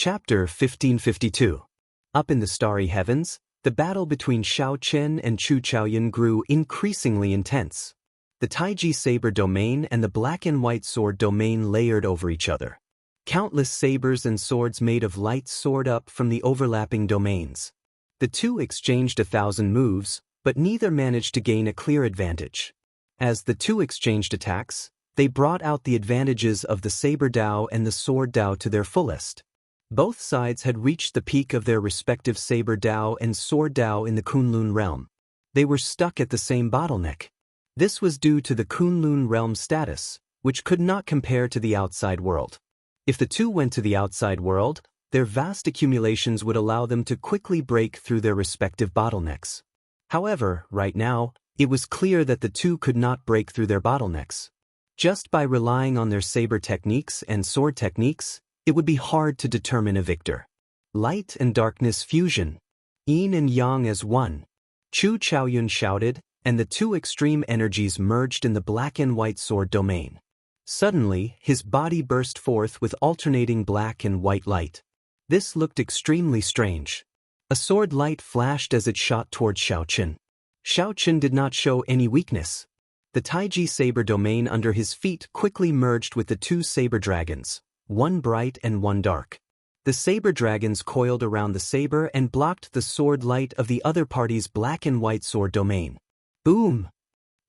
Chapter 1552. Up in the starry heavens, the battle between Xiao Chen and Chu Chaoyun grew increasingly intense. The Taiji saber domain and the black and white sword domain layered over each other. Countless sabers and swords made of light soared up from the overlapping domains. The two exchanged 1,000 moves, but neither managed to gain a clear advantage. As the two exchanged attacks, they brought out the advantages of the saber Dao and the sword Dao to their fullest. Both sides had reached the peak of their respective saber Dao and sword Dao in the Kunlun realm. They were stuck at the same bottleneck. This was due to the Kunlun realm status, which could not compare to the outside world. If the two went to the outside world, their vast accumulations would allow them to quickly break through their respective bottlenecks. However, right now, it was clear that the two could not break through their bottlenecks. Just by relying on their saber techniques and sword techniques, it would be hard to determine a victor. Light and darkness fusion. Yin and yang as one. Chu Chaoyun shouted, and the two extreme energies merged in the black and white sword domain. Suddenly, his body burst forth with alternating black and white light. This looked extremely strange. A sword light flashed as it shot toward Xiao Chen. Xiao Chen did not show any weakness. The Taiji saber domain under his feet quickly merged with the two saber dragons, one bright and one dark. The saber dragons coiled around the saber and blocked the sword light of the other party's black and white sword domain. Boom!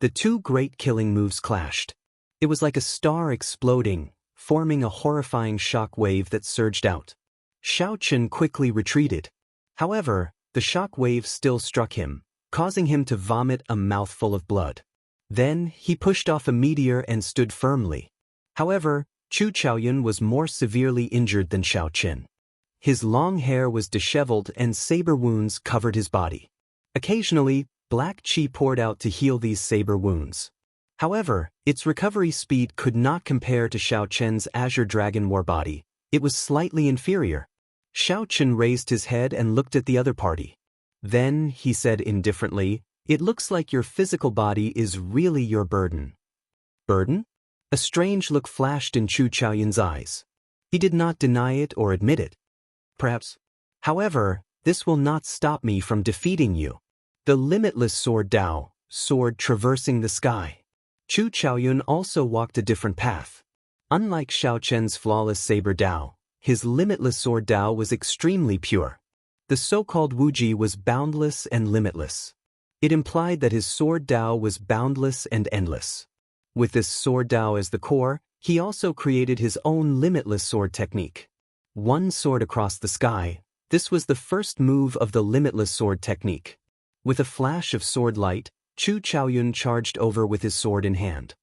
The two great killing moves clashed. It was like a star exploding, forming a horrifying shock wave that surged out. Xiao Chen quickly retreated. However, the shock wave still struck him, causing him to vomit a mouthful of blood. Then, he pushed off a meteor and stood firmly. However, Chu Chaoyun was more severely injured than Xiao Chen. His long hair was disheveled and saber wounds covered his body. Occasionally, black qi poured out to heal these saber wounds. However, its recovery speed could not compare to Xiao Chen's Azure Dragon War body. It was slightly inferior. Xiao Chen raised his head and looked at the other party. Then, he said indifferently, "It looks like your physical body is really your burden." Burden? A strange look flashed in Chu Chaoyun's eyes. He did not deny it or admit it. Perhaps. However, this will not stop me from defeating you. The limitless sword Dao, sword traversing the sky. Chu Chaoyun also walked a different path. Unlike Xiao Chen's flawless saber Dao, his limitless sword Dao was extremely pure. The so-called Wuji was boundless and limitless. It implied that his sword Dao was boundless and endless. With this sword Dao as the core, he also created his own limitless sword technique. One sword across the sky, this was the first move of the limitless sword technique. With a flash of sword light, Chu Chaoyun charged over with his sword in hand.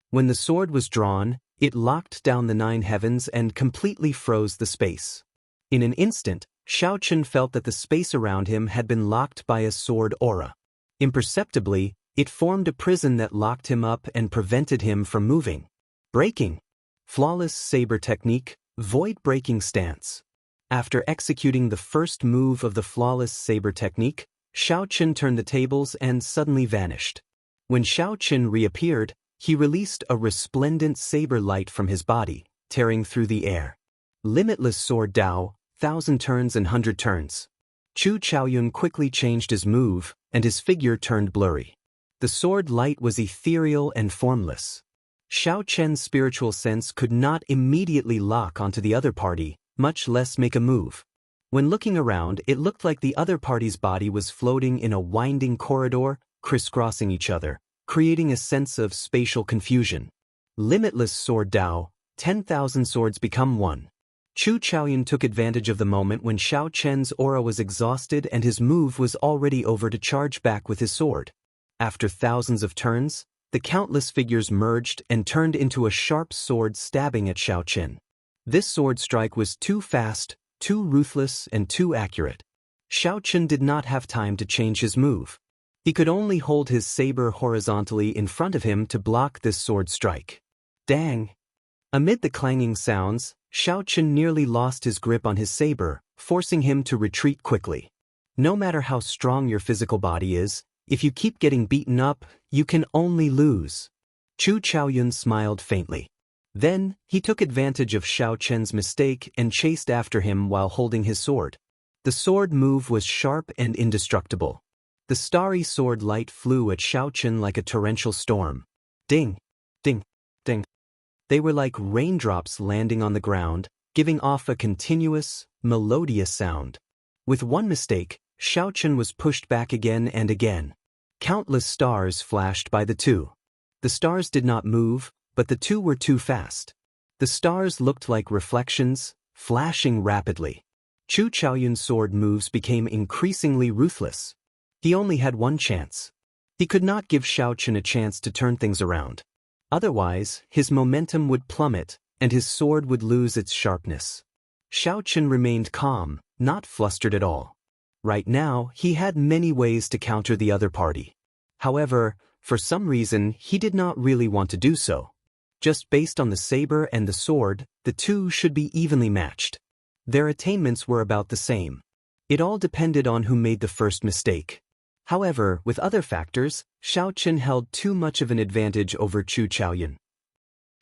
When the sword was drawn, it locked down the 9 heavens and completely froze the space. In an instant, Xiao Chen felt that the space around him had been locked by a sword aura. Imperceptibly, it formed a prison that locked him up and prevented him from moving. Breaking. Flawless saber technique, void-breaking stance. After executing the first move of the flawless saber technique, Xiao Chen turned the tables and suddenly vanished. When Xiao Chen reappeared, he released a resplendent saber light from his body, tearing through the air. Limitless sword Dao, 1,000 turns and 100 turns. Chu Chaoyun quickly changed his move, and his figure turned blurry. The sword light was ethereal and formless. Xiao Chen's spiritual sense could not immediately lock onto the other party, much less make a move. When looking around, it looked like the other party's body was floating in a winding corridor, crisscrossing each other, creating a sense of spatial confusion. Limitless sword Dao, 10,000 swords become one. Chu Chaoyun took advantage of the moment when Xiao Chen's aura was exhausted and his move was already over to charge back with his sword. After thousands of turns, the countless figures merged and turned into a sharp sword stabbing at Xiao Chen. This sword strike was too fast, too ruthless, and too accurate. Xiao Chen did not have time to change his move. He could only hold his saber horizontally in front of him to block this sword strike. Dang! Amid the clanging sounds, Xiao Chen nearly lost his grip on his saber, forcing him to retreat quickly. No matter how strong your physical body is, if you keep getting beaten up, you can only lose. Chu Chaoyun smiled faintly. Then, he took advantage of Xiao Chen's mistake and chased after him while holding his sword. The sword move was sharp and indestructible. The starry sword light flew at Xiao Chen like a torrential storm. Ding! Ding! Ding! They were like raindrops landing on the ground, giving off a continuous, melodious sound. With one mistake, Xiao Chen was pushed back again and again. Countless stars flashed by the two. The stars did not move, but the two were too fast. The stars looked like reflections, flashing rapidly. Chu Chaoyun's sword moves became increasingly ruthless. He only had one chance. He could not give Xiao Chen a chance to turn things around. Otherwise, his momentum would plummet, and his sword would lose its sharpness. Xiao Chen remained calm, not flustered at all. Right now, he had many ways to counter the other party. However, for some reason, he did not really want to do so. Just based on the saber and the sword, the two should be evenly matched. Their attainments were about the same. It all depended on who made the first mistake. However, with other factors, Xiao Chen held too much of an advantage over Chu Chaoyun.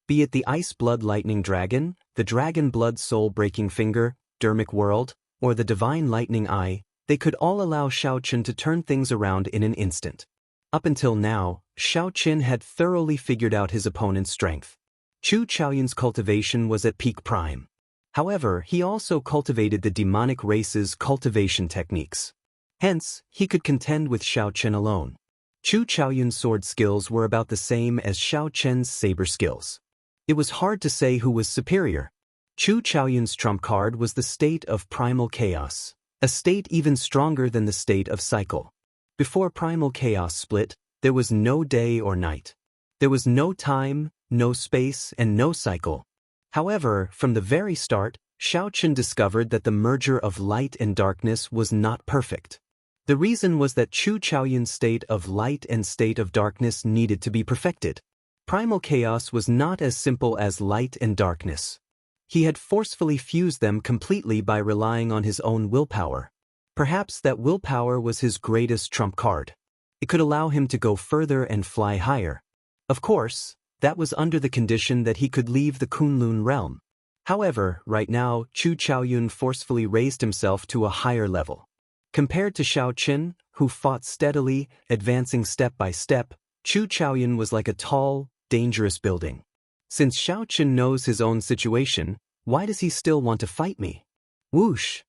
Be it the Ice Blood Lightning Dragon, the Dragon Blood Soul Breaking Finger, Dermic World, or the Divine Lightning Eye, they could all allow Xiao Chen to turn things around in an instant. Up until now, Xiao Chen had thoroughly figured out his opponent's strength. Chu Chaoyun's cultivation was at peak prime. However, he also cultivated the demonic race's cultivation techniques. Hence, he could contend with Xiao Chen alone. Chu Chaoyun's sword skills were about the same as Xiao Chen's saber skills. It was hard to say who was superior. Chu Chaoyun's trump card was the state of primal chaos, a state even stronger than the state of cycle. Before primal chaos split, there was no day or night. There was no time, no space, and no cycle. However, from the very start, Xiao Chen discovered that the merger of light and darkness was not perfect. The reason was that Chu Chaoyun's state of light and state of darkness needed to be perfected. Primal chaos was not as simple as light and darkness. He had forcefully fused them completely by relying on his own willpower. Perhaps that willpower was his greatest trump card. It could allow him to go further and fly higher. Of course, that was under the condition that he could leave the Kunlun realm. However, right now, Chu Chaoyun forcefully raised himself to a higher level. Compared to Xiao Chen, who fought steadily, advancing step by step, Chu Chaoyun was like a tall, dangerous building. Since Xiao Chen knows his own situation, why does he still want to fight me? Whoosh!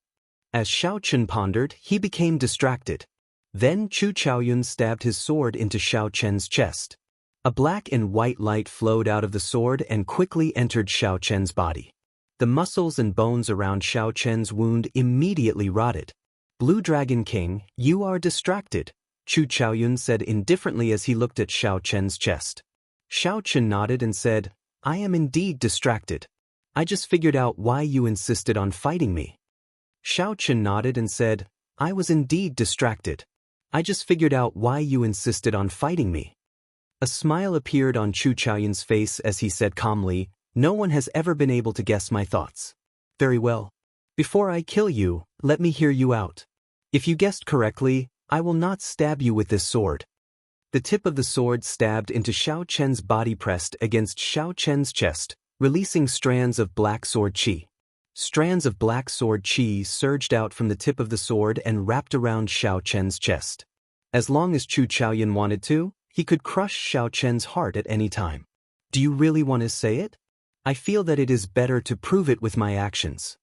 As Xiao Chen pondered, he became distracted. Then Chu Chaoyun stabbed his sword into Xiao Chen's chest. A black and white light flowed out of the sword and quickly entered Xiao Chen's body. The muscles and bones around Xiao Chen's wound immediately rotted. Blue Dragon King, you are distracted, Chu Chaoyun said indifferently as he looked at Xiao Chen's chest. Xiao Chen nodded and said, I am indeed distracted. I just figured out why you insisted on fighting me. Xiao Chen nodded and said, I was indeed distracted. I just figured out why you insisted on fighting me. A smile appeared on Chu Chaoyun's face as he said calmly, no one has ever been able to guess my thoughts. Very well. Before I kill you, let me hear you out. If you guessed correctly, I will not stab you with this sword. The tip of the sword stabbed into Xiao Chen's body pressed against Xiao Chen's chest, releasing strands of black sword qi. Strands of black sword qi surged out from the tip of the sword and wrapped around Xiao Chen's chest. As long as Chu Chaoyun wanted to, he could crush Xiao Chen's heart at any time. Do you really want to say it? I feel that it is better to prove it with my actions.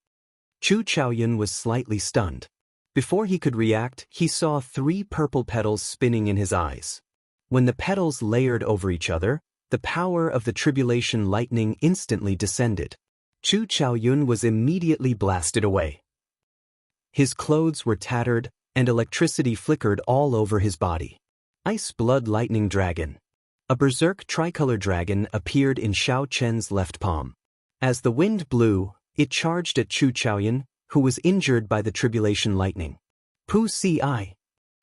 Chu Chaoyun was slightly stunned. Before he could react, he saw 3 purple petals spinning in his eyes. When the petals layered over each other, the power of the tribulation lightning instantly descended. Chu Chaoyun was immediately blasted away. His clothes were tattered, and electricity flickered all over his body. Ice Blood Lightning Dragon. A berserk tricolor dragon appeared in Xiao Chen's left palm. As the wind blew, it charged at Chu Chaoyun, who was injured by the tribulation lightning. Pu Si.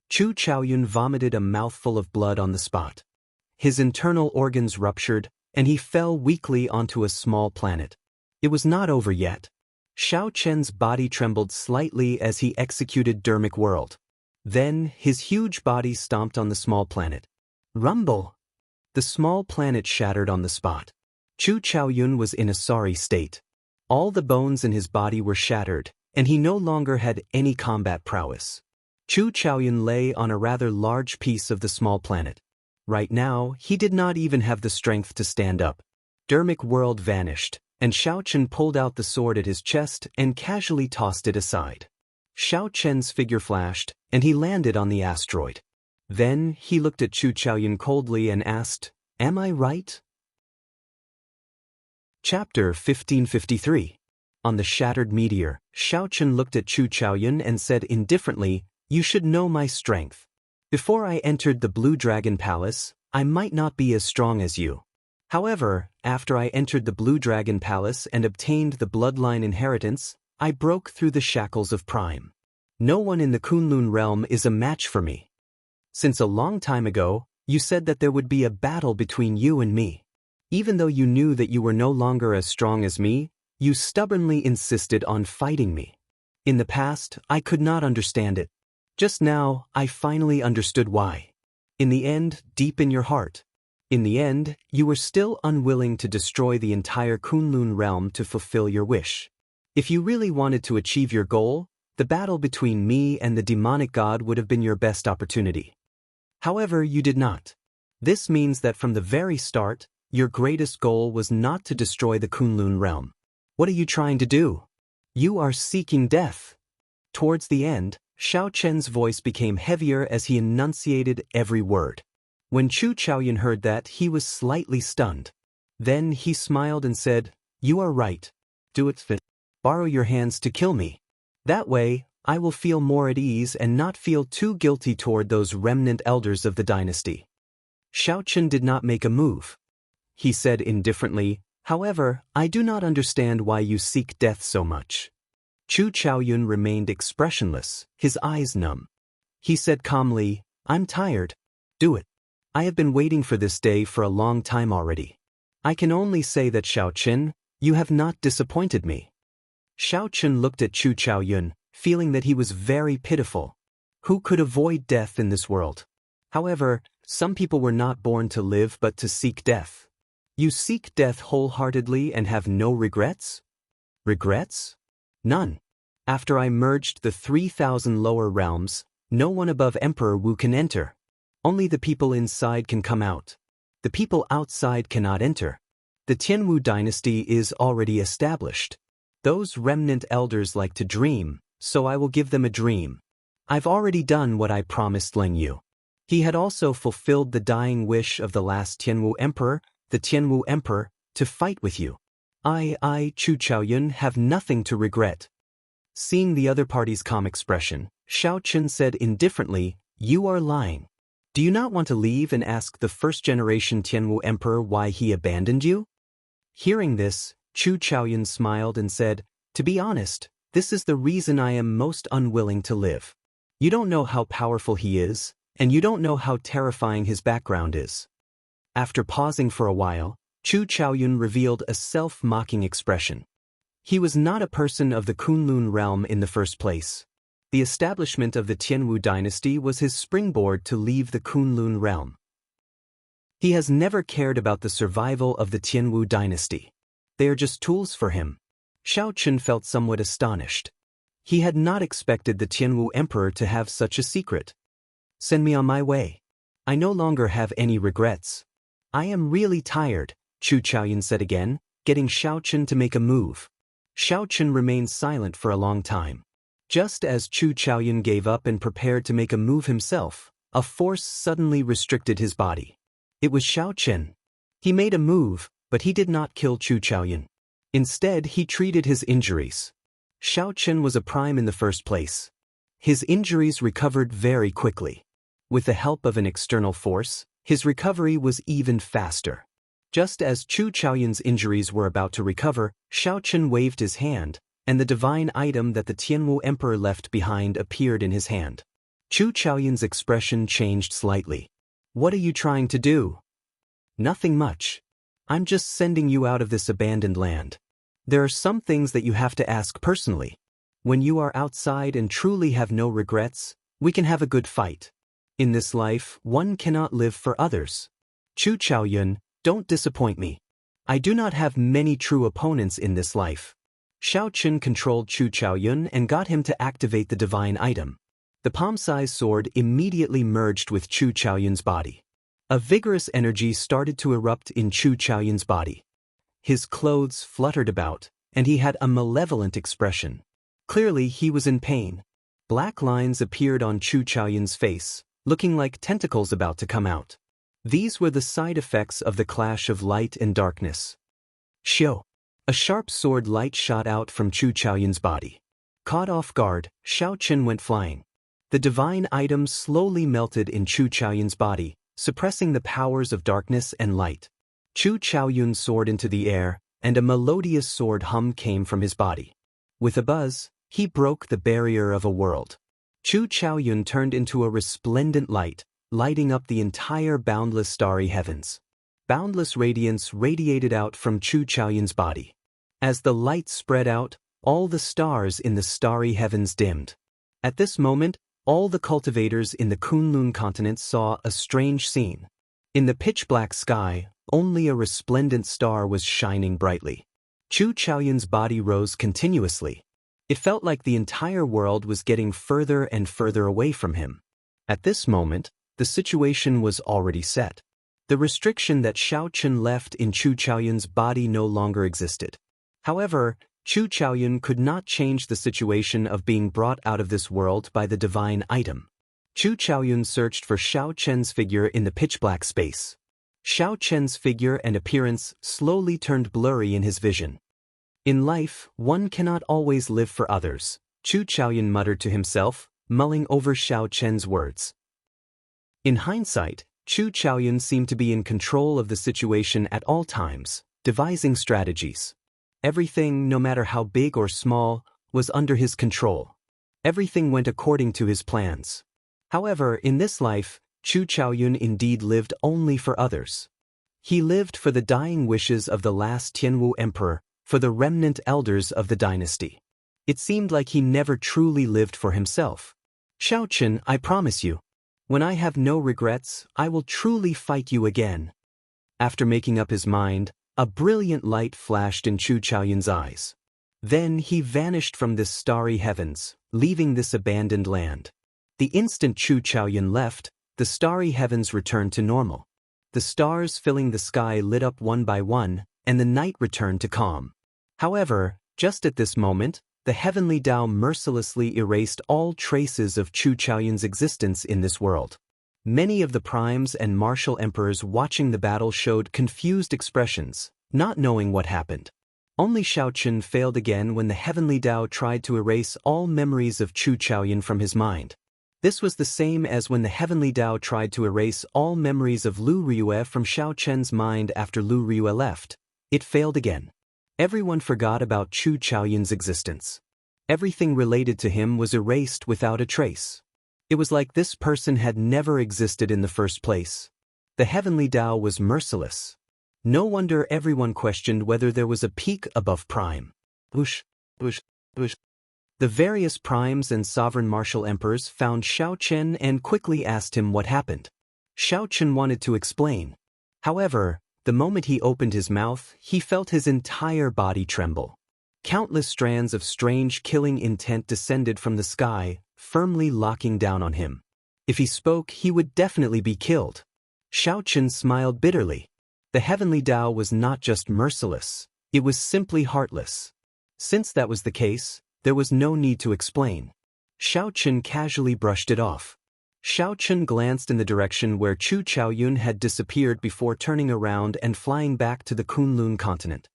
Chu Chaoyun vomited a mouthful of blood on the spot. His internal organs ruptured, and he fell weakly onto a small planet. It was not over yet. Xiao Chen's body trembled slightly as he executed Dermic World. Then, his huge body stomped on the small planet. Rumble! The small planet shattered on the spot. Chu Chaoyun was in a sorry state. All the bones in his body were shattered, and he no longer had any combat prowess. Chu Chaoyun lay on a rather large piece of the small planet. Right now, he did not even have the strength to stand up. Dermic world vanished, and Xiao Chen pulled out the sword at his chest and casually tossed it aside. Xiao Chen's figure flashed, and he landed on the asteroid. Then, he looked at Chu Chaoyun coldly and asked, "Am I right?" Chapter 1553. On the shattered meteor, Xiao Chen looked at Chu Chaoyun and said indifferently, "You should know my strength. Before I entered the Blue Dragon Palace, I might not be as strong as you. However, after I entered the Blue Dragon Palace and obtained the bloodline inheritance, I broke through the shackles of Prime. No one in the Kunlun realm is a match for me. Since a long time ago, you said that there would be a battle between you and me. Even though you knew that you were no longer as strong as me, you stubbornly insisted on fighting me. In the past, I could not understand it. Just now, I finally understood why. In the end, deep in your heart, you were still unwilling to destroy the entire Kunlun realm to fulfill your wish. If you really wanted to achieve your goal, the battle between me and the demonic god would have been your best opportunity. However, you did not. This means that from the very start, your greatest goal was not to destroy the Kunlun realm. What are you trying to do? You are seeking death." Towards the end, Xiao Chen's voice became heavier as he enunciated every word. When Chu Chaoyun heard that, he was slightly stunned. Then he smiled and said, "You are right. Do it. Borrow your hands to kill me. That way, I will feel more at ease and not feel too guilty toward those remnant elders of the dynasty." Xiao Chen did not make a move. He said indifferently, "However, I do not understand why you seek death so much." Chu Chaoyun remained expressionless, his eyes numb. He said calmly, "I'm tired. Do it. I have been waiting for this day for a long time already. I can only say that Xiao Chen, you have not disappointed me." Xiao Chen looked at Chu Chaoyun, feeling that he was very pitiful. Who could avoid death in this world? However, some people were not born to live but to seek death. You seek death wholeheartedly and have no regrets? Regrets? None. After I merged the 3,000 lower realms, no one above Emperor Wu can enter. Only the people inside can come out. The people outside cannot enter. The Tianwu dynasty is already established. Those remnant elders like to dream, so I will give them a dream. I've already done what I promised Ling Yu. He had also fulfilled the dying wish of the last Tianwu emperor, the Tianwu emperor, to fight with you. I, Chu Chaoyun, have nothing to regret." Seeing the other party's calm expression, Xiao Chen said indifferently, "You are lying. Do you not want to leave and ask the first-generation Tianwu emperor why he abandoned you?" Hearing this, Chu Chaoyun smiled and said, "To be honest, this is the reason I am most unwilling to live. You don't know how powerful he is, and you don't know how terrifying his background is." After pausing for a while, Chu Chaoyun revealed a self-mocking expression. He was not a person of the Kunlun realm in the first place. The establishment of the Tianwu dynasty was his springboard to leave the Kunlun realm. He has never cared about the survival of the Tianwu dynasty. They are just tools for him. Xiao Chen felt somewhat astonished. He had not expected the Tianwu emperor to have such a secret. "Send me on my way. I no longer have any regrets. I am really tired," Chu Chaoyun said again, getting Xiao Chen to make a move. Xiao Chen remained silent for a long time. Just as Chu Chaoyun gave up and prepared to make a move himself, a force suddenly restricted his body. It was Xiao Chen. He made a move, but he did not kill Chu Chaoyun. Instead, he treated his injuries. Xiao Chen was a prime in the first place. His injuries recovered very quickly. With the help of an external force, his recovery was even faster. Just as Chu Chaoyun's injuries were about to recover, Xiao Chen waved his hand, and the divine item that the Tianwu emperor left behind appeared in his hand. Chu Chaoyun's expression changed slightly. "What are you trying to do?" "Nothing much. I'm just sending you out of this abandoned land. There are some things that you have to ask personally. When you are outside and truly have no regrets, we can have a good fight. In this life, one cannot live for others. Chu Chaoyun, don't disappoint me. I do not have many true opponents in this life. Shao Qin controlled Chu Chaoyun and got him to activate the divine item. The palm-sized sword immediately merged with Chu Chaoyun's body. A vigorous energy started to erupt in Chu Chaoyun's body. His clothes fluttered about, and he had a malevolent expression. Clearly, he was in pain. Black lines appeared on Chu Chaoyun's face, looking like tentacles about to come out. These were the side effects of the clash of light and darkness. Xiao. A sharp sword light shot out from Chu Chaoyun's body. Caught off guard, Shao Qin went flying. The divine item slowly melted in Chu Chaoyun's body, suppressing the powers of darkness and light. Chu Chaoyun soared into the air, and a melodious sword hum came from his body. With a buzz, he broke the barrier of a world. Chu Chaoyun turned into a resplendent light, lighting up the entire boundless starry heavens. Boundless radiance radiated out from Chu Chaoyun's body. As the light spread out, all the stars in the starry heavens dimmed. At this moment, all the cultivators in the Kunlun continent saw a strange scene. In the pitch-black sky, only a resplendent star was shining brightly. Chu Chaoyun's body rose continuously. It felt like the entire world was getting further and further away from him. At this moment, the situation was already set. The restriction that Shao Qin left in Chu Chaoyun's body no longer existed. However, Chu Chaoyun could not change the situation of being brought out of this world by the divine item. Chu Chaoyun searched for Shao Chen's figure in the pitch-black space. Shao Chen's figure and appearance slowly turned blurry in his vision. In life, one cannot always live for others, Chu Chaoyun muttered to himself, mulling over Shao Chen's words. In hindsight, Chu Chaoyun seemed to be in control of the situation at all times, devising strategies. Everything, no matter how big or small, was under his control. Everything went according to his plans. However, in this life, Chu Chaoyun indeed lived only for others. He lived for the dying wishes of the last Tianwu emperor, for the remnant elders of the dynasty. It seemed like he never truly lived for himself. Shao Qin, I promise you, when I have no regrets, I will truly fight you again. After making up his mind, a brilliant light flashed in Chu Chaoyun's eyes. Then he vanished from this starry heavens, leaving this abandoned land. The instant Chu Chaoyun left, the starry heavens returned to normal. The stars filling the sky lit up one by one, and the night returned to calm. However, just at this moment, the heavenly Tao mercilessly erased all traces of Chu Chaoyun's existence in this world. Many of the primes and martial emperors watching the battle showed confused expressions, not knowing what happened. Only Shao Qin failed again when the heavenly Tao tried to erase all memories of Chu Chaoyun from his mind. This was the same as when the heavenly Tao tried to erase all memories of Lu Riyue from Shao Chen's mind after Lu Riyue left. It failed again. Everyone forgot about Chu Chaoyun's existence. Everything related to him was erased without a trace. It was like this person had never existed in the first place. The heavenly Tao was merciless. No wonder everyone questioned whether there was a peak above prime. Whoosh, whoosh, whoosh. The various primes and sovereign martial emperors found Shao Chen and quickly asked him what happened. Shao Chen wanted to explain. However, the moment he opened his mouth, he felt his entire body tremble. Countless strands of strange killing intent descended from the sky, firmly locking down on him. If he spoke, he would definitely be killed. Shao Chen smiled bitterly. The heavenly Tao was not just merciless, it was simply heartless. Since that was the case, there was no need to explain. Shao Chen casually brushed it off. Shao Chen glanced in the direction where Chu Chaoyun had disappeared before turning around and flying back to the Kunlun continent.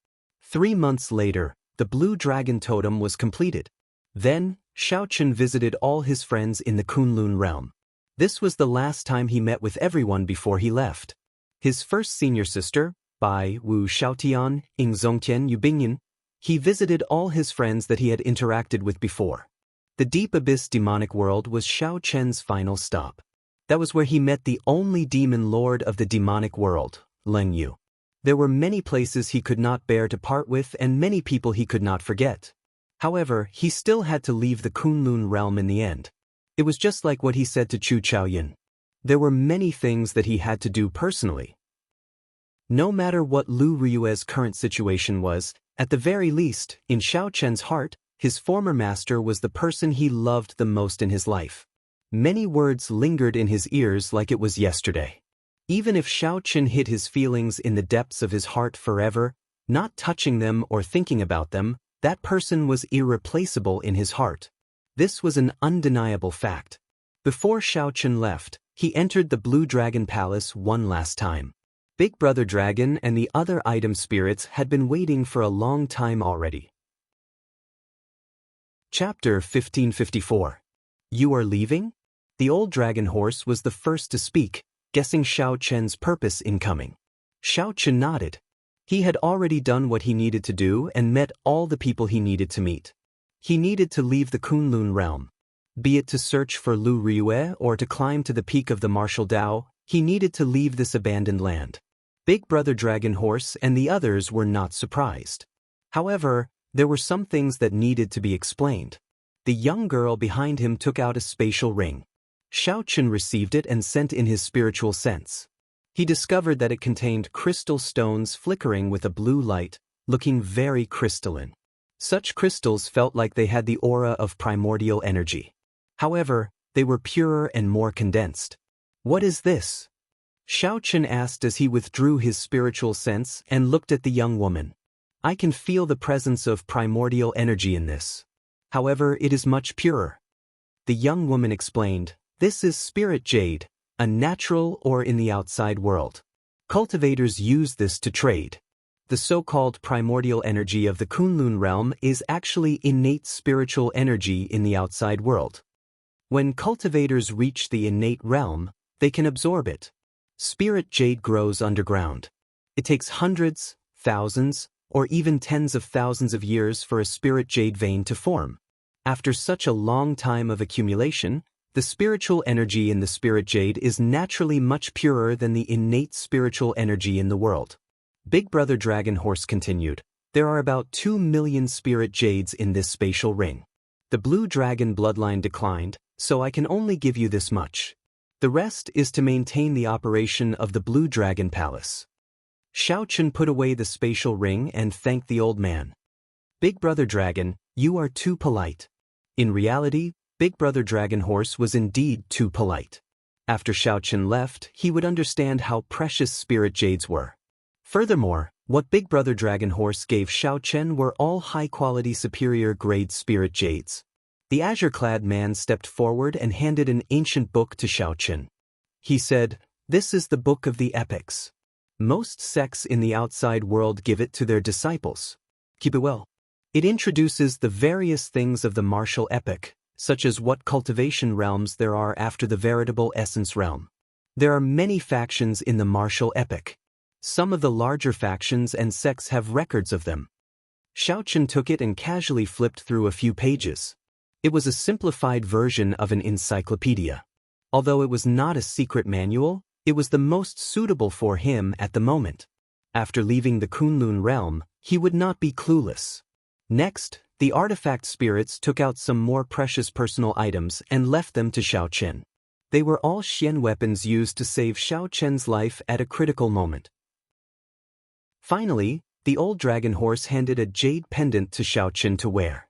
3 months later, the Blue Dragon Totem was completed. Then, Shao Chen visited all his friends in the Kunlun realm. This was the last time he met with everyone before he left. His first senior sister, Bai Wu Xiaotian, Ing Zongtian Yubingyan, he visited all his friends that he had interacted with before. The Deep Abyss demonic world was Shao Chen's final stop. That was where he met the only demon lord of the demonic world, Leng Yu. There were many places he could not bear to part with and many people he could not forget. However, he still had to leave the Kunlun realm in the end. It was just like what he said to Chu Chaoyun. There were many things that he had to do personally. No matter what Lu Ryue's current situation was, at the very least, in Xiao Chen's heart, his former master was the person he loved the most in his life. Many words lingered in his ears like it was yesterday. Even if Xiao Chen hid his feelings in the depths of his heart forever, not touching them or thinking about them, that person was irreplaceable in his heart. This was an undeniable fact. Before Xiao Chen left, he entered the Blue Dragon Palace one last time. Big Brother Dragon and the other item spirits had been waiting for a long time already. Chapter 1554. You are leaving? The old dragon horse was the first to speak, guessing Xiao Chen's purpose in coming. Xiao Chen nodded. He had already done what he needed to do and met all the people he needed to meet. He needed to leave the Kunlun realm. Be it to search for Lu Ryue or to climb to the peak of the martial Dao, he needed to leave this abandoned land. Big Brother Dragon Horse and the others were not surprised. However, there were some things that needed to be explained. The young girl behind him took out a spatial ring. Xiao Chen received it and sent in his spiritual sense. He discovered that it contained crystal stones flickering with a blue light, looking very crystalline. Such crystals felt like they had the aura of primordial energy. However, they were purer and more condensed. What is this? Xiao Chen asked as he withdrew his spiritual sense and looked at the young woman. I can feel the presence of primordial energy in this. However, it is much purer. The young woman explained, this is spirit jade, a natural or in the outside world. Cultivators use this to trade. The so-called primordial energy of the Kunlun realm is actually innate spiritual energy in the outside world. When cultivators reach the innate realm, they can absorb it. Spirit jade grows underground. It takes hundreds, thousands, or even tens of thousands of years for a spirit jade vein to form. After such a long time of accumulation, the spiritual energy in the spirit jade is naturally much purer than the innate spiritual energy in the world. Big Brother Dragon Horse continued, there are about 2 million spirit jades in this spatial ring. The blue dragon bloodline declined, so I can only give you this much. The rest is to maintain the operation of the Blue Dragon Palace. Xiao Chen put away the spatial ring and thanked the old man. Big Brother Dragon, you are too polite. In reality, Big Brother Dragon Horse was indeed too polite. After Xiao Chen left, he would understand how precious spirit jades were. Furthermore, what Big Brother Dragon Horse gave Xiao Chen were all high-quality superior-grade spirit jades. The azure-clad man stepped forward and handed an ancient book to Xiao Chen. He said, this is the Book of the Epics. Most sects in the outside world give it to their disciples. Keep it well. It introduces the various things of the martial epic, such as what cultivation realms there are after the veritable essence realm. There are many factions in the martial epic. Some of the larger factions and sects have records of them. Xiao Chen took it and casually flipped through a few pages. It was a simplified version of an encyclopedia. Although it was not a secret manual, it was the most suitable for him at the moment. After leaving the Kunlun realm, he would not be clueless. Next, the artifact spirits took out some more precious personal items and left them to Xiao Chen. They were all Xian weapons used to save Xiao Chen's life at a critical moment. Finally, the old dragon horse handed a jade pendant to Xiao Chen to wear.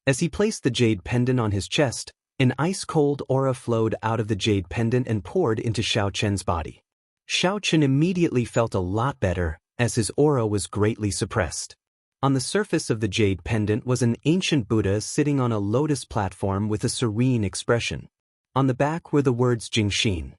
As he placed the jade pendant on his chest, an ice-cold aura flowed out of the jade pendant and poured into Xiao Chen's body. Xiao Chen immediately felt a lot better, as his aura was greatly suppressed. On the surface of the jade pendant was an ancient Buddha sitting on a lotus platform with a serene expression. On the back were the words Jingxin.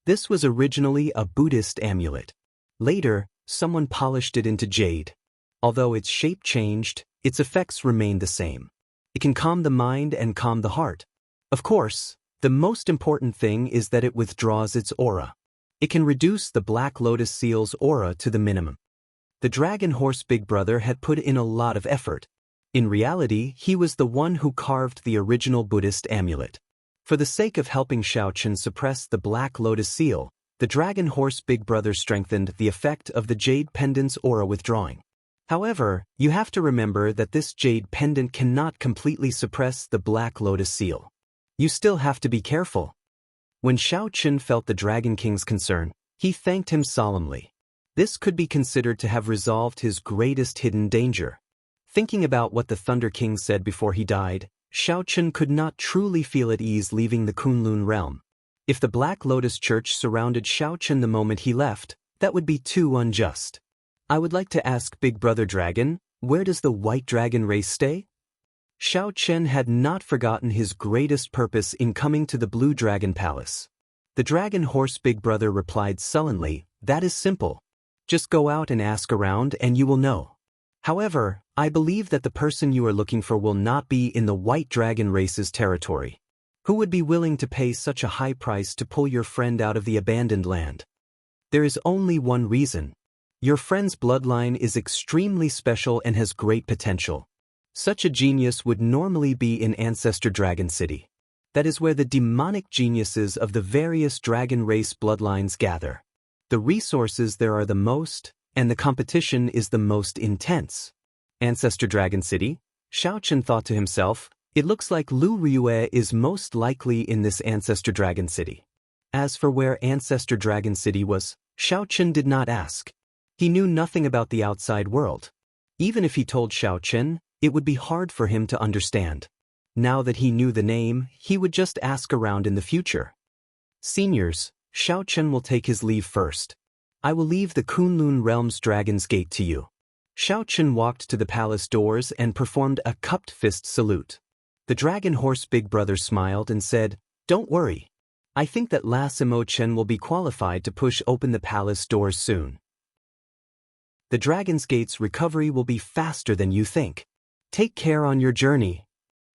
This was originally a Buddhist amulet. Later, someone polished it into jade. Although its shape changed, its effects remained the same. It can calm the mind and calm the heart. Of course, the most important thing is that it withdraws its aura. It can reduce the Black Lotus Seal's aura to the minimum. The Dragon Horse Big Brother had put in a lot of effort. In reality, he was the one who carved the original Buddhist amulet. For the sake of helping Xiao Chen suppress the Black Lotus Seal, the Dragon Horse Big Brother strengthened the effect of the jade pendant's aura withdrawing. However, you have to remember that this jade pendant cannot completely suppress the Black Lotus Seal. You still have to be careful. When Xiao Chen felt the Dragon King's concern, he thanked him solemnly. This could be considered to have resolved his greatest hidden danger. Thinking about what the Thunder King said before he died, Xiao Chen could not truly feel at ease leaving the Kunlun realm. If the Black Lotus Church surrounded Xiao Chen the moment he left, that would be too unjust. I would like to ask Big Brother Dragon, where does the White Dragon race stay? Xiao Chen had not forgotten his greatest purpose in coming to the Blue Dragon Palace. The Dragon Horse Big Brother replied sullenly, "That is simple. Just go out and ask around and you will know. However, I believe that the person you are looking for will not be in the White Dragon race's territory. Who would be willing to pay such a high price to pull your friend out of the abandoned land? There is only one reason. Your friend's bloodline is extremely special and has great potential. Such a genius would normally be in Ancestor Dragon City. That is where the demonic geniuses of the various dragon race bloodlines gather. The resources there are the most, and the competition is the most intense." Ancestor Dragon City? Xiao Chen thought to himself, it looks like Lu Ryue is most likely in this Ancestor Dragon City. As for where Ancestor Dragon City was, Xiao Chen did not ask. He knew nothing about the outside world. Even if he told Xiao Chen, it would be hard for him to understand. Now that he knew the name, he would just ask around in the future. "Seniors, Xiao Chen will take his leave first. I will leave the Kunlun Realm's Dragon's Gate to you." Xiao Chen walked to the palace doors and performed a cupped fist salute. The Dragon Horse Big Brother smiled and said, "Don't worry. I think that La Simo Chen will be qualified to push open the palace doors soon. The Dragon's Gate's recovery will be faster than you think. Take care on your journey."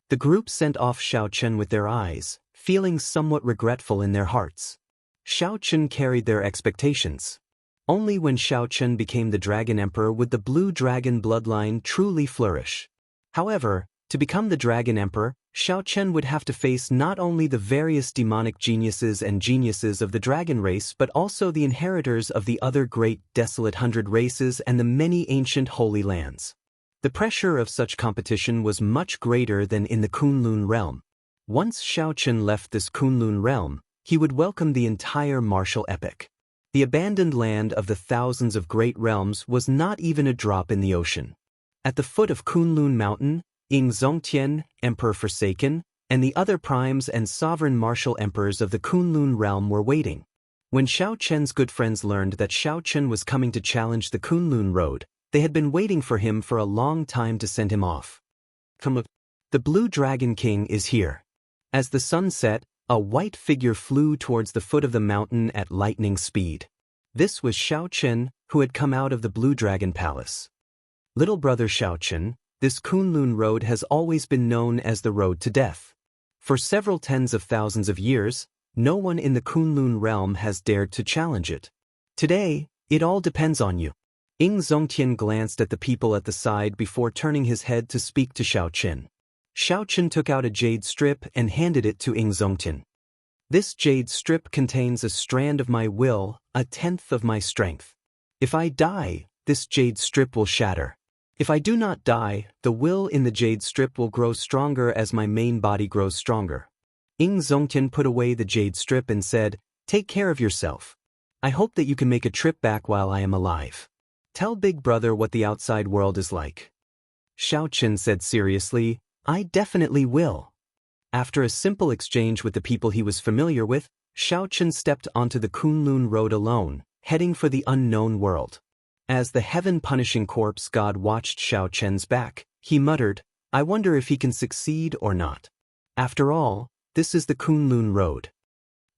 The group sent off Xiao Chen with their eyes, feeling somewhat regretful in their hearts. Xiao Chen carried their expectations. Only when Xiao Chen became the Dragon Emperor would the Blue Dragon bloodline truly flourish. However, to become the Dragon Emperor, Xiao Chen would have to face not only the various demonic geniuses and geniuses of the dragon race but also the inheritors of the other great desolate 100 races and the many ancient holy lands. The pressure of such competition was much greater than in the Kunlun realm. Once Xiao Chen left this Kunlun realm, he would welcome the entire martial epic. The abandoned land of the thousands of great realms was not even a drop in the ocean. At the foot of Kunlun Mountain, Ying Zongtian, Emperor Forsaken, and the other primes and sovereign martial emperors of the Kunlun realm were waiting. When Xiao Chen's good friends learned that Xiao Chen was coming to challenge the Kunlun Road, they had been waiting for him for a long time to send him off. "Come look. The Blue Dragon King is here." As the sun set, a white figure flew towards the foot of the mountain at lightning speed. This was Xiao Chen, who had come out of the Blue Dragon Palace. "Little brother Xiao Chen, this Kunlun Road has always been known as the Road to Death. For several tens of thousands of years, no one in the Kunlun realm has dared to challenge it. Today, it all depends on you." Ying Zongtian glanced at the people at the side before turning his head to speak to Xiao Chen. Xiao Chen took out a jade strip and handed it to Ying Zongtian. "This jade strip contains a strand of my will, a tenth of my strength. If I die, this jade strip will shatter. If I do not die, the will in the jade strip will grow stronger as my main body grows stronger." Ying Zongtian put away the jade strip and said, "Take care of yourself. I hope that you can make a trip back while I am alive. Tell Big Brother what the outside world is like." Xiao Chen said seriously, "I definitely will." After a simple exchange with the people he was familiar with, Xiao Chen stepped onto the Kunlun Road alone, heading for the unknown world. As the heaven-punishing corpse god watched Xiao Chen's back, he muttered, "I wonder if he can succeed or not. After all, this is the Kunlun Road."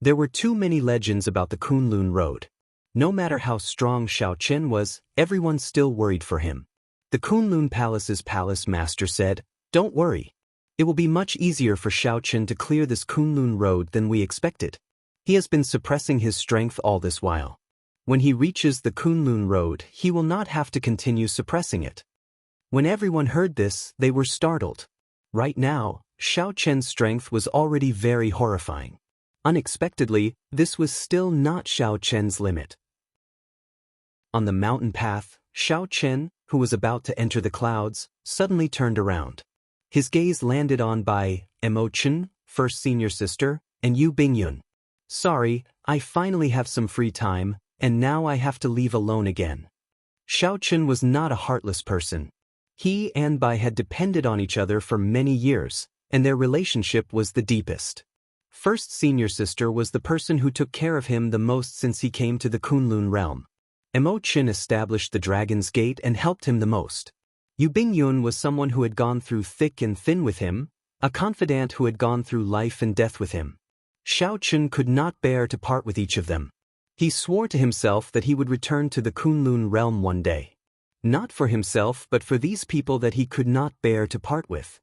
There were too many legends about the Kunlun Road. No matter how strong Xiao Chen was, everyone still worried for him. The Kunlun Palace's palace master said, "Don't worry. It will be much easier for Xiao Chen to clear this Kunlun Road than we expected. He has been suppressing his strength all this while. When he reaches the Kunlun Road, he will not have to continue suppressing it." When everyone heard this, they were startled. Right now, Xiao Chen's strength was already very horrifying. Unexpectedly, this was still not Xiao Chen's limit. On the mountain path, Xiao Chen, who was about to enter the clouds, suddenly turned around. His gaze landed on Bai Mo Chen, first senior sister, and Yu Bingyun. "Sorry, I finally have some free time. and now I have to leave alone again. Xiao Chen was not a heartless person. He and Bai had depended on each other for many years, and their relationship was the deepest. First senior sister was the person who took care of him the most since he came to the Kunlun realm. Mo Qin established the Dragon's Gate and helped him the most. Yu Bingyun was someone who had gone through thick and thin with him, a confidant who had gone through life and death with him. Xiao Chen could not bear to part with each of them. He swore to himself that he would return to the Kunlun realm one day. Not for himself but for these people that he could not bear to part with.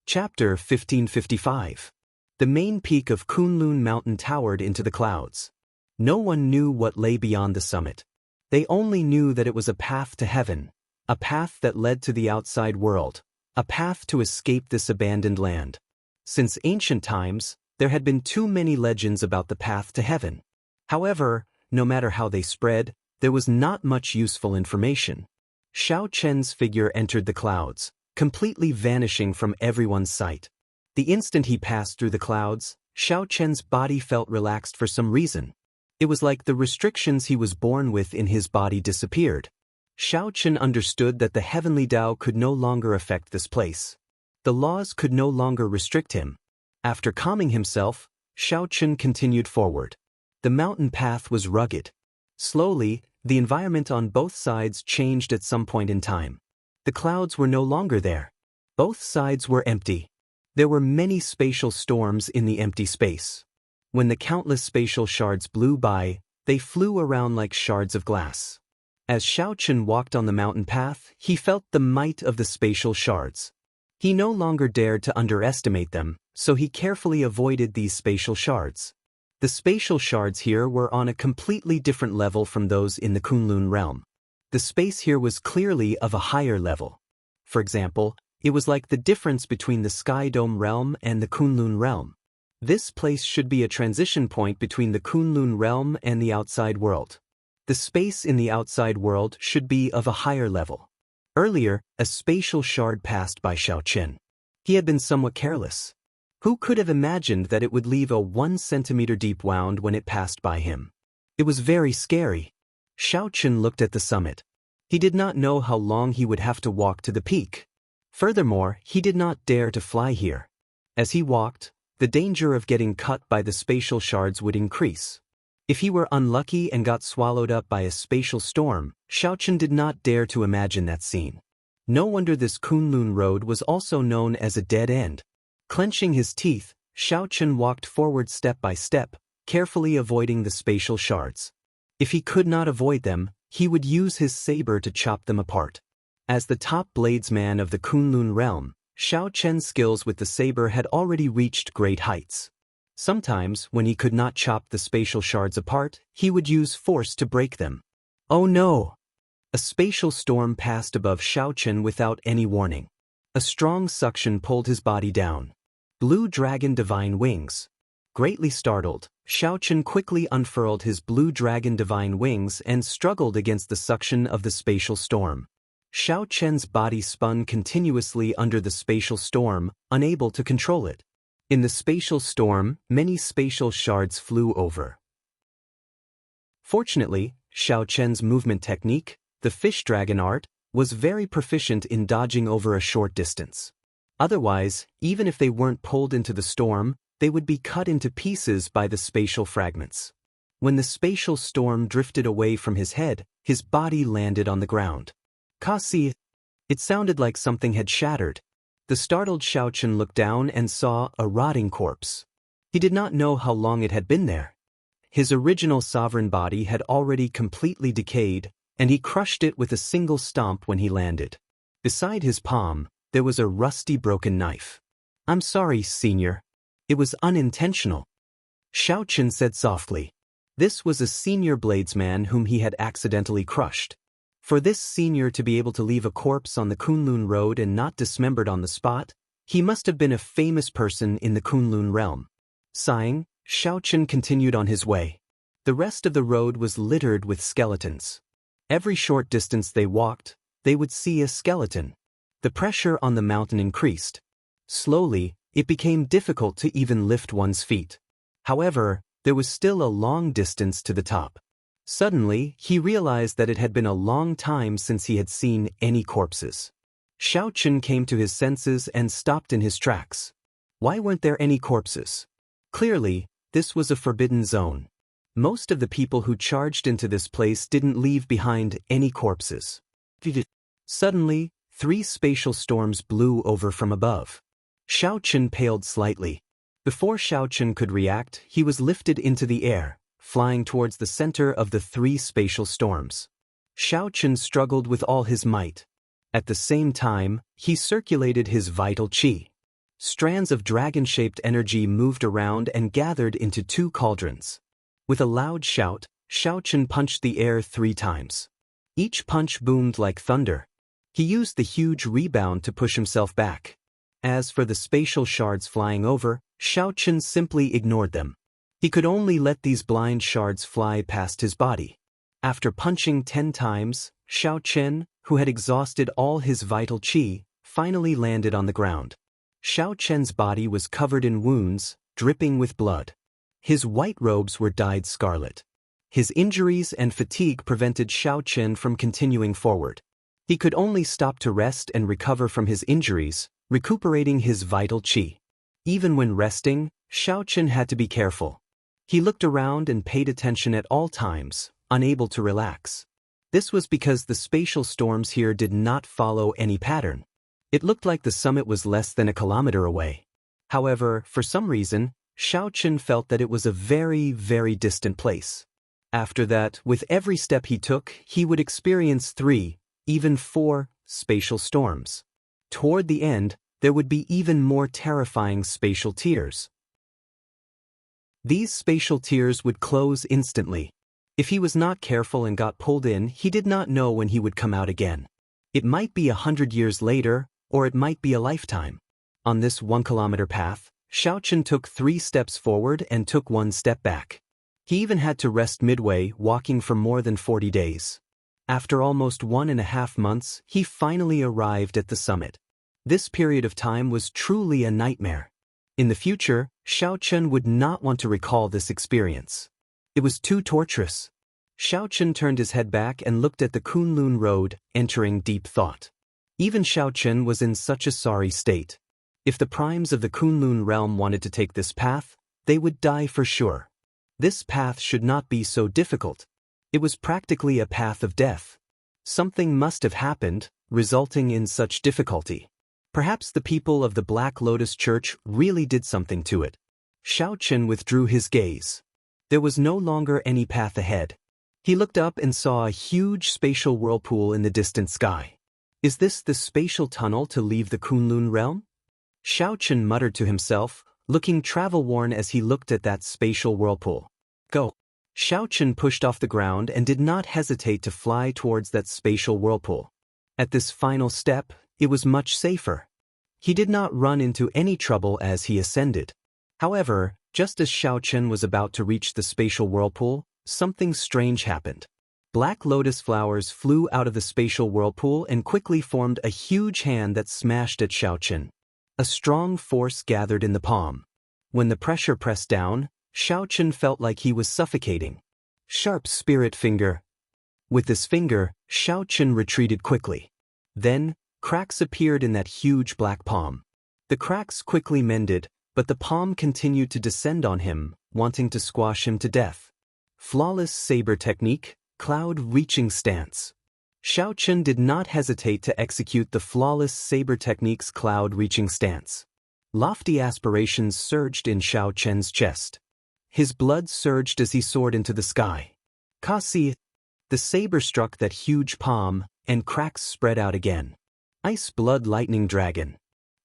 Chapter 1555. The main peak of Kunlun Mountain towered into the clouds. No one knew what lay beyond the summit. They only knew that it was a path to heaven, a path that led to the outside world, a path to escape this abandoned land. Since ancient times, there had been too many legends about the path to heaven. However, no matter how they spread, there was not much useful information. Xiao Chen's figure entered the clouds, completely vanishing from everyone's sight. The instant he passed through the clouds, Xiao Chen's body felt relaxed for some reason. It was like the restrictions he was born with in his body disappeared. Xiao Chen understood that the heavenly Tao could no longer affect this place. The laws could no longer restrict him. After calming himself, Xiao Chen continued forward. The mountain path was rugged. Slowly, the environment on both sides changed at some point in time. The clouds were no longer there. Both sides were empty. There were many spatial storms in the empty space. When the countless spatial shards blew by, they flew around like shards of glass. As Xiao Chen walked on the mountain path, he felt the might of the spatial shards. He no longer dared to underestimate them, so he carefully avoided these spatial shards. The spatial shards here were on a completely different level from those in the Kunlun realm. The space here was clearly of a higher level. For example, it was like the difference between the Sky Dome realm and the Kunlun realm. This place should be a transition point between the Kunlun realm and the outside world. The space in the outside world should be of a higher level. Earlier, a spatial shard passed by Xiao Chen. He had been somewhat careless. Who could have imagined that it would leave a 1 centimeter deep wound when it passed by him? It was very scary. Xiao Chen looked at the summit. He did not know how long he would have to walk to the peak. Furthermore, he did not dare to fly here. As he walked, the danger of getting cut by the spatial shards would increase. If he were unlucky and got swallowed up by a spatial storm, Xiao Chen did not dare to imagine that scene. No wonder this Kunlun road was also known as a dead end. Clenching his teeth, Xiao Chen walked forward step by step, carefully avoiding the spatial shards. If he could not avoid them, he would use his saber to chop them apart. As the top bladesman of the Kunlun realm, Xiao Chen's skills with the saber had already reached great heights. Sometimes, when he could not chop the spatial shards apart, he would use force to break them. Oh no! A spatial storm passed above Xiao Chen without any warning. A strong suction pulled his body down. Blue Dragon Divine Wings. Greatly startled, Xiao Chen quickly unfurled his Blue Dragon Divine Wings and struggled against the suction of the spatial storm. Xiao Chen's body spun continuously under the spatial storm, unable to control it. In the spatial storm, many spatial shards flew over. Fortunately, Xiao Chen's movement technique, the fish dragon art, was very proficient in dodging over a short distance. Otherwise, even if they weren't pulled into the storm, they would be cut into pieces by the spatial fragments. When the spatial storm drifted away from his head, his body landed on the ground. Kasi! It sounded like something had shattered. The startled Xiao Chen looked down and saw a rotting corpse. He did not know how long it had been there. His original sovereign body had already completely decayed, and he crushed it with a single stomp when he landed. Beside his palm, there was a rusty broken knife. "I'm sorry, senior. It was unintentional," Xiao Chen said softly. This was a senior bladesman whom he had accidentally crushed. For this senior to be able to leave a corpse on the Kunlun road and not dismembered on the spot, he must have been a famous person in the Kunlun realm. Sighing, Xiao Chen continued on his way. The rest of the road was littered with skeletons. Every short distance they walked, they would see a skeleton. The pressure on the mountain increased. Slowly, it became difficult to even lift one's feet. However, There was still a long distance to the top. Suddenly, he realized that it had been a long time since he had seen any corpses. Xiaochen came to his senses and stopped in his tracks. Why weren't there any corpses? Clearly, this was a forbidden zone. Most of the people who charged into this place didn't leave behind any corpses. Suddenly, 3 spatial storms blew over from above. Xiaochen paled slightly. Before Xiaochen could react, he was lifted into the air, flying towards the center of the 3 spatial storms. Xiaochen struggled with all his might. At the same time, he circulated his vital qi. Strands of dragon-shaped energy moved around and gathered into 2 cauldrons. With a loud shout, Xiaochen punched the air 3 times. Each punch boomed like thunder. He used the huge rebound to push himself back. As for the spatial shards flying over, Xiaochen simply ignored them. He could only let these blind shards fly past his body. After punching 10 times, Xiaochen, who had exhausted all his vital qi, finally landed on the ground. Xiaochen's body was covered in wounds, dripping with blood. His white robes were dyed scarlet. His injuries and fatigue prevented Xiaochen from continuing forward. He could only stop to rest and recover from his injuries, recuperating his vital qi. Even when resting, Xiaochen had to be careful. He looked around and paid attention at all times, unable to relax. This was because the spatial storms here did not follow any pattern. It looked like the summit was less than a kilometer away. However, for some reason, Xiaochen felt that it was a very, very distant place. After that, with every step he took, he would experience 3, even 4, spatial storms. Toward the end, there would be even more terrifying spatial tiers. These spatial tiers would close instantly. If he was not careful and got pulled in, he did not know when he would come out again. It might be 100 years later, or it might be a lifetime. On this 1-kilometer path, Xiaochen took 3 steps forward and took 1 step back. He even had to rest midway, walking for more than 40 days. After almost 1.5 months, he finally arrived at the summit. This period of time was truly a nightmare. In the future, Xiaochen would not want to recall this experience. It was too torturous. Xiaochen turned his head back and looked at the Kunlun road, entering deep thought. Even Xiaochen was in such a sorry state. If the primes of the Kunlun realm wanted to take this path, they would die for sure. This path should not be so difficult. It was practically a path of death. Something must have happened, resulting in such difficulty. Perhaps the people of the Black Lotus Church really did something to it. Xiaochen withdrew his gaze. There was no longer any path ahead. He looked up and saw a huge spatial whirlpool in the distant sky. Is this the spatial tunnel to leave the Kunlun realm? Xiaochen muttered to himself, looking travel-worn as he looked at that spatial whirlpool. Go! Xiaochen pushed off the ground and did not hesitate to fly towards that spatial whirlpool. At this final step, it was much safer. He did not run into any trouble as he ascended. However, just as Xiaochen was about to reach the spatial whirlpool, something strange happened. Black lotus flowers flew out of the spatial whirlpool and quickly formed a huge hand that smashed at Xiaochen. A strong force gathered in the palm. When the pressure pressed down, Xiaochen felt like he was suffocating. Sharp spirit finger. With this finger, Xiaochen retreated quickly. Then, cracks appeared in that huge black palm. The cracks quickly mended, but the palm continued to descend on him, wanting to squash him to death. Flawless saber technique, cloud-reaching stance. Xiaochen did not hesitate to execute the flawless saber technique's cloud-reaching stance. Lofty aspirations surged in Xiaochen's chest. His blood surged as he soared into the sky. Kasi! The saber struck that huge palm, and cracks spread out again. Ice Blood Lightning Dragon.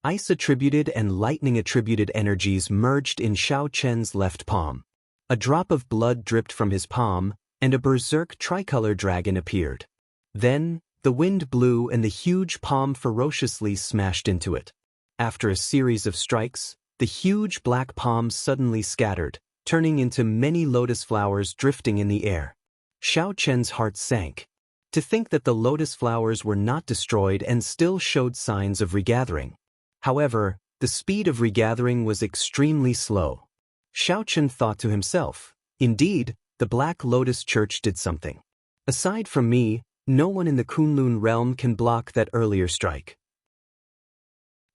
Ice-attributed and lightning-attributed energies merged in Xiaochen's left palm. A drop of blood dripped from his palm, and a berserk tricolor dragon appeared. Then, the wind blew and the huge palm ferociously smashed into it. After a series of strikes, the huge black palm suddenly scattered, turning into many lotus flowers drifting in the air. Xiaochen's heart sank. To think that the lotus flowers were not destroyed and still showed signs of regathering. However, the speed of regathering was extremely slow. Xiao Chen thought to himself, indeed, the Black Lotus Church did something. Aside from me, no one in the Kunlun realm can block that earlier strike.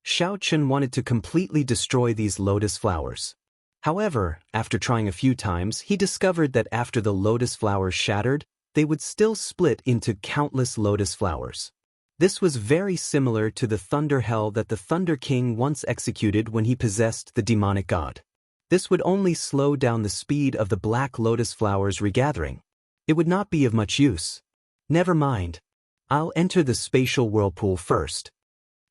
Xiao Chen wanted to completely destroy these lotus flowers. However, after trying a few times, he discovered that after the lotus flowers shattered, they would still split into countless lotus flowers. This was very similar to the thunder hell that the Thunder King once executed when he possessed the demonic god. This would only slow down the speed of the black lotus flowers regathering. It would not be of much use. Never mind. I'll enter the spatial whirlpool first.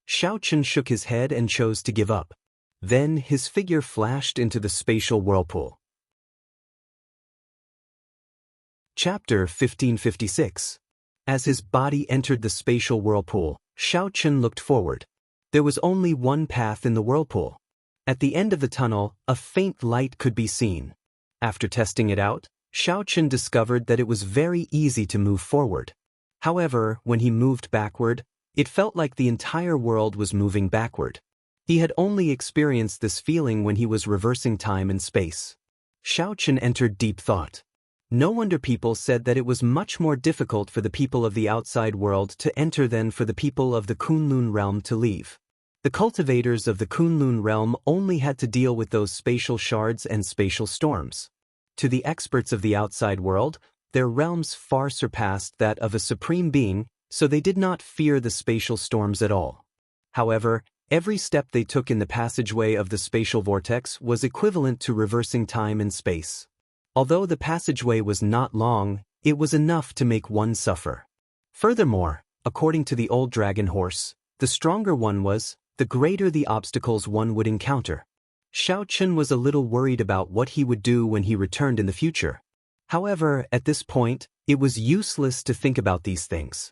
Xiao Chen shook his head and chose to give up. Then his figure flashed into the spatial whirlpool. Chapter 1556. As his body entered the spatial whirlpool, Xiao Chen looked forward. There was only one path in the whirlpool. At the end of the tunnel, a faint light could be seen. After testing it out, Xiao Chen discovered that it was very easy to move forward. However, when he moved backward, it felt like the entire world was moving backward. He had only experienced this feeling when he was reversing time and space. Xiao Chen entered deep thought. No wonder people said that it was much more difficult for the people of the outside world to enter than for the people of the Kunlun realm to leave. The cultivators of the Kunlun realm only had to deal with those spatial shards and spatial storms. To the experts of the outside world, their realms far surpassed that of a supreme being, so they did not fear the spatial storms at all. However, every step they took in the passageway of the spatial vortex was equivalent to reversing time and space. Although the passageway was not long, it was enough to make one suffer. Furthermore, according to the old dragon horse, the stronger one was, the greater the obstacles one would encounter. Xiao Chen was a little worried about what he would do when he returned in the future. However, at this point, it was useless to think about these things.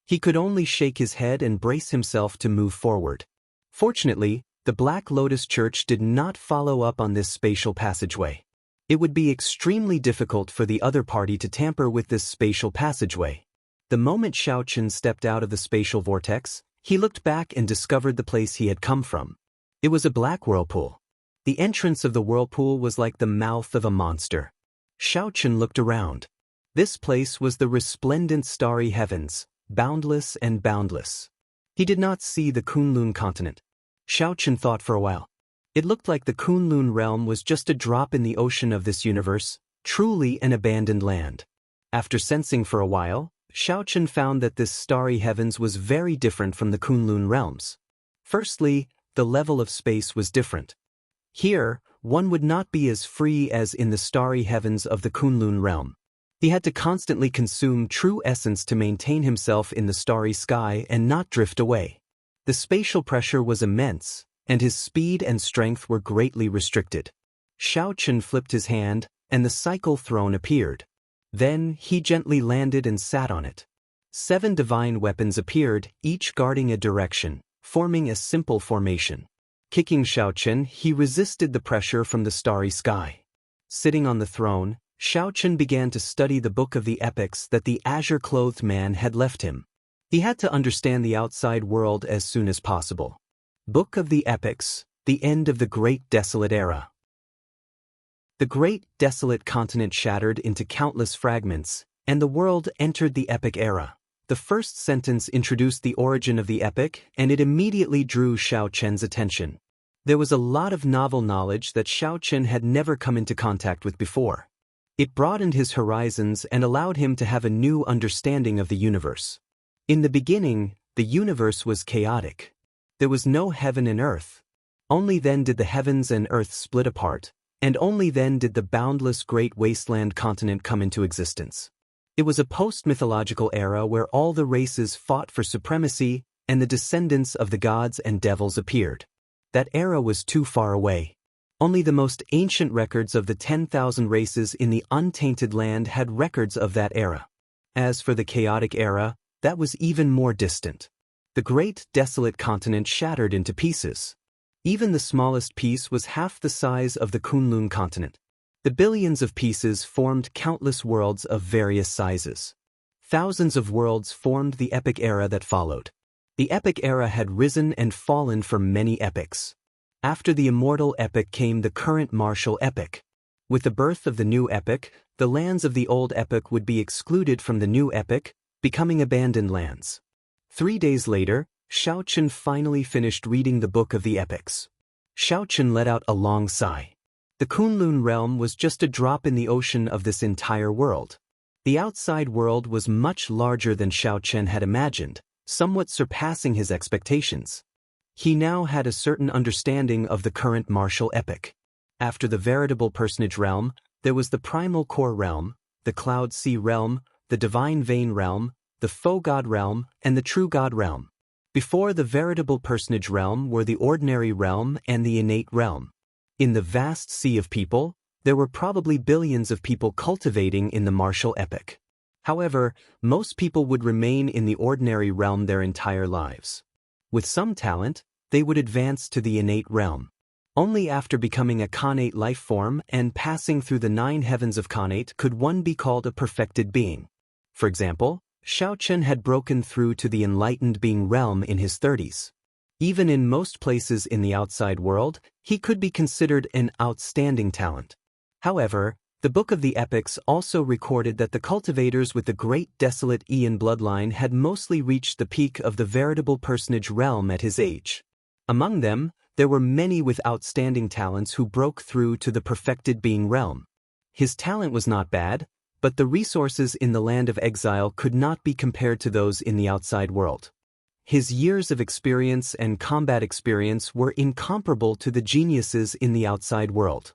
He could only shake his head and brace himself to move forward. Fortunately, the Black Lotus Church did not follow up on this spatial passageway. It would be extremely difficult for the other party to tamper with this spatial passageway. The moment Xiao Chen stepped out of the spatial vortex, he looked back and discovered the place he had come from. It was a black whirlpool. The entrance of the whirlpool was like the mouth of a monster. Xiao Chen looked around. This place was the resplendent starry heavens, boundless and boundless. He did not see the Kunlun continent. Xiao Chen thought for a while. It looked like the Kunlun realm was just a drop in the ocean of this universe, truly an abandoned land. After sensing for a while, Xiao Chen found that this starry heavens was very different from the Kunlun realms. Firstly, the level of space was different. Here, one would not be as free as in the starry heavens of the Kunlun realm. He had to constantly consume true essence to maintain himself in the starry sky and not drift away. The spatial pressure was immense, and his speed and strength were greatly restricted. Xiao Chen flipped his hand, and the cycle throne appeared. Then he gently landed and sat on it. 7 divine weapons appeared, each guarding a direction, forming a simple formation. Kicking Xiao Chen, he resisted the pressure from the starry sky. Sitting on the throne, Xiao Chen began to study the book of the epics that the azure-clothed man had left him. He had to understand the outside world as soon as possible. Book of the Epics, the end of the Great Desolate Era. The Great Desolate Continent shattered into countless fragments, and the world entered the Epic Era. The first sentence introduced the origin of the epic, and it immediately drew Xiao Chen's attention. There was a lot of novel knowledge that Xiao Chen had never come into contact with before. It broadened his horizons and allowed him to have a new understanding of the universe. In the beginning, the universe was chaotic. There was no heaven and earth. Only then did the heavens and earth split apart, and only then did the boundless great wasteland continent come into existence. It was a post-mythological era where all the races fought for supremacy, and the descendants of the gods and devils appeared. That era was too far away. Only the most ancient records of the 10,000 races in the untainted land had records of that era. As for the chaotic era, that was even more distant. The great desolate continent shattered into pieces. Even the smallest piece was half the size of the Kunlun continent. The billions of pieces formed countless worlds of various sizes. Thousands of worlds formed the epic era that followed. The epic era had risen and fallen for many epochs. After the immortal epic came the current martial epic. With the birth of the new epic, the lands of the old epic would be excluded from the new epic, becoming abandoned lands. 3 days later, Xiao Chen finally finished reading the book of the epics. Xiao Chen let out a long sigh. The Kunlun realm was just a drop in the ocean of this entire world. The outside world was much larger than Xiao Chen had imagined, somewhat surpassing his expectations. He now had a certain understanding of the current martial epic. After the veritable personage realm, there was the primal core realm, the cloud sea realm, the divine vein realm, the faux god realm, and the true god realm. Before the veritable personage realm were the ordinary realm and the innate realm. In the vast sea of people, there were probably billions of people cultivating in the martial epic. However, most people would remain in the ordinary realm their entire lives. With some talent, they would advance to the innate realm. Only after becoming a Khanate life form and passing through the 9 heavens of Khanate could one be called a perfected being. For example, Xiao Chen had broken through to the enlightened being realm in his 30s. Even in most places in the outside world, he could be considered an outstanding talent. However, the Book of the Epics also recorded that the cultivators with the great desolate Aeon bloodline had mostly reached the peak of the veritable personage realm at his age. Among them, there were many with outstanding talents who broke through to the perfected being realm. His talent was not bad, but the resources in the land of exile could not be compared to those in the outside world. His years of experience and combat experience were incomparable to the geniuses in the outside world.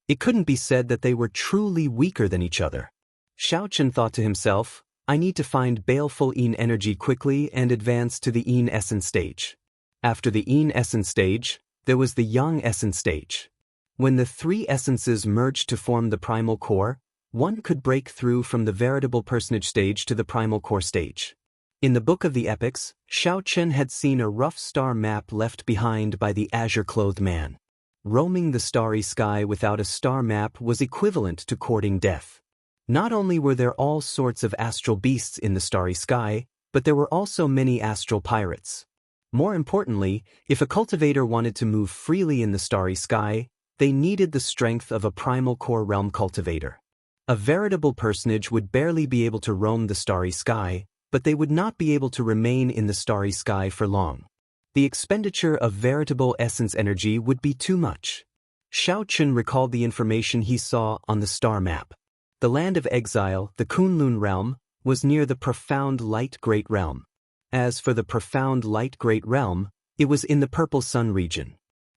It couldn't be said that they were truly weaker than each other. Xiao Chen thought to himself, I need to find baleful Yin energy quickly and advance to the Yin essence stage. After the Yin essence stage, there was the Yang essence stage. When the 3 essences merged to form the primal core, one could break through from the veritable personage stage to the primal core stage. In the Book of the Epics, Xiao Chen had seen a rough star map left behind by the azure-clothed man. Roaming the starry sky without a star map was equivalent to courting death. Not only were there all sorts of astral beasts in the starry sky, but there were also many astral pirates. More importantly, if a cultivator wanted to move freely in the starry sky, they needed the strength of a primal core realm cultivator. A veritable personage would barely be able to roam the starry sky, but they would not be able to remain in the starry sky for long. The expenditure of veritable essence energy would be too much. Xiao Chen recalled the information he saw on the star map. The land of exile, the Kunlun realm, was near the profound light great realm. As for the profound light great realm, it was in the purple sun region.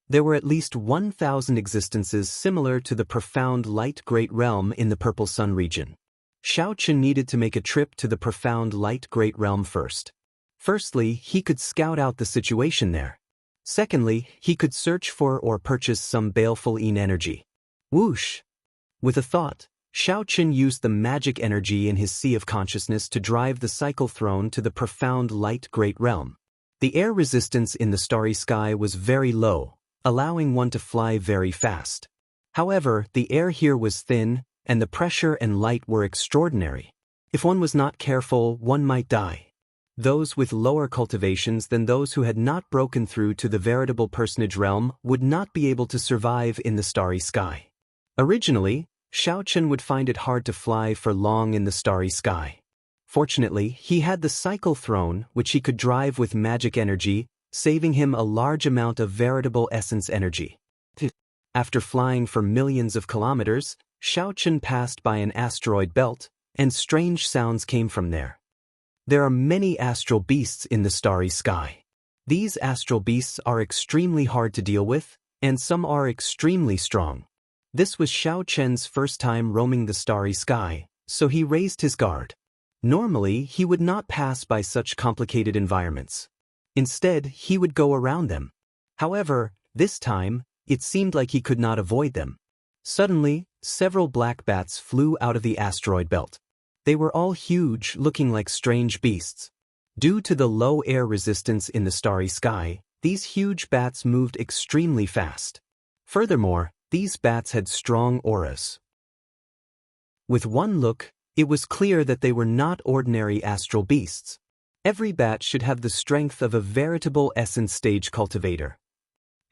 There were at least 1,000 existences similar to the profound light great realm in the purple sun region. Xiao Chen needed to make a trip to the profound light great realm first. Firstly, he could scout out the situation there. Secondly, he could search for or purchase some baleful Yin energy. Whoosh! With a thought, Xiao Chen used the magic energy in his sea of consciousness to drive the cycle throne to the profound light great realm. The air resistance in the starry sky was very low, allowing one to fly very fast. However, the air here was thin, and the pressure and light were extraordinary. If one was not careful, one might die. Those with lower cultivations than those who had not broken through to the veritable personage realm would not be able to survive in the starry sky. Originally, Xiao Chen would find it hard to fly for long in the starry sky. Fortunately, he had the cycle throne, which he could drive with magic energy, saving him a large amount of veritable essence energy. After flying for millions of kilometers, Xiao Chen passed by an asteroid belt, and strange sounds came from there. There are many astral beasts in the starry sky. These astral beasts are extremely hard to deal with, and some are extremely strong. This was Xiao Chen's first time roaming the starry sky, so he raised his guard. Normally, he would not pass by such complicated environments. Instead, he would go around them. However, this time, it seemed like he could not avoid them. Suddenly, several black bats flew out of the asteroid belt. They were all huge, looking like strange beasts. Due to the low air resistance in the starry sky, these huge bats moved extremely fast. Furthermore, these bats had strong auras. With one look, it was clear that they were not ordinary astral beasts. Every bat should have the strength of a veritable essence stage cultivator.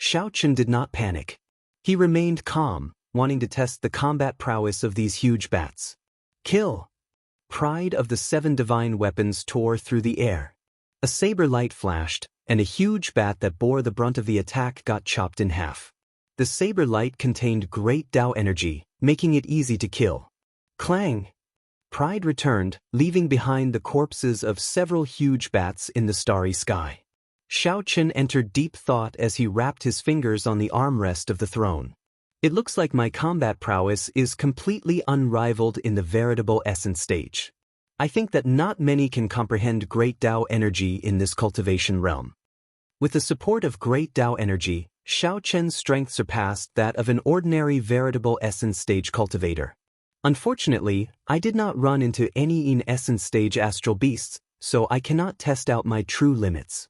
Xiao Chen did not panic. He remained calm, wanting to test the combat prowess of these huge bats. Kill! Pride of the 7 divine weapons tore through the air. A saber light flashed, and a huge bat that bore the brunt of the attack got chopped in half. The saber light contained great Tao energy, making it easy to kill. Clang! Pride returned, leaving behind the corpses of several huge bats in the starry sky. Xiao Chen entered deep thought as he wrapped his fingers on the armrest of the throne. It looks like my combat prowess is completely unrivaled in the veritable essence stage. I think that not many can comprehend great Tao energy in this cultivation realm. With the support of great Tao energy, Xiao Chen's strength surpassed that of an ordinary veritable essence stage cultivator. Unfortunately, I did not run into any in essence stage astral beasts, so I cannot test out my true limits.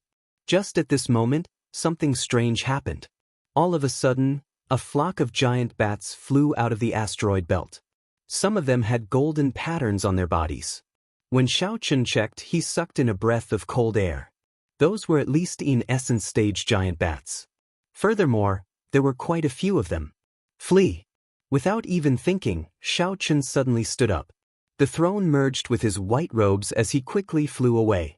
Just at this moment, something strange happened. All of a sudden, a flock of giant bats flew out of the asteroid belt. Some of them had golden patterns on their bodies. When Xiao Chen checked, he sucked in a breath of cold air. Those were at least in essence stage giant bats. Furthermore, there were quite a few of them. Flee! Without even thinking, Xiao Chen suddenly stood up. The throne merged with his white robes as he quickly flew away.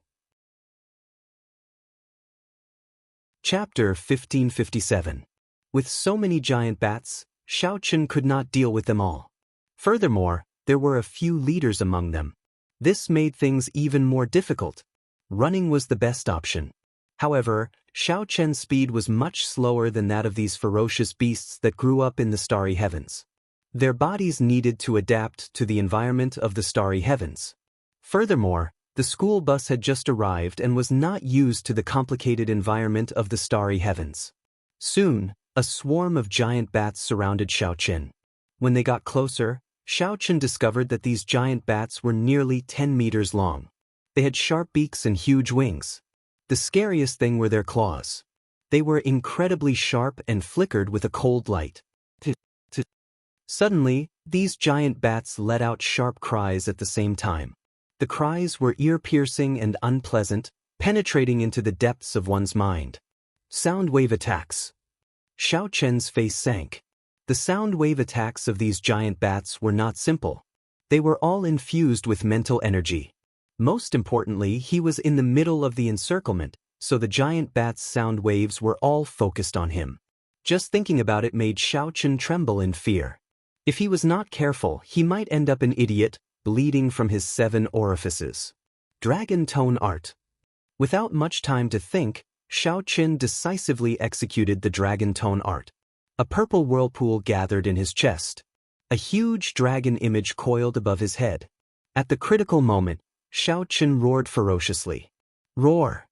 Chapter 1557. With so many giant bats, Xiao Chen could not deal with them all. Furthermore, there were a few leaders among them. This made things even more difficult. Running was the best option. However, Xiao Chen's speed was much slower than that of these ferocious beasts that grew up in the starry heavens. Their bodies needed to adapt to the environment of the starry heavens. Furthermore, the school bus had just arrived and was not used to the complicated environment of the starry heavens. Soon, a swarm of giant bats surrounded Xiao Chen. When they got closer, Xiao Chen discovered that these giant bats were nearly 10 meters long. They had sharp beaks and huge wings. The scariest thing were their claws. They were incredibly sharp and flickered with a cold light. Suddenly, these giant bats let out sharp cries at the same time. The cries were ear-piercing and unpleasant, penetrating into the depths of one's mind. Sound wave attacks. Xiao Chen's face sank. The sound wave attacks of these giant bats were not simple. They were all infused with mental energy. Most importantly, he was in the middle of the encirclement, so the giant bat's sound waves were all focused on him. Just thinking about it made Xiao Chen tremble in fear. If he was not careful, he might end up an idiot, bleeding from his 7 orifices. Dragon Tone Art. Without much time to think, Xiao Chen decisively executed the Dragon Tone Art. A purple whirlpool gathered in his chest. A huge dragon image coiled above his head. At the critical moment, Xiao Chen roared ferociously. Roar!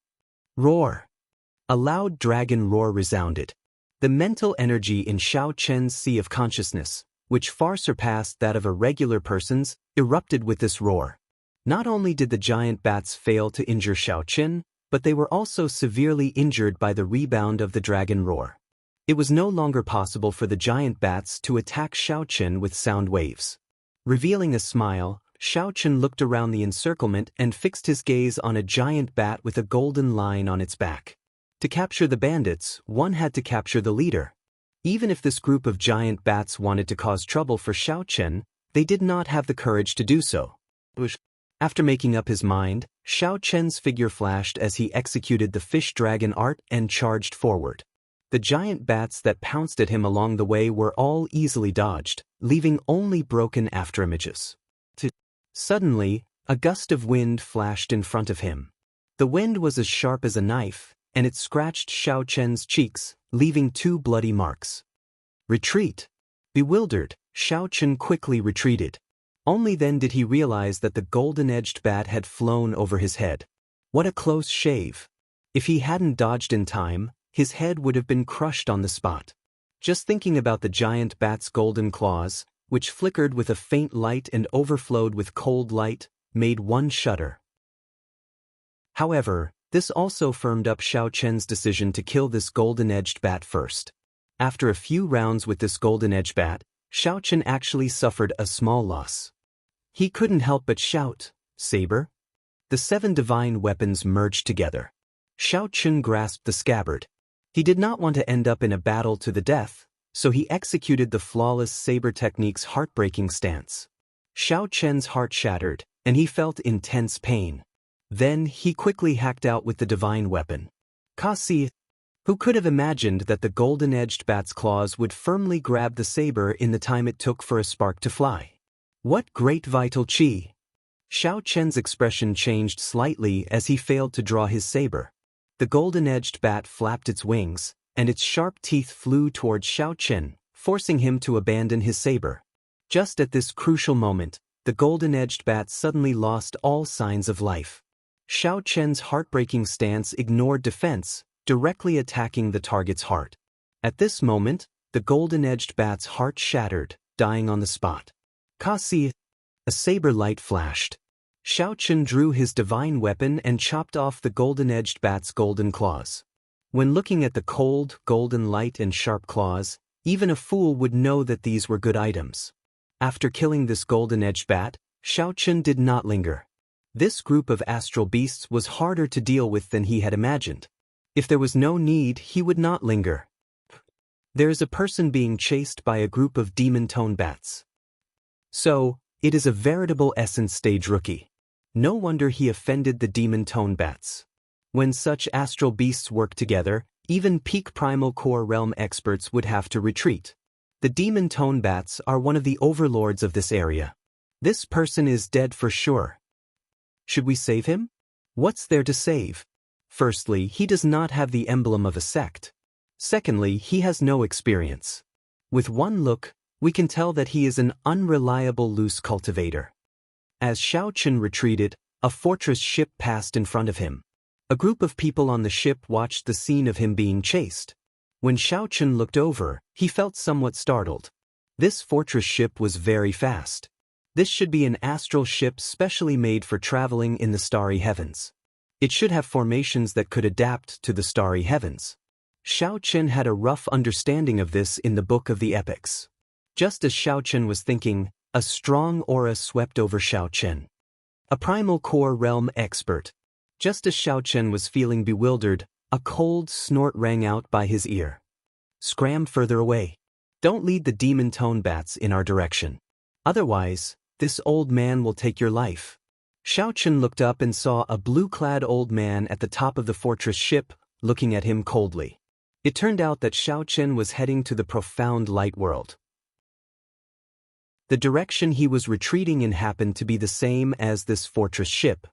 Roar! A loud dragon roar resounded. The mental energy in Xiao Chen's sea of consciousness, which far surpassed that of a regular person's, erupted with this roar. Not only did the giant bats fail to injure Xiao Chen, but they were also severely injured by the rebound of the dragon roar. It was no longer possible for the giant bats to attack Xiao Chen with sound waves. Revealing a smile, Xiao Chen looked around the encirclement and fixed his gaze on a giant bat with a golden line on its back. To capture the bandits, one had to capture the leader. Even if this group of giant bats wanted to cause trouble for Xiao Chen, they did not have the courage to do so. After making up his mind, Xiao Chen's figure flashed as he executed the fish dragon art and charged forward. The giant bats that pounced at him along the way were all easily dodged, leaving only broken afterimages. Suddenly, a gust of wind flashed in front of him. The wind was as sharp as a knife, and it scratched Xiao Chen's cheeks, leaving 2 bloody marks. Retreat! Bewildered, Xiao Chen quickly retreated. Only then did he realize that the golden-edged bat had flown over his head. What a close shave! If he hadn't dodged in time, his head would have been crushed on the spot. Just thinking about the giant bat's golden claws, which flickered with a faint light and overflowed with cold light, made one shudder. However, this also firmed up Xiao Chen's decision to kill this golden-edged bat first. After a few rounds with this golden-edged bat, Xiao Chen actually suffered a small loss. He couldn't help but shout, "Saber!" The 7 divine weapons merged together. Xiao Chen grasped the scabbard. He did not want to end up in a battle to the death, so he executed the flawless saber technique's heartbreaking stance. Xiao Chen's heart shattered, and he felt intense pain. Then he quickly hacked out with the divine weapon. Kasi, who could have imagined that the golden-edged bat's claws would firmly grab the saber in the time it took for a spark to fly? What great vital qi! Xiao Chen's expression changed slightly as he failed to draw his saber. The golden-edged bat flapped its wings, and its sharp teeth flew towards Xiao Chen, forcing him to abandon his saber. Just at this crucial moment, the golden-edged bat suddenly lost all signs of life. Xiao Chen's heartbreaking stance ignored defense, directly attacking the target's heart. At this moment, the golden-edged bat's heart shattered, dying on the spot. Kasi, a saber light flashed. Xiao Chen drew his divine weapon and chopped off the golden-edged bat's golden claws. When looking at the cold, golden light and sharp claws, even a fool would know that these were good items. After killing this golden-edged bat, Xiao Chen did not linger. This group of astral beasts was harder to deal with than he had imagined. If there was no need, he would not linger. There is a person being chased by a group of demon tone bats. So, it is a veritable essence stage rookie. No wonder he offended the demon tone bats. When such astral beasts work together, even peak primal core realm experts would have to retreat. The demon tone bats are one of the overlords of this area. This person is dead for sure. Should we save him? What's there to save? Firstly, he does not have the emblem of a sect. Secondly, he has no experience. With one look, we can tell that he is an unreliable loose cultivator. As Xiao Chen retreated, a fortress ship passed in front of him. A group of people on the ship watched the scene of him being chased. When Xiao Chen looked over, he felt somewhat startled. This fortress ship was very fast. This should be an astral ship specially made for traveling in the starry heavens. It should have formations that could adapt to the starry heavens. Xiao Chen had a rough understanding of this in the Book of the Epics. Just as Xiao Chen was thinking, a strong aura swept over Xiao Chen. A primal core realm expert. Just as Xiao Chen was feeling bewildered, a cold snort rang out by his ear. Scram further away. Don't lead the demon tone bats in our direction. Otherwise, this old man will take your life. Xiao Chen looked up and saw a blue-clad old man at the top of the fortress ship, looking at him coldly. It turned out that Xiao Chen was heading to the profound light world. The direction he was retreating in happened to be the same as this fortress ship.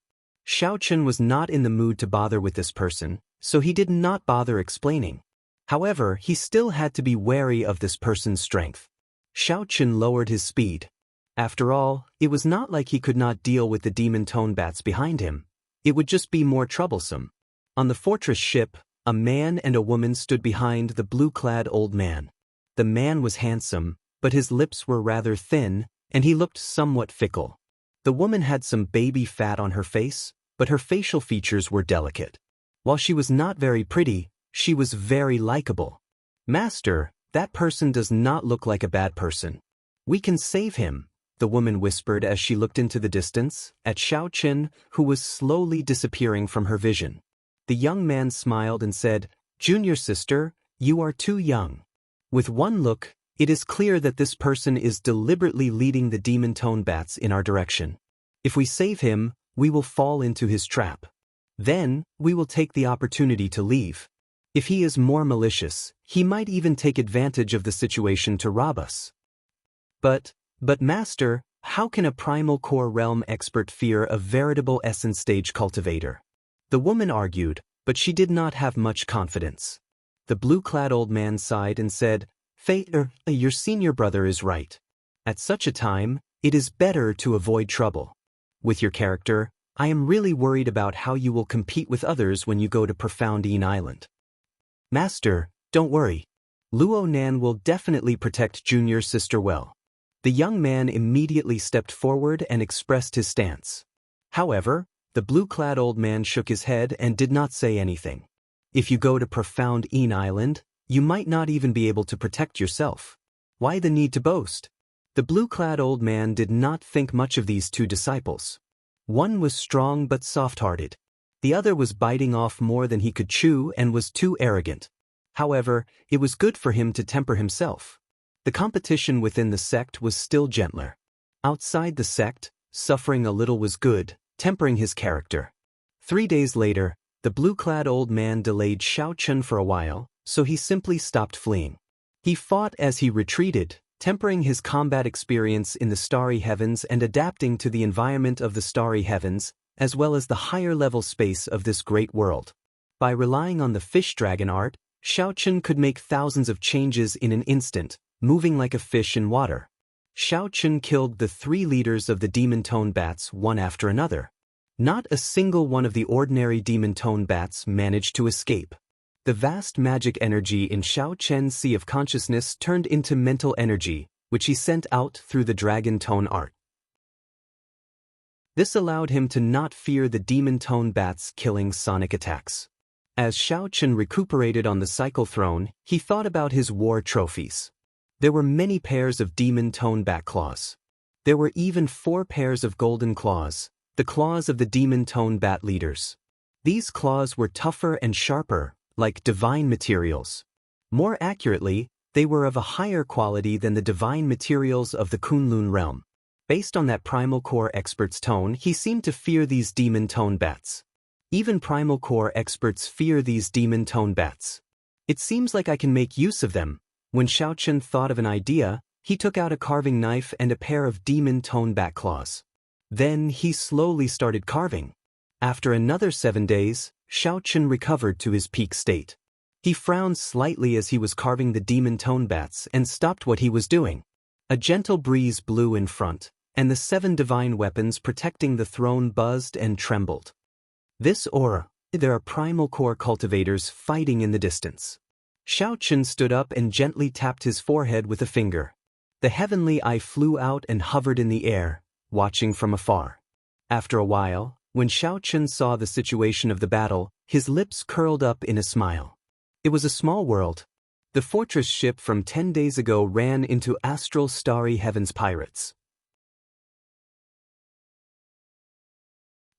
Xiao Chen was not in the mood to bother with this person, so he did not bother explaining. However, he still had to be wary of this person's strength. Xiao Chen lowered his speed. After all, it was not like he could not deal with the demon tone bats behind him. It would just be more troublesome. On the fortress ship, a man and a woman stood behind the blue-clad old man. The man was handsome, but his lips were rather thin, and he looked somewhat fickle. The woman had some baby fat on her face, but her facial features were delicate. While she was not very pretty, she was very likable. Master, that person does not look like a bad person. We can save him, the woman whispered as she looked into the distance, at Xiao Chen, who was slowly disappearing from her vision. The young man smiled and said, "Junior sister, you are too young." With one look, it is clear that this person is deliberately leading the demon tone bats in our direction. If we save him, we will fall into his trap. Then, we will take the opportunity to leave. If he is more malicious, he might even take advantage of the situation to rob us. But Master, how can a primal core realm expert fear a veritable essence stage cultivator? The woman argued, but she did not have much confidence. The blue-clad old man sighed and said, Your senior brother is right. At such a time, it is better to avoid trouble. With your character, I am really worried about how you will compete with others when you go to Profound Een Island. Master, don't worry. Luo Nan will definitely protect junior sister well. The young man immediately stepped forward and expressed his stance. However, the blue-clad old man shook his head and did not say anything. If you go to Profound Een Island, you might not even be able to protect yourself. Why the need to boast? The blue-clad old man did not think much of these two disciples. One was strong but soft-hearted. The other was biting off more than he could chew and was too arrogant. However, it was good for him to temper himself. The competition within the sect was still gentler. Outside the sect, suffering a little was good, tempering his character. 3 days later, the blue-clad old man delayed Xiao Chun for a while, so he simply stopped fleeing. He fought as he retreated, tempering his combat experience in the starry heavens and adapting to the environment of the starry heavens, as well as the higher-level space of this great world. By relying on the fish dragon art, Xiao Chun could make thousands of changes in an instant, moving like a fish in water. Xiao Chun killed the 3 leaders of the demon tone bats one after another. Not a single one of the ordinary demon tone bats managed to escape. The vast magic energy in Xiao Chen's sea of consciousness turned into mental energy, which he sent out through the dragon tone art. This allowed him to not fear the demon tone bats' killing sonic attacks. As Xiao Chen recuperated on the cycle throne, he thought about his war trophies. There were many pairs of demon tone bat claws. There were even 4 pairs of golden claws, the claws of the demon tone bat leaders. These claws were tougher and sharper, like divine materials. More accurately, they were of a higher quality than the divine materials of the Kunlun realm. Based on that primal core expert's tone, he seemed to fear these demon tone bats. Even primal core experts fear these demon tone bats. It seems like I can make use of them. When Xiao Chen thought of an idea, he took out a carving knife and a pair of demon tone bat claws. Then he slowly started carving. After another 7 days, Xiao Chen recovered to his peak state. He frowned slightly as he was carving the demon tone bats and stopped what he was doing. A gentle breeze blew in front, and the 7 divine weapons protecting the throne buzzed and trembled. This aura, there are primal core cultivators fighting in the distance. Xiao Chen stood up and gently tapped his forehead with a finger. The heavenly eye flew out and hovered in the air, watching from afar. After a while, when Xiao Chen saw the situation of the battle, his lips curled up in a smile. It was a small world. The fortress ship from 10 days ago ran into astral starry heavens pirates.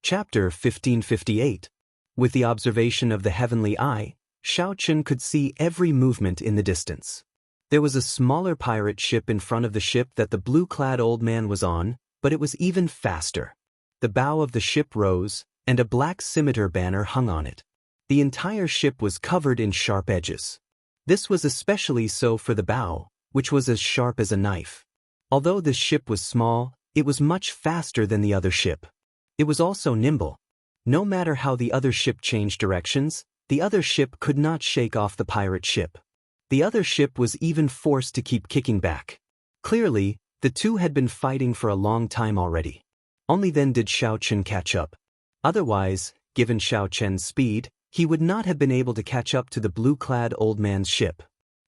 Chapter 1558. With the observation of the heavenly eye, Xiao Chen could see every movement in the distance. There was a smaller pirate ship in front of the ship that the blue-clad old man was on, but it was even faster. The bow of the ship rose, and a black scimitar banner hung on it. The entire ship was covered in sharp edges. This was especially so for the bow, which was as sharp as a knife. Although this ship was small, it was much faster than the other ship. It was also nimble. No matter how the other ship changed directions, the other ship could not shake off the pirate ship. The other ship was even forced to keep kicking back. Clearly, the two had been fighting for a long time already. Only then did Xiao Chen catch up. Otherwise, given Xiao Chen's speed, he would not have been able to catch up to the blue-clad old man's ship.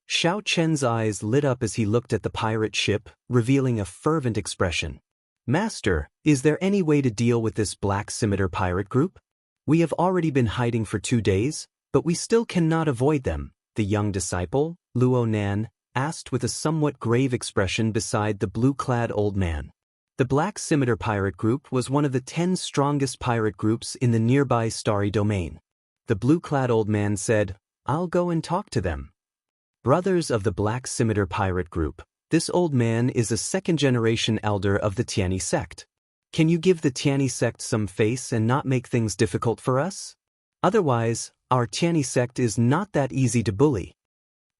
Xiao Chen's eyes lit up as he looked at the pirate ship, revealing a fervent expression. Master, is there any way to deal with this black scimitar pirate group? We have already been hiding for 2 days, but we still cannot avoid them, the young disciple, Luo Nan, asked with a somewhat grave expression beside the blue-clad old man. The black scimitar pirate group was one of the 10 strongest pirate groups in the nearby starry domain. The blue-clad old man said, I'll go and talk to them. Brothers of the black scimitar pirate group, this old man is a 2nd-generation elder of the Tianyi sect. Can you give the Tianyi sect some face and not make things difficult for us? Otherwise, our Tianyi sect is not that easy to bully.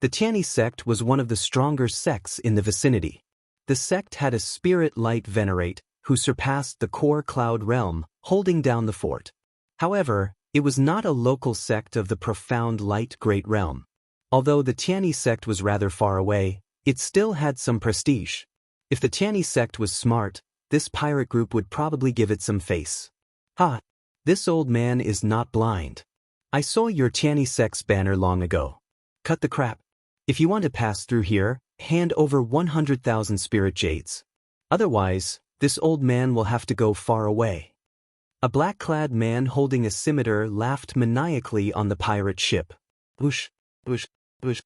The Tianyi sect was one of the stronger sects in the vicinity. The sect had a spirit light venerate, who surpassed the core cloud realm, holding down the fort. However, it was not a local sect of the profound light great realm. Although the Tianyi sect was rather far away, it still had some prestige. If the Tianyi sect was smart, this pirate group would probably give it some face. Ha! This old man is not blind. I saw your Tianyi sect's banner long ago. Cut the crap. If you want to pass through here, hand over 100,000 spirit jades. Otherwise, this old man will have to go far away. A black-clad man holding a scimitar laughed maniacally on the pirate ship. Whoosh, whoosh, whoosh.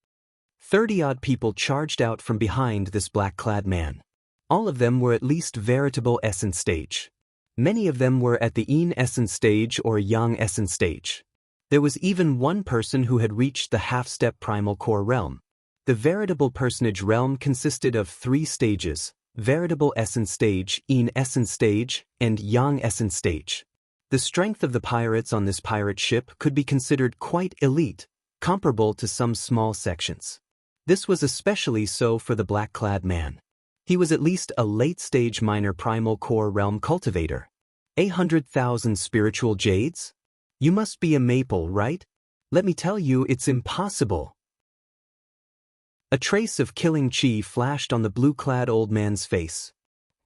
30-odd people charged out from behind this black-clad man. All of them were at least veritable essence stage. Many of them were at the Yin essence stage or Yang essence stage. There was even one person who had reached the half-step primal core realm. The veritable personage realm consisted of 3 stages: veritable essence stage, yin essence stage, and yang essence stage. The strength of the pirates on this pirate ship could be considered quite elite, comparable to some small sections. This was especially so for the black-clad man. He was at least a late-stage minor primal core realm cultivator. 100,000 spiritual jades? You must be a maple, right? Let me tell you, it's impossible. A trace of killing chi flashed on the blue-clad old man's face.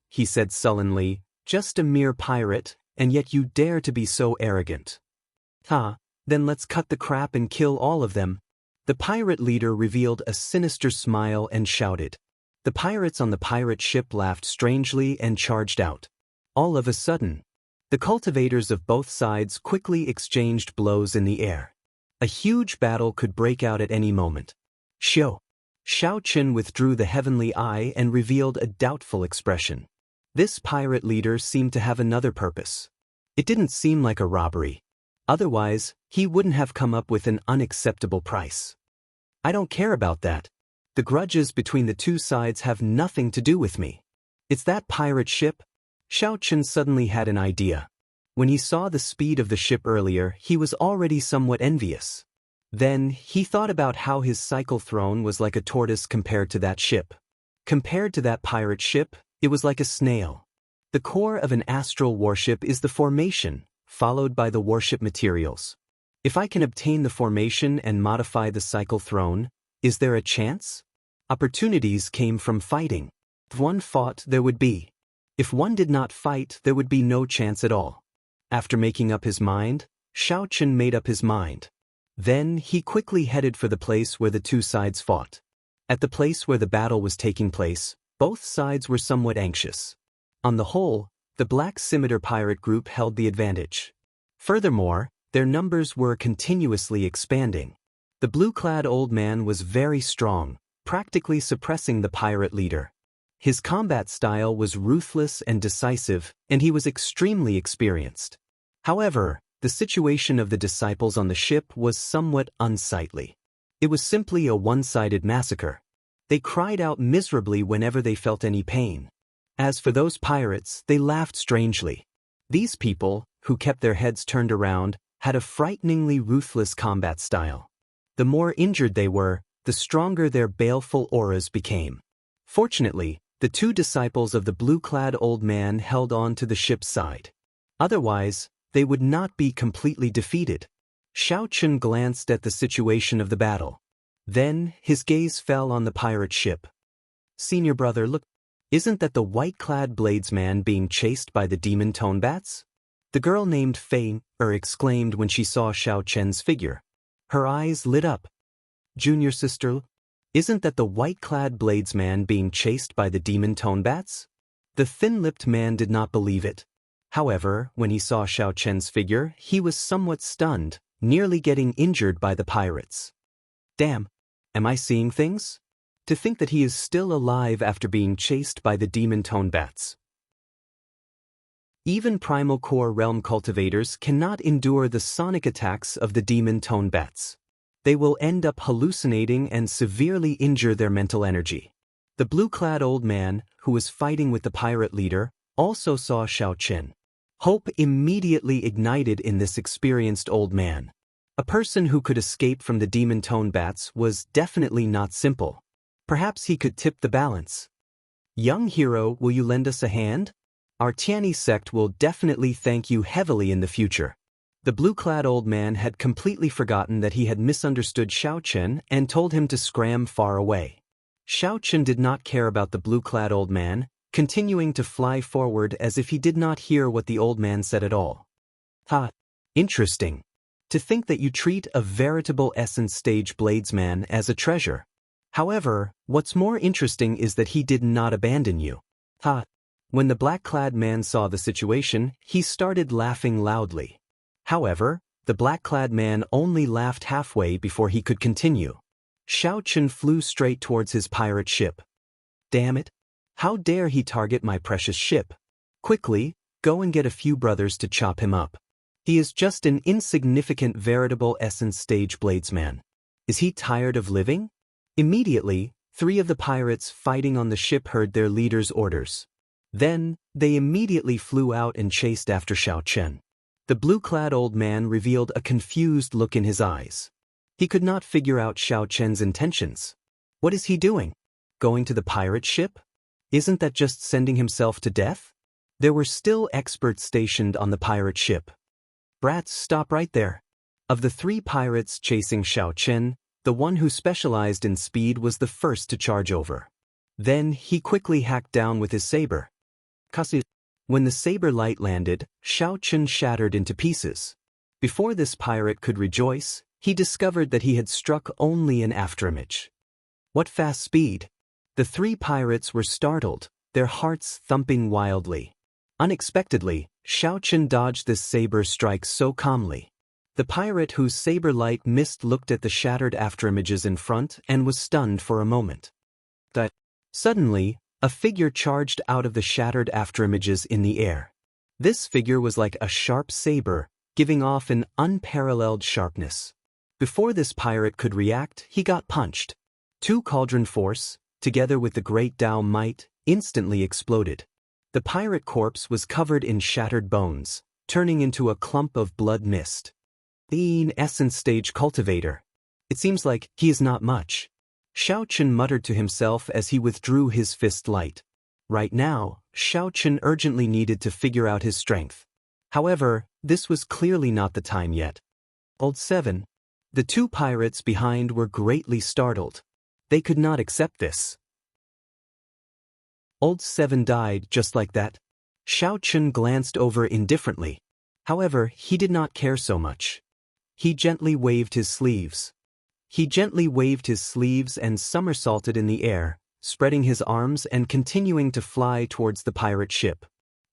He said sullenly, "Just a mere pirate, and yet you dare to be so arrogant." Then let's cut the crap and kill all of them." The pirate leader revealed a sinister smile and shouted. The pirates on the pirate ship laughed strangely and charged out. All of a sudden, the cultivators of both sides quickly exchanged blows in the air. A huge battle could break out at any moment. Xiao Chen withdrew the heavenly eye and revealed a doubtful expression. This pirate leader seemed to have another purpose. It didn't seem like a robbery. Otherwise, he wouldn't have come up with an unacceptable price. I don't care about that. The grudges between the 2 sides have nothing to do with me. It's that pirate ship. Xiao Chen suddenly had an idea. When he saw the speed of the ship earlier, he was already somewhat envious. Then, he thought about how his cycle throne was like a tortoise compared to that ship. Compared to that pirate ship, it was like a snail. The core of an astral warship is the formation, followed by the warship materials. If I can obtain the formation and modify the cycle throne, is there a chance? Opportunities came from fighting. If one fought, there would be. If one did not fight, there would be no chance at all. After making up his mind, Xiao Chen made up his mind. Then, he quickly headed for the place where the 2 sides fought. At the place where the battle was taking place, both sides were somewhat anxious. On the whole, the Black Scimitar pirate group held the advantage. Furthermore, their numbers were continuously expanding. The blue-clad old man was very strong, practically suppressing the pirate leader. His combat style was ruthless and decisive, and he was extremely experienced. However, the situation of the disciples on the ship was somewhat unsightly. It was simply a one-sided massacre. They cried out miserably whenever they felt any pain. As for those pirates, they laughed strangely. These people, who kept their heads turned around, had a frighteningly ruthless combat style. The more injured they were, the stronger their baleful auras became. Fortunately, the 2 disciples of the blue-clad old man held on to the ship's side. Otherwise, they would not be completely defeated. Xiao Chen glanced at the situation of the battle. Then, his gaze fell on the pirate ship. "Senior brother, look. Isn't that the white-clad bladesman being chased by the demon tone bats?" The girl named Fei exclaimed when she saw Xiao Chen's figure. Her eyes lit up. "Junior sister, isn't that the white-clad bladesman being chased by the demon tone bats?" The thin-lipped man did not believe it. However, when he saw Xiao Chen's figure, he was somewhat stunned, nearly getting injured by the pirates. Damn, am I seeing things? To think that he is still alive after being chased by the demon tone bats. Even primal core realm cultivators cannot endure the sonic attacks of the demon tone bats. They will end up hallucinating and severely injure their mental energy. The blue-clad old man, who was fighting with the pirate leader, also saw Xiao Chen. Hope immediately ignited in this experienced old man. A person who could escape from the demon tone bats was definitely not simple. Perhaps he could tip the balance. "Young hero, will you lend us a hand? Our Tiani sect will definitely thank you heavily in the future." The blue-clad old man had completely forgotten that he had misunderstood Xiao Chen and told him to scram far away. Xiao Chen did not care about the blue-clad old man, continuing to fly forward as if he did not hear what the old man said at all. Interesting. To think that you treat a veritable essence stage bladesman as a treasure. However, what's more interesting is that he did not abandon you. When the black-clad man saw the situation, he started laughing loudly. However, the black-clad man only laughed halfway before he could continue. Xiao Chen flew straight towards his pirate ship. "Damn it! How dare he target my precious ship? Quickly, go and get a few brothers to chop him up." He is just an insignificant veritable essence stage bladesman. Is he tired of living? Immediately, 3 of the pirates fighting on the ship heard their leader's orders. Then, they immediately flew out and chased after Xiao Chen. The blue-clad old man revealed a confused look in his eyes. He could not figure out Xiao Chen's intentions. What is he doing? Going to the pirate ship? Isn't that just sending himself to death? There were still experts stationed on the pirate ship. Brats, stop right there. Of the 3 pirates chasing Xiao Chen, the one who specialized in speed was the first to charge over. Then he quickly hacked down with his saber. When the saber light landed, Xiao Chen shattered into pieces. Before this pirate could rejoice, he discovered that he had struck only an afterimage. What fast speed! The 3 pirates were startled, their hearts thumping wildly. Unexpectedly, Xiao Chen dodged this saber strike so calmly. The pirate whose saber light missed looked at the shattered afterimages in front and was stunned for a moment. Suddenly, a figure charged out of the shattered afterimages in the air. This figure was like a sharp saber, giving off an unparalleled sharpness. Before this pirate could react, he got punched. 2 cauldron force, together with the great Tao might, instantly exploded. The pirate corpse was covered in shattered bones, turning into a clump of blood mist. The essence stage cultivator. It seems like he is not much. Xiao Chen muttered to himself as he withdrew his fist light. Right now, Xiao Chen urgently needed to figure out his strength. However, this was clearly not the time yet. Old 7. The 2 pirates behind were greatly startled. They could not accept this. Old 7 died just like that. Xiao Chen glanced over indifferently. However, he did not care so much. He gently waved his sleeves. And somersaulted in the air, spreading his arms and continuing to fly towards the pirate ship.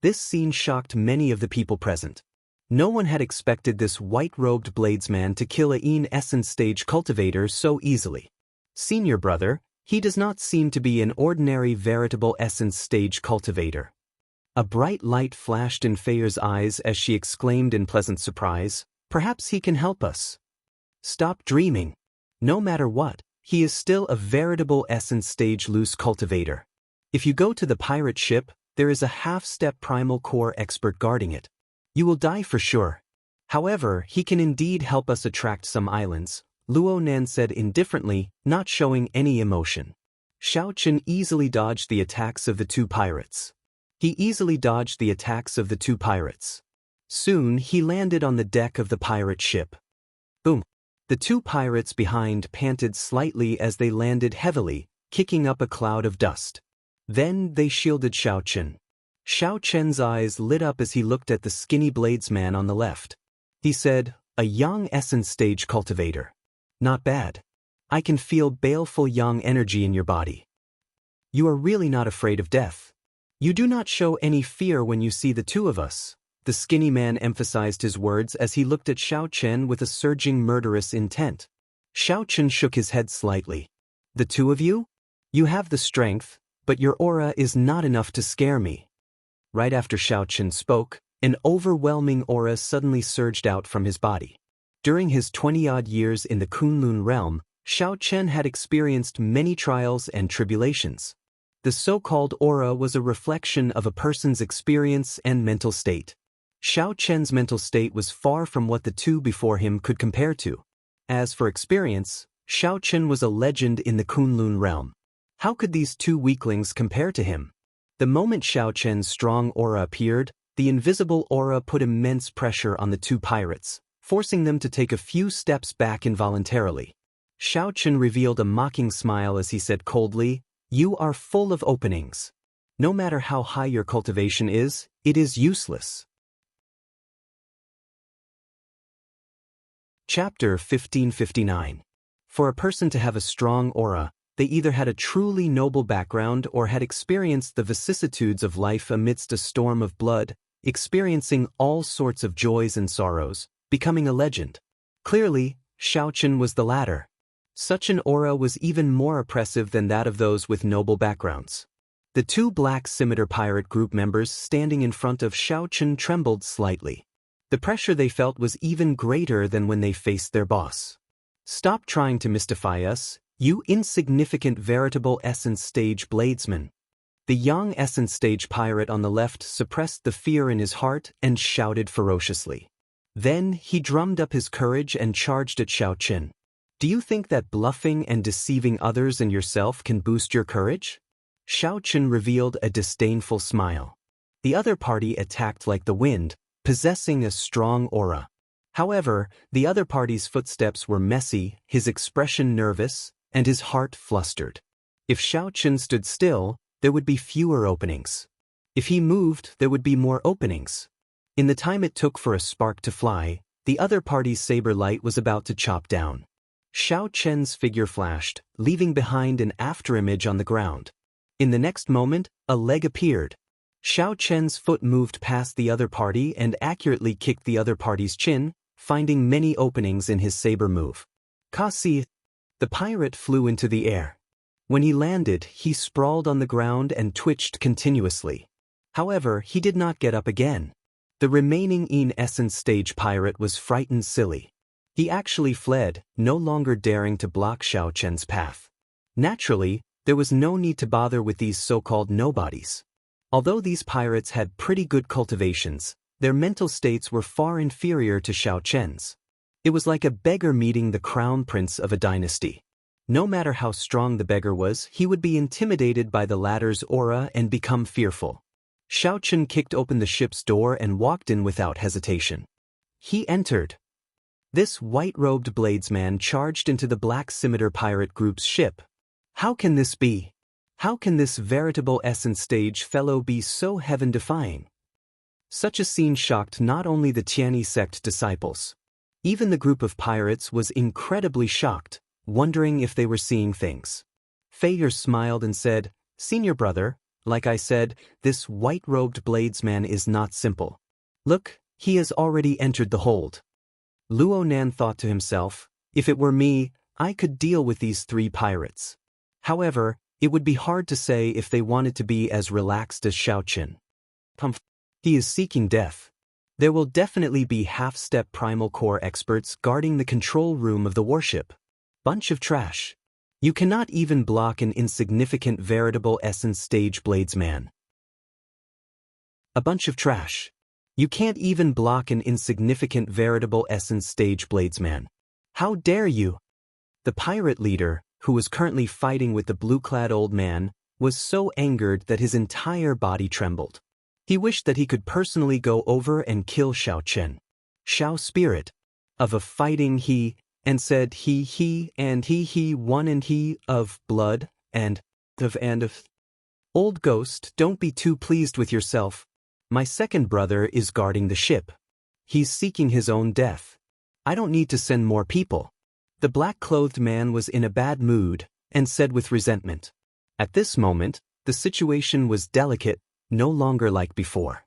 This scene shocked many of the people present. No one had expected this white-robed bladesman to kill a essence stage cultivator so easily. Senior brother, he does not seem to be an ordinary veritable essence stage cultivator. A bright light flashed in Feier's eyes as she exclaimed in pleasant surprise, "Perhaps he can help us." Stop dreaming. No matter what, he is still a veritable essence stage loose cultivator. If you go to the pirate ship, there is a half-step primal core expert guarding it. You will die for sure. However, he can indeed help us attract some islands, Luo Nan said indifferently, not showing any emotion. Xiao Chen easily dodged the attacks of the 2 pirates. Soon he landed on the deck of the pirate ship. Boom! The 2 pirates behind panted slightly as they landed heavily, kicking up a cloud of dust. Then they shielded Xiao Chen. Xiao Chen's eyes lit up as he looked at the skinny bladesman on the left. He said, "A young essence stage cultivator. Not bad. I can feel baleful young energy in your body. You are really not afraid of death. You do not show any fear when you see the 2 of us." The skinny man emphasized his words as he looked at Xiao Chen with a surging murderous intent. Xiao Chen shook his head slightly. "The 2 of you? You have the strength, but your aura is not enough to scare me." Right after Xiao Chen spoke, an overwhelming aura suddenly surged out from his body. During his 20-odd years in the Kunlun realm, Xiao Chen had experienced many trials and tribulations. The so-called aura was a reflection of a person's experience and mental state. Xiao Chen's mental state was far from what the 2 before him could compare to. As for experience, Xiao Chen was a legend in the Kunlun realm. How could these 2 weaklings compare to him? The moment Xiao Chen's strong aura appeared, the invisible aura put immense pressure on the 2 pirates, forcing them to take a few steps back involuntarily. Xiao Chen revealed a mocking smile as he said coldly, "You are full of openings. No matter how high your cultivation is, it is useless." Chapter 1559. For a person to have a strong aura, they either had a truly noble background or had experienced the vicissitudes of life amidst a storm of blood, experiencing all sorts of joys and sorrows, becoming a legend. Clearly, Xiao Chen was the latter. Such an aura was even more oppressive than that of those with noble backgrounds. The 2 black scimitar pirate group members standing in front of Xiao Chen trembled slightly. The pressure they felt was even greater than when they faced their boss. "Stop trying to mystify us, you insignificant veritable Essence Stage bladesman." The young Essence Stage pirate on the left suppressed the fear in his heart and shouted ferociously. Then he drummed up his courage and charged at Xiao Qin. "Do you think that bluffing and deceiving others and yourself can boost your courage?" Xiao Qin revealed a disdainful smile. The other party attacked like the wind, possessing a strong aura. However, the other party's footsteps were messy, his expression nervous, and his heart flustered. If Xiao Qin stood still, there would be fewer openings. If he moved, there would be more openings. In the time it took for a spark to fly, the other party's saber light was about to chop down. Xiao Chen's figure flashed, leaving behind an afterimage on the ground. In the next moment, a leg appeared. Xiao Chen's foot moved past the other party and accurately kicked the other party's chin, finding many openings in his saber move. Kasi! The pirate flew into the air. When he landed, he sprawled on the ground and twitched continuously. However, he did not get up again. The remaining Essence Stage pirate was frightened silly. He actually fled, no longer daring to block Xiao Chen's path. Naturally, there was no need to bother with these so-called nobodies. Although these pirates had pretty good cultivations, their mental states were far inferior to Xiao Chen's. It was like a beggar meeting the crown prince of a dynasty. No matter how strong the beggar was, he would be intimidated by the latter's aura and become fearful. Xiao Chen kicked open the ship's door and walked in without hesitation. He entered. This white-robed bladesman charged into the Black Scimitar pirate group's ship. How can this be? How can this veritable Essence Stage fellow be so heaven-defying? Such a scene shocked not only the Tianyi sect disciples. Even the group of pirates was incredibly shocked, wondering if they were seeing things. Feier smiled and said, "Senior brother, like I said, this white-robed bladesman is not simple. Look, he has already entered the hold." Luo Nan thought to himself, if it were me, I could deal with these three pirates. However, it would be hard to say if they wanted to be as relaxed as Xiao Qin. He is seeking death. There will definitely be half-step primal core experts guarding the control room of the warship. Bunch of trash. You cannot even block an insignificant veritable Essence Stage bladesman. A bunch of trash. You can't even block an insignificant veritable Essence Stage bladesman. How dare you? The pirate leader, who was currently fighting with the blue-clad old man, was so angered that his entire body trembled. He wished that he could personally go over and kill Xiao Chen. Xiao spirit. Of a fighting he, and said he one and he of blood, and of. Old ghost, don't be too pleased with yourself. My second brother is guarding the ship. He's seeking his own death. I don't need to send more people. The black-clothed man was in a bad mood, and said with resentment. At this moment, the situation was delicate, no longer like before.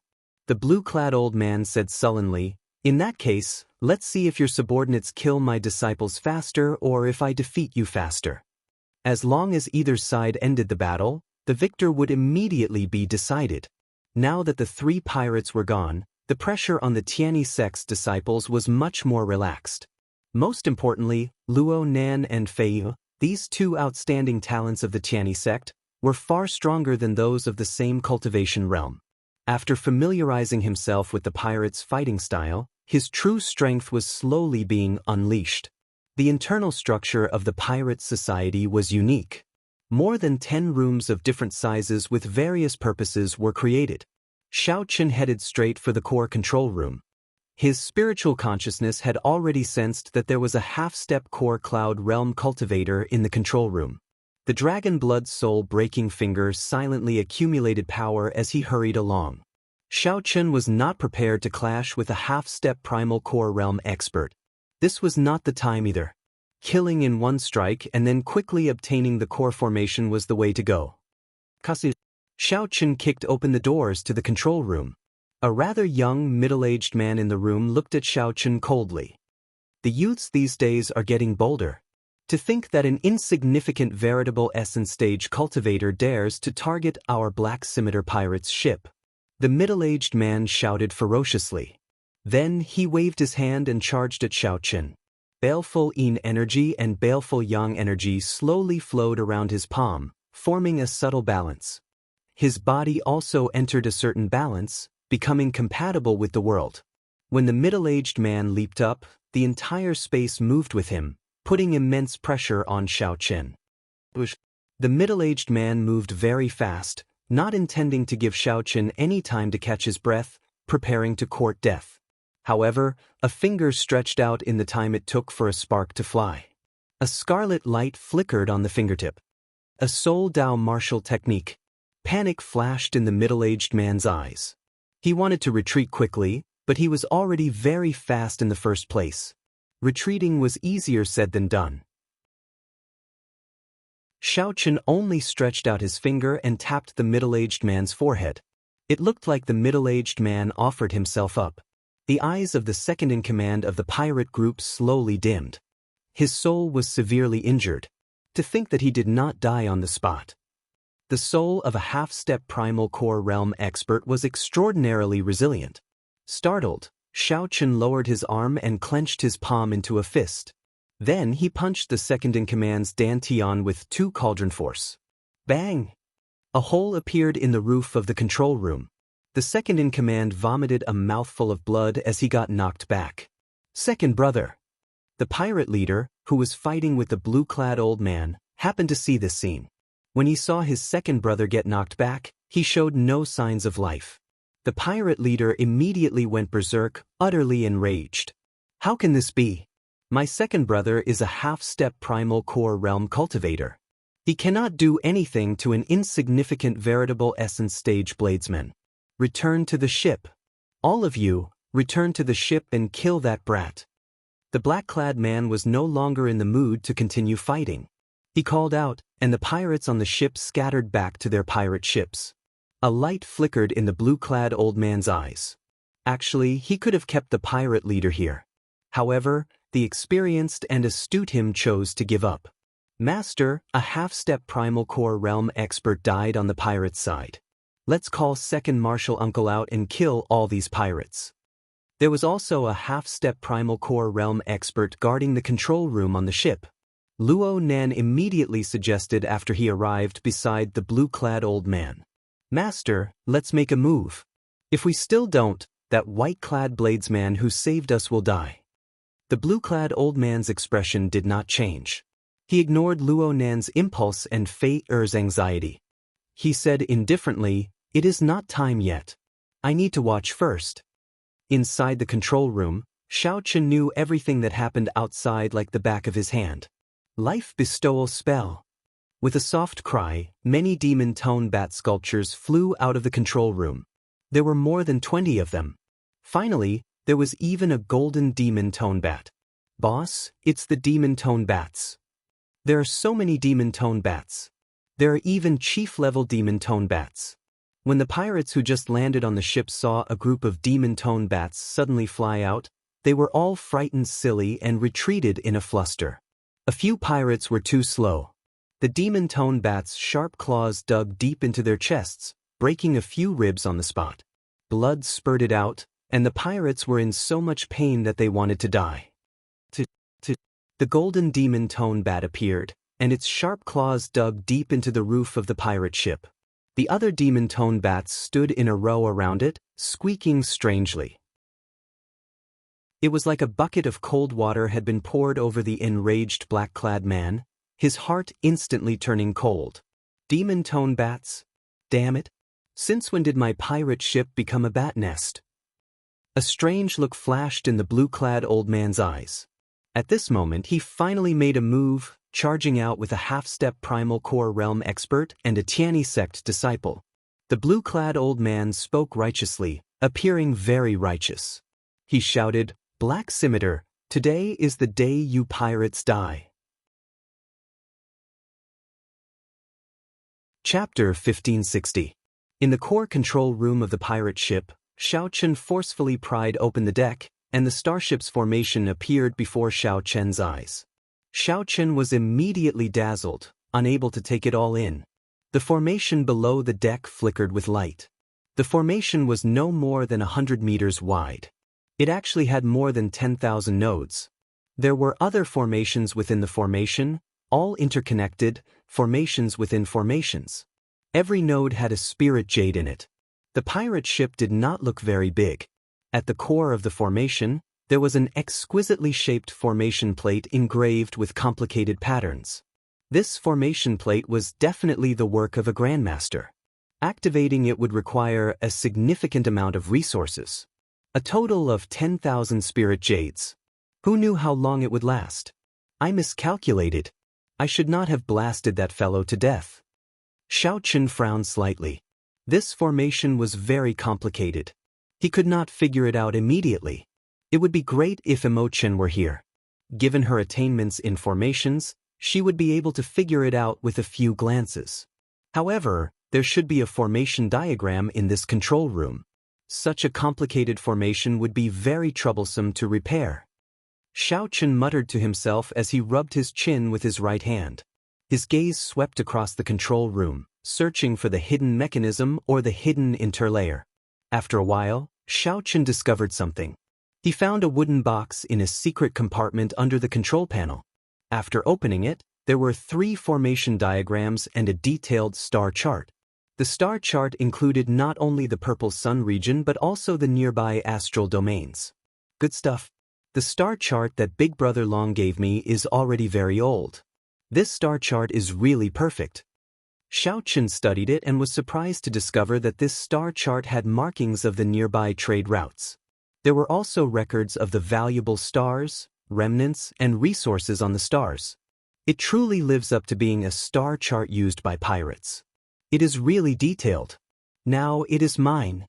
The blue-clad old man said sullenly, "In that case, let's see if your subordinates kill my disciples faster or if I defeat you faster." As long as either side ended the battle, the victor would immediately be decided. Now that the three pirates were gone, the pressure on the Tianyi sect's disciples was much more relaxed. Most importantly, Luo Nan and Fei, these two outstanding talents of the Tianyi sect, were far stronger than those of the same cultivation realm. After familiarizing himself with the pirates' fighting style, his true strength was slowly being unleashed. The internal structure of the pirate society was unique. More than 10 rooms of different sizes with various purposes were created. Xiao Qin headed straight for the core control room. His spiritual consciousness had already sensed that there was a half-step core cloud realm cultivator in the control room. The dragon blood soul-breaking finger silently accumulated power as he hurried along. Xiao Qin was not prepared to clash with a half-step primal core realm expert. This was not the time either. Killing in one strike and then quickly obtaining the core formation was the way to go. Xiao Qin kicked open the doors to the control room. A rather young, middle-aged man in the room looked at Xiao Qin coldly. The youths these days are getting bolder. To think that an insignificant veritable Essence Stage cultivator dares to target our Black Scimitar pirate's ship. The middle-aged man shouted ferociously. Then he waved his hand and charged at Xiao Qin. Baleful yin energy and baleful yang energy slowly flowed around his palm, forming a subtle balance. His body also entered a certain balance, becoming compatible with the world. When the middle-aged man leaped up, the entire space moved with him, putting immense pressure on Xiao Qin. The middle-aged man moved very fast, not intending to give Xiao Qin any time to catch his breath, preparing to court death. However, a finger stretched out in the time it took for a spark to fly. A scarlet light flickered on the fingertip. A Soul Dao martial technique. Panic flashed in the middle-aged man's eyes. He wanted to retreat quickly, but he was already very fast in the first place. Retreating was easier said than done. Xiao Qin only stretched out his finger and tapped the middle-aged man's forehead. It looked like the middle-aged man offered himself up. The eyes of the second-in-command of the pirate group slowly dimmed. His soul was severely injured. To think that he did not die on the spot. The soul of a half-step primal core realm expert was extraordinarily resilient. Startled, Xiao Qin lowered his arm and clenched his palm into a fist. Then he punched the second-in-command's dantian with 2 cauldron force. Bang! A hole appeared in the roof of the control room. The second-in-command vomited a mouthful of blood as he got knocked back. Second brother. The pirate leader, who was fighting with the blue-clad old man, happened to see this scene. When he saw his second brother get knocked back, he showed no signs of life. The pirate leader immediately went berserk, utterly enraged. How can this be? My second brother is a half-step primal core realm cultivator. He cannot do anything to an insignificant veritable essence stage bladesman. Return to the ship. All of you, return to the ship and kill that brat. The black-clad man was no longer in the mood to continue fighting. He called out, and the pirates on the ship scattered back to their pirate ships. A light flickered in the blue-clad old man's eyes. Actually, he could have kept the pirate leader here. However, the experienced and astute him chose to give up. Master, a half-step primal core realm expert, died on the pirate's side. Let's call second martial uncle out and kill all these pirates. There was also a half-step primal core realm expert guarding the control room on the ship. Luo Nan immediately suggested after he arrived beside the blue-clad old man. Master, let's make a move. If we still don't, that white-clad bladesman who saved us will die. The blue-clad old man's expression did not change. He ignored Luo Nan's impulse and Fei Er's anxiety. He said indifferently, "It is not time yet. I need to watch first." Inside the control room, Xiao Qin knew everything that happened outside like the back of his hand. Life bestowal spell. With a soft cry, many demon tone bat sculptures flew out of the control room. There were more than 20 of them. Finally, there was even a golden demon tone bat. Boss, it's the demon tone bats. There are so many demon tone bats. There are even chief-level demon tone bats. When the pirates who just landed on the ship saw a group of demon tone bats suddenly fly out, they were all frightened silly and retreated in a fluster. A few pirates were too slow. The demon tone bats' sharp claws dug deep into their chests, breaking a few ribs on the spot. Blood spurted out, and the pirates were in so much pain that they wanted to die. The golden demon tone bat appeared, and its sharp claws dug deep into the roof of the pirate ship. The other demon tone bats stood in a row around it, squeaking strangely. It was like a bucket of cold water had been poured over the enraged black-clad man, his heart instantly turning cold. Demon tone bats? Damn it! Since when did my pirate ship become a bat nest? A strange look flashed in the blue-clad old man's eyes. At this moment he finally made a move, charging out with a half-step primal core realm expert and a Tianyi sect disciple. The blue-clad old man spoke righteously, appearing very righteous. He shouted, "Black Scimitar, today is the day you pirates die." Chapter 1560. In the core control room of the pirate ship, Xiao Qin forcefully pried open the deck, and the starship's formation appeared before Xiao Qian's eyes. Xiao Qin was immediately dazzled, unable to take it all in. The formation below the deck flickered with light. The formation was no more than 100 meters wide. It actually had more than 10,000 nodes. There were other formations within the formation, all interconnected, formations within formations. Every node had a spirit jade in it. The pirate ship did not look very big. At the core of the formation, there was an exquisitely shaped formation plate engraved with complicated patterns. This formation plate was definitely the work of a grandmaster. Activating it would require a significant amount of resources. A total of 10,000 spirit jades. Who knew how long it would last? I miscalculated. I should not have blasted that fellow to death. Xiao Chen frowned slightly. This formation was very complicated. He could not figure it out immediately. It would be great if Imochen were here. Given her attainments in formations, she would be able to figure it out with a few glances. However, there should be a formation diagram in this control room. Such a complicated formation would be very troublesome to repair. Xiao Chen muttered to himself as he rubbed his chin with his right hand. His gaze swept across the control room, searching for the hidden mechanism or the hidden interlayer. After a while, Xiao Chen discovered something. He found a wooden box in a secret compartment under the control panel. After opening it, there were 3 formation diagrams and a detailed star chart. The star chart included not only the purple sun region but also the nearby astral domains. Good stuff. The star chart that Big Brother Long gave me is already very old. This star chart is really perfect. Xiao Chen studied it and was surprised to discover that this star chart had markings of the nearby trade routes. There were also records of the valuable stars, remnants, and resources on the stars. It truly lives up to being a star chart used by pirates. It is really detailed. Now it is mine.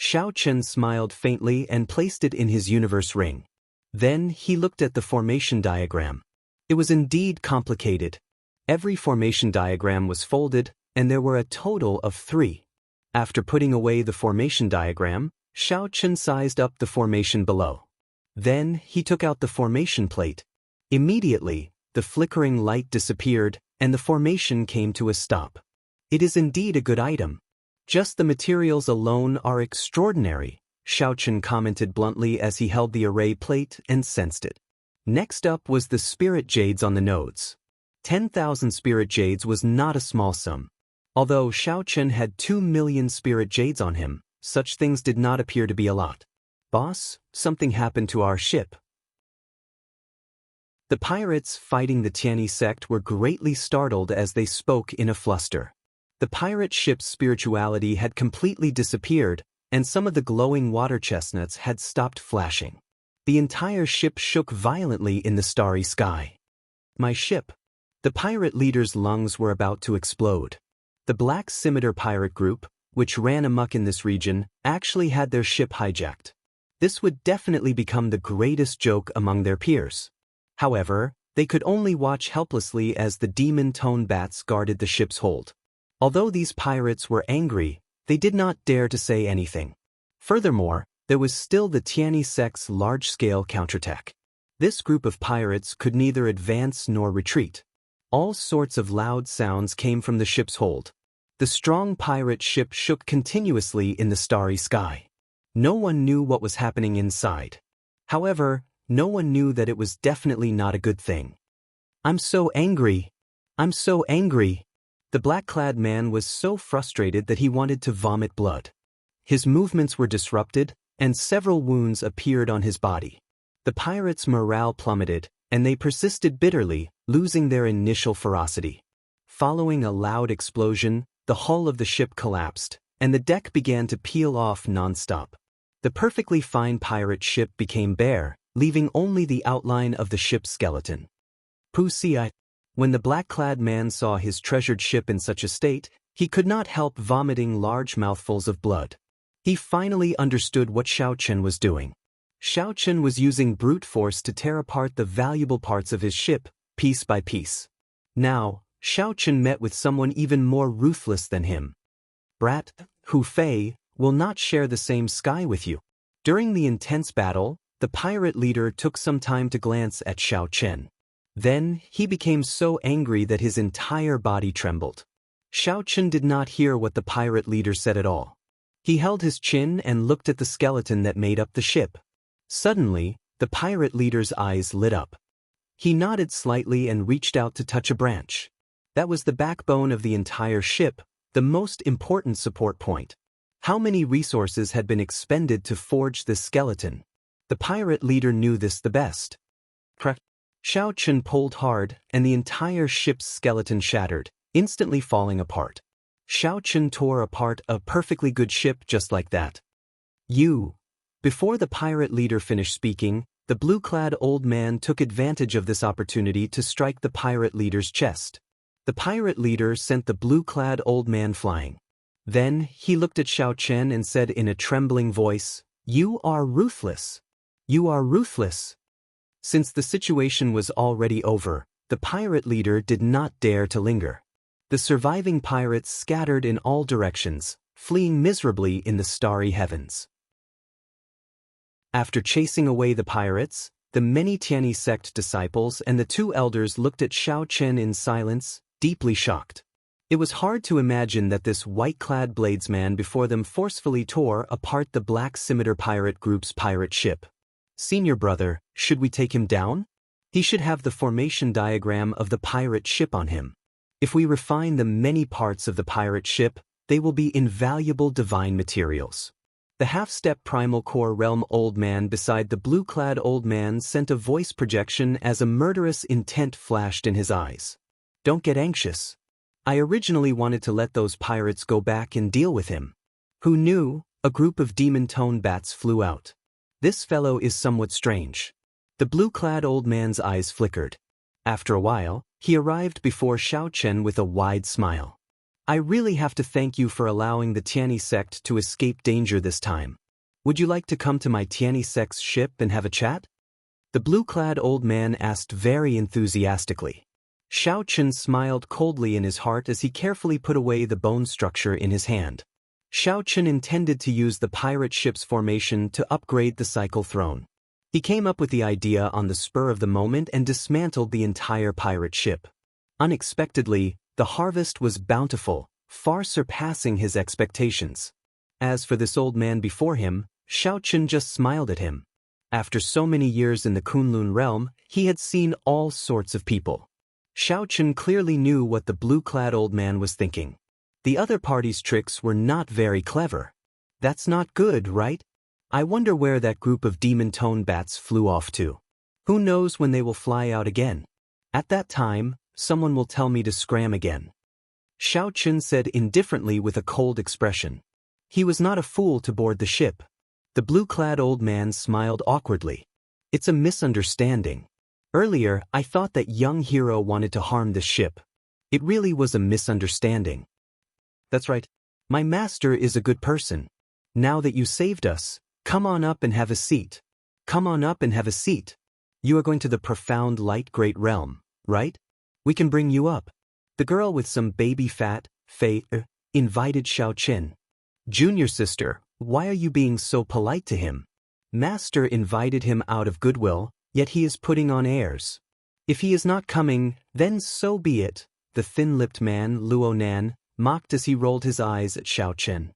Xiao Chen smiled faintly and placed it in his universe ring. Then he looked at the formation diagram. It was indeed complicated. Every formation diagram was folded, and there were a total of 3. After putting away the formation diagram, Xiao Chen sized up the formation below. Then he took out the formation plate. Immediately, the flickering light disappeared, and the formation came to a stop. It is indeed a good item. Just the materials alone are extraordinary, Xiao Chen commented bluntly as he held the array plate and sensed it. Next up was the spirit jades on the nodes. 10,000 spirit jades was not a small sum. Although Xiao Chen had 2 million spirit jades on him, such things did not appear to be a lot. Boss, something happened to our ship. The pirates fighting the Tianyi sect were greatly startled as they spoke in a fluster. The pirate ship's spirituality had completely disappeared, and some of the glowing water chestnuts had stopped flashing. The entire ship shook violently in the starry sky. My ship. The pirate leader's lungs were about to explode. The Black Scimitar pirate group, which ran amok in this region, actually had their ship hijacked. This would definitely become the greatest joke among their peers. However, they could only watch helplessly as the demon-tone bats guarded the ship's hold. Although these pirates were angry, they did not dare to say anything. Furthermore, there was still the Tianyi sect's large-scale counterattack. This group of pirates could neither advance nor retreat. All sorts of loud sounds came from the ship's hold. The strong pirate ship shook continuously in the starry sky. No one knew what was happening inside. However, no one knew that it was definitely not a good thing. I'm so angry. I'm so angry. The black-clad man was so frustrated that he wanted to vomit blood. His movements were disrupted, and several wounds appeared on his body. The pirates' morale plummeted, and they persisted bitterly, losing their initial ferocity. Following a loud explosion, the hull of the ship collapsed, and the deck began to peel off non-stop. The perfectly fine pirate ship became bare, leaving only the outline of the ship's skeleton. Pussy. When the black-clad man saw his treasured ship in such a state, he could not help vomiting large mouthfuls of blood. He finally understood what Xiao Chen was doing. Xiao Chen was using brute force to tear apart the valuable parts of his ship, piece by piece. Now, Xiao Chen met with someone even more ruthless than him. Brat, Hu Fei, will not share the same sky with you. During the intense battle, the pirate leader took some time to glance at Xiao Chen. Then, he became so angry that his entire body trembled. Xiao Chen did not hear what the pirate leader said at all. He held his chin and looked at the skeleton that made up the ship. Suddenly, the pirate leader's eyes lit up. He nodded slightly and reached out to touch a branch. That was the backbone of the entire ship, the most important support point. How many resources had been expended to forge this skeleton? The pirate leader knew this the best. Crack. Xiao Chen pulled hard, and the entire ship's skeleton shattered, instantly falling apart. Xiao Chen tore apart a perfectly good ship just like that. You. Before the pirate leader finished speaking, the blue-clad old man took advantage of this opportunity to strike the pirate leader's chest. The pirate leader sent the blue-clad old man flying. Then, he looked at Xiao Chen and said in a trembling voice, "You are ruthless. You are ruthless." Since the situation was already over, the pirate leader did not dare to linger. The surviving pirates scattered in all directions, fleeing miserably in the starry heavens. After chasing away the pirates, the many Tianyi sect disciples and the two elders looked at Xiao Chen in silence, deeply shocked. It was hard to imagine that this white-clad bladesman before them forcefully tore apart the Black Scimitar Pirate Group's pirate ship. "Senior brother, should we take him down? He should have the formation diagram of the pirate ship on him. If we refine the many parts of the pirate ship, they will be invaluable divine materials." The half-step primal core realm old man beside the blue-clad old man sent a voice projection as a murderous intent flashed in his eyes. "Don't get anxious. I originally wanted to let those pirates go back and deal with him. Who knew? A group of demon-tone bats flew out. This fellow is somewhat strange." The blue-clad old man's eyes flickered. After a while, he arrived before Xiao Chen with a wide smile. "I really have to thank you for allowing the Tianyi sect to escape danger this time. Would you like to come to my Tianyi sect's ship and have a chat?" The blue-clad old man asked very enthusiastically. Xiao Chen smiled coldly in his heart as he carefully put away the bone structure in his hand. Xiao Chen intended to use the pirate ship's formation to upgrade the cycle throne. He came up with the idea on the spur of the moment and dismantled the entire pirate ship. Unexpectedly, the harvest was bountiful, far surpassing his expectations. As for this old man before him, Xiao Chen just smiled at him. After so many years in the Kunlun realm, he had seen all sorts of people. Xiao Chen clearly knew what the blue-clad old man was thinking. The other party's tricks were not very clever. That's not good, right? I wonder where that group of demon-tone bats flew off to. Who knows when they will fly out again? At that time, someone will tell me to scram again. Xiao Chen said indifferently with a cold expression. He was not a fool to board the ship. The blue-clad old man smiled awkwardly. "It's a misunderstanding. Earlier, I thought that young hero wanted to harm this ship. It really was a misunderstanding." "That's right. My master is a good person. Now that you saved us, come on up and have a seat. Come on up and have a seat. You are going to the profound light great realm, right? We can bring you up." The girl with some baby fat, Fei, invited Xiao Chen. "Junior sister, why are you being so polite to him? Master invited him out of goodwill, yet he is putting on airs. If he is not coming, then so be it," the thin-lipped man, Luo Nan, mocked as he rolled his eyes at Xiao Chen.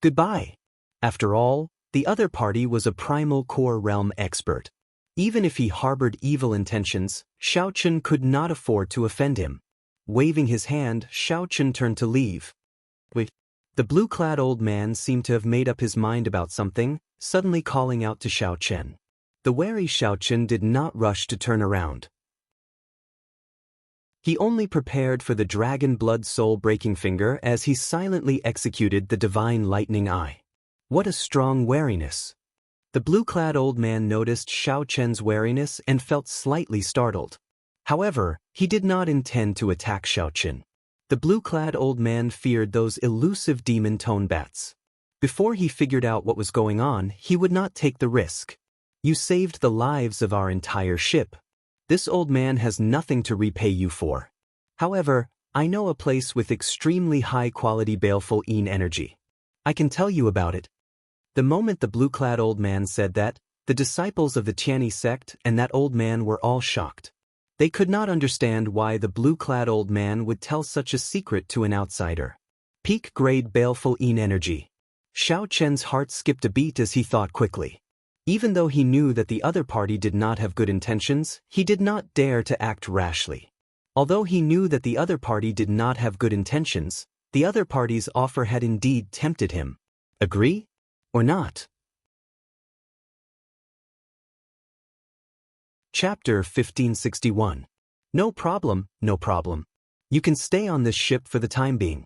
Goodbye. After all, the other party was a primal core realm expert. Even if he harbored evil intentions, Xiao Chen could not afford to offend him. Waving his hand, Xiao Chen turned to leave. Wait. The blue-clad old man seemed to have made up his mind about something, suddenly calling out to Xiao Chen. The wary Xiao Chen did not rush to turn around. He only prepared for the dragon blood soul-breaking finger as he silently executed the divine lightning eye. What a strong wariness! The blue-clad old man noticed Xiao Chen's wariness and felt slightly startled. However, he did not intend to attack Xiao Chen. The blue-clad old man feared those elusive demon-tone bats. Before he figured out what was going on, he would not take the risk. "You saved the lives of our entire ship. This old man has nothing to repay you for. However, I know a place with extremely high-quality baleful energy. I can tell you about it." The moment the blue-clad old man said that, the disciples of the Tianyi sect and that old man were all shocked. They could not understand why the blue-clad old man would tell such a secret to an outsider. Peak-grade baleful energy. Xiao Chen's heart skipped a beat as he thought quickly. Even though he knew that the other party did not have good intentions, he did not dare to act rashly. Although he knew that the other party did not have good intentions, the other party's offer had indeed tempted him. Agree? Or not? Chapter 1561. No problem, no problem. You can stay on this ship for the time being.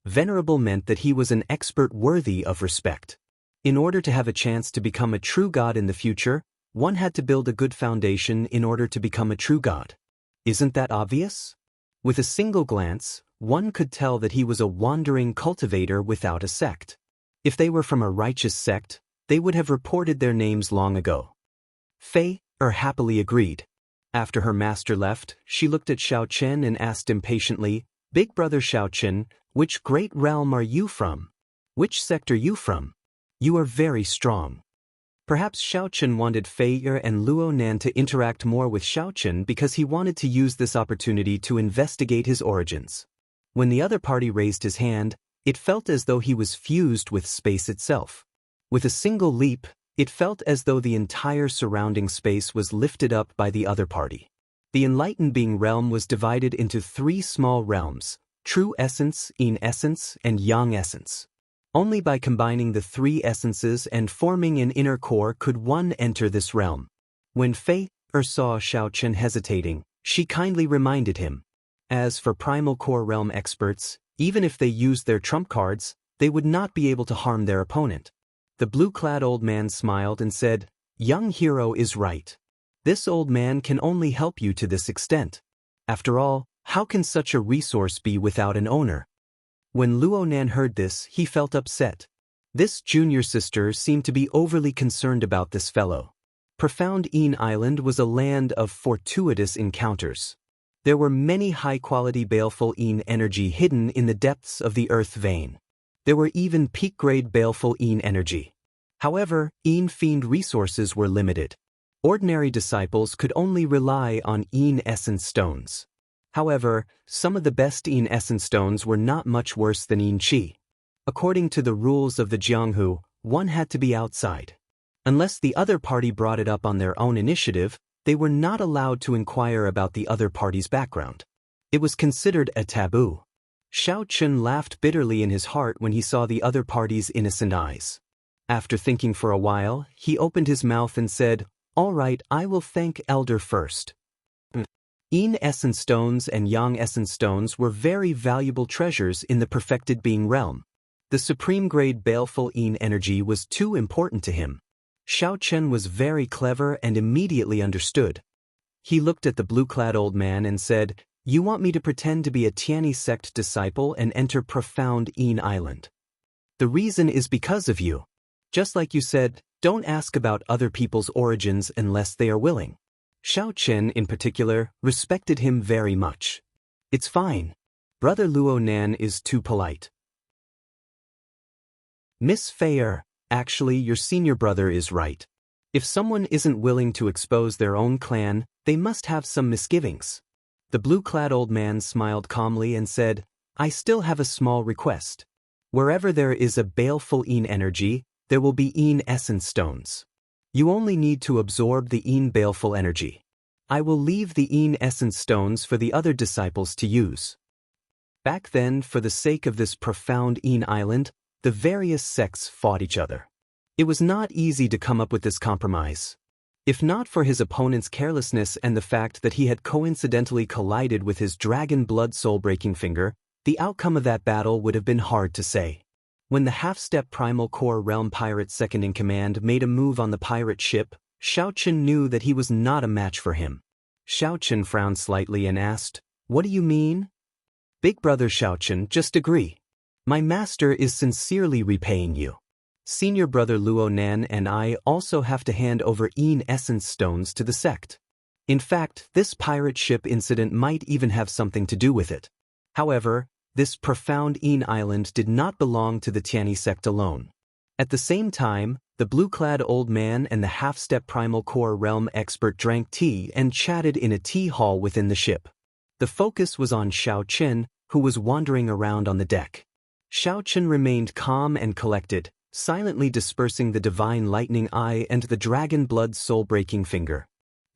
Venerable meant that he was an expert worthy of respect. In order to have a chance to become a true god in the future, one had to build a good foundation in order to become a true god. Isn't that obvious? With a single glance, one could tell that he was a wandering cultivator without a sect. If they were from a righteous sect, they would have reported their names long ago. Fei happily agreed. After her master left, she looked at Xiao Chen and asked impatiently, "Big brother Xiao Chen, which great realm are you from? Which sect are you from? You are very strong." Perhaps Xiao Chen wanted Fei and Luo Nan to interact more with Xiao Chen because he wanted to use this opportunity to investigate his origins. When the other party raised his hand, it felt as though he was fused with space itself. With a single leap, it felt as though the entire surrounding space was lifted up by the other party. The enlightened being realm was divided into 3 small realms: true essence, yin essence, and yang essence. Only by combining the 3 essences and forming an inner core could one enter this realm. When Fei saw Xiao Chen hesitating, she kindly reminded him. As for primal core realm experts, even if they used their trump cards, they would not be able to harm their opponent. The blue-clad old man smiled and said, "Young hero is right. This old man can only help you to this extent. After all, how can such a resource be without an owner?" When Luo Nan heard this, he felt upset. This junior sister seemed to be overly concerned about this fellow. Profound Yin Island was a land of fortuitous encounters. There were many high-quality baleful Yin energy hidden in the depths of the earth vein. There were even peak-grade baleful Yin energy. However, Yin fiend resources were limited. Ordinary disciples could only rely on Yin essence stones. However, some of the best Yin essence stones were not much worse than Yin Qi. According to the rules of the Jianghu, one had to be outside. Unless the other party brought it up on their own initiative, they were not allowed to inquire about the other party's background. It was considered a taboo. Xiao Chen laughed bitterly in his heart when he saw the other party's innocent eyes. After thinking for a while, he opened his mouth and said, "All right, I will thank Elder first." Yin essence stones and Yang essence stones were very valuable treasures in the perfected being realm. The supreme grade baleful Yin energy was too important to him. Xiao Chen was very clever and immediately understood. He looked at the blue-clad old man and said, "You want me to pretend to be a Tianyi sect disciple and enter profound Yin Island. The reason is because of you. Just like you said, don't ask about other people's origins unless they are willing." Xiao Chen, in particular, respected him very much. "It's fine. Brother Luo Nan is too polite." Miss Fei, actually your senior brother is right. If someone isn't willing to expose their own clan, they must have some misgivings. The blue-clad old man smiled calmly and said, "I still have a small request. Wherever there is a baleful Yin energy, there will be Yin essence stones. You only need to absorb the Yin baleful energy. I will leave the Yin essence stones for the other disciples to use." Back then, for the sake of this profound Yin Island, the various sects fought each other. It was not easy to come up with this compromise. If not for his opponent's carelessness and the fact that he had coincidentally collided with his dragon blood soul-breaking finger, the outcome of that battle would have been hard to say. When the half-step primal core realm pirate second-in-command made a move on the pirate ship, Xiao Chen knew that he was not a match for him. Xiao Chen frowned slightly and asked, "What do you mean?" "Big brother Xiao Chen, just agree. My master is sincerely repaying you. Senior brother Luo Nan and I also have to hand over Yin essence stones to the sect. In fact, this pirate ship incident might even have something to do with it. However, this profound Yin Island did not belong to the Tianyi sect alone." At the same time, the blue-clad old man and the half-step primal core realm expert drank tea and chatted in a tea hall within the ship. The focus was on Xiao Chen, who was wandering around on the deck. Xiao Chen remained calm and collected, silently dispersing the divine lightning eye and the dragon blood soul-breaking finger.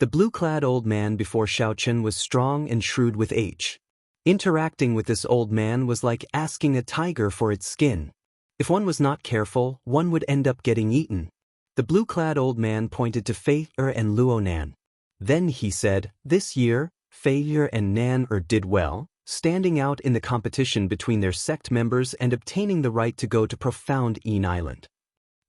The blue-clad old man before Xiaochen was strong and shrewd with age. Interacting with this old man was like asking a tiger for its skin. If one was not careful, one would end up getting eaten. The blue-clad old man pointed to Fei and Luo Nan. Then he said, "This year, Fei and Nan did well, standing out in the competition between their sect members and obtaining the right to go to Profound Een Island.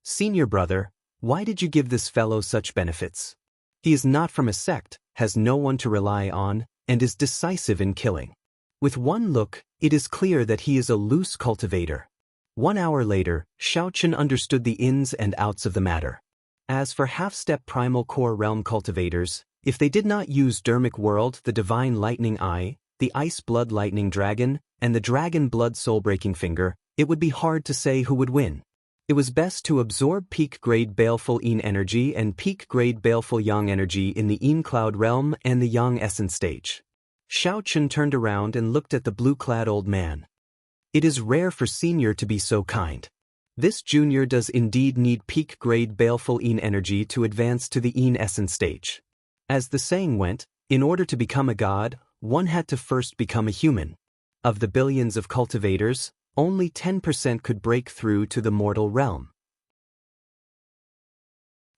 Senior brother, why did you give this fellow such benefits? He is not from a sect, has no one to rely on, and is decisive in killing. With one look, it is clear that he is a loose cultivator." 1 hour later, Xiaochen understood the ins and outs of the matter. As for half-step primal core realm cultivators, if they did not use Dermic World, the Divine Lightning Eye, the Ice Blood Lightning Dragon, and the Dragon Blood Soul-Breaking Finger, it would be hard to say who would win. It was best to absorb peak-grade Baleful Een energy and peak-grade Baleful Yang energy in the Een Cloud realm and the Yang Essence stage. Xiaochen turned around and looked at the blue-clad old man. It is rare for Senior to be so kind. This Junior does indeed need peak-grade Baleful Een energy to advance to the Een Essence stage. As the saying went, in order to become a god, one had to first become a human. Of the billions of cultivators, only 10% could break through to the mortal realm.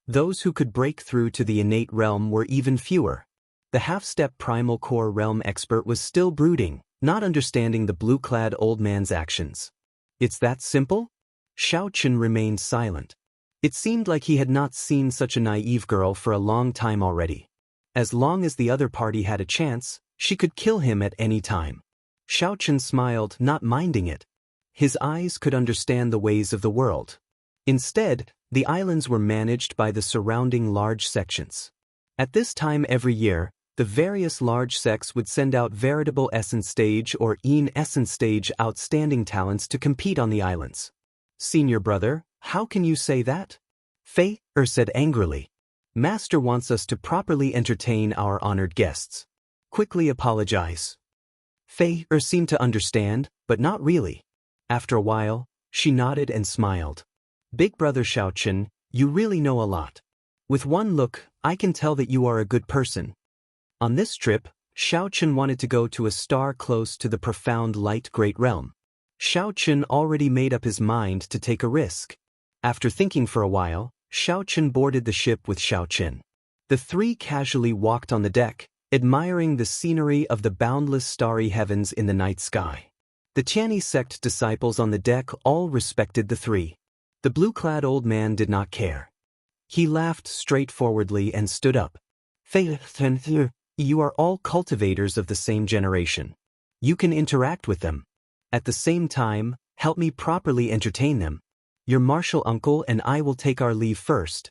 Those who could break through to the innate realm were even fewer. The half-step primal core realm expert was still brooding, not understanding the blue-clad old man's actions. It's that simple? Xiaochen remained silent. It seemed like he had not seen such a naive girl for a long time already. As long as the other party had a chance, she could kill him at any time. Xiaochen smiled, not minding it. His eyes could understand the ways of the world. Instead, the islands were managed by the surrounding large sections. At this time every year, the various large sects would send out veritable Essence Stage or Een Essence Stage outstanding talents to compete on the islands. Senior brother, how can you say that? Fei said angrily. Master wants us to properly entertain our honored guests. Quickly apologize. Fei seemed to understand, but not really. After a while, she nodded and smiled. Big brother Xiaochen, you really know a lot. With one look, I can tell that you are a good person. On this trip, Xiaochen wanted to go to a star close to the profound light great realm. Xiaochen already made up his mind to take a risk. After thinking for a while, Xiaochen boarded the ship with Xiaochen. The three casually walked on the deck, admiring the scenery of the boundless starry heavens in the night sky. The Tianyi sect disciples on the deck all respected the three. The blue-clad old man did not care. He laughed straightforwardly and stood up. Fei, you are all cultivators of the same generation. You can interact with them. At the same time, help me properly entertain them. Your martial uncle and I will take our leave first.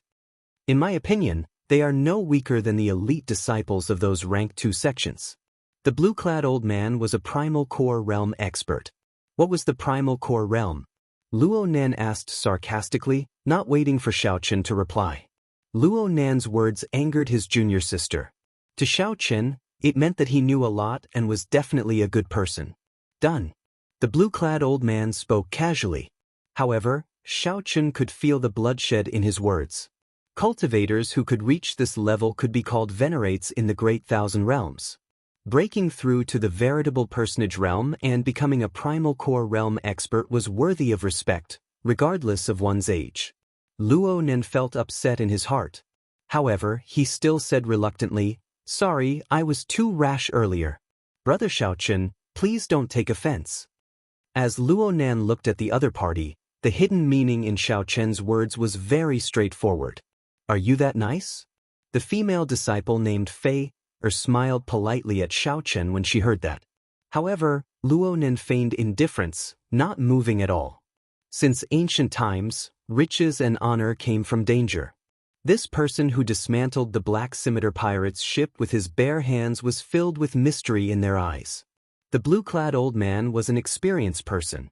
In my opinion, they are no weaker than the elite disciples of those rank 2 sections. The blue-clad old man was a primal core realm expert. What was the primal core realm? Luo Nan asked sarcastically, not waiting for Xiaochen to reply. Luo Nan's words angered his junior sister. To Xiaochen, it meant that he knew a lot and was definitely a good person. Done. The blue-clad old man spoke casually. However, Xiaochen could feel the bloodshed in his words. Cultivators who could reach this level could be called venerates in the Great Thousand Realms. Breaking through to the veritable personage realm and becoming a primal core realm expert was worthy of respect, regardless of one's age. Luo Nan felt upset in his heart. However, he still said reluctantly, "Sorry, I was too rash earlier. Brother Xiaochen, please don't take offense." As Luo Nan looked at the other party, the hidden meaning in Xiaochen's words was very straightforward. Are you that nice? The female disciple named Fei smiled politely at Xiaochen when she heard that. However, Luo Nan feigned indifference, not moving at all. Since ancient times, riches and honor came from danger. This person who dismantled the Black Scimitar pirates' ship with his bare hands was filled with mystery in their eyes. The blue-clad old man was an experienced person.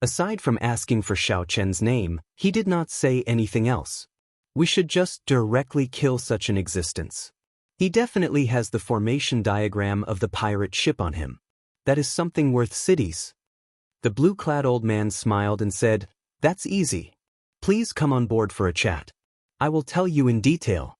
Aside from asking for Xiaochen's name, he did not say anything else. We should just directly kill such an existence. He definitely has the formation diagram of the pirate ship on him. That is something worth cities. The blue-clad old man smiled and said, "That's easy. Please come on board for a chat. I will tell you in detail."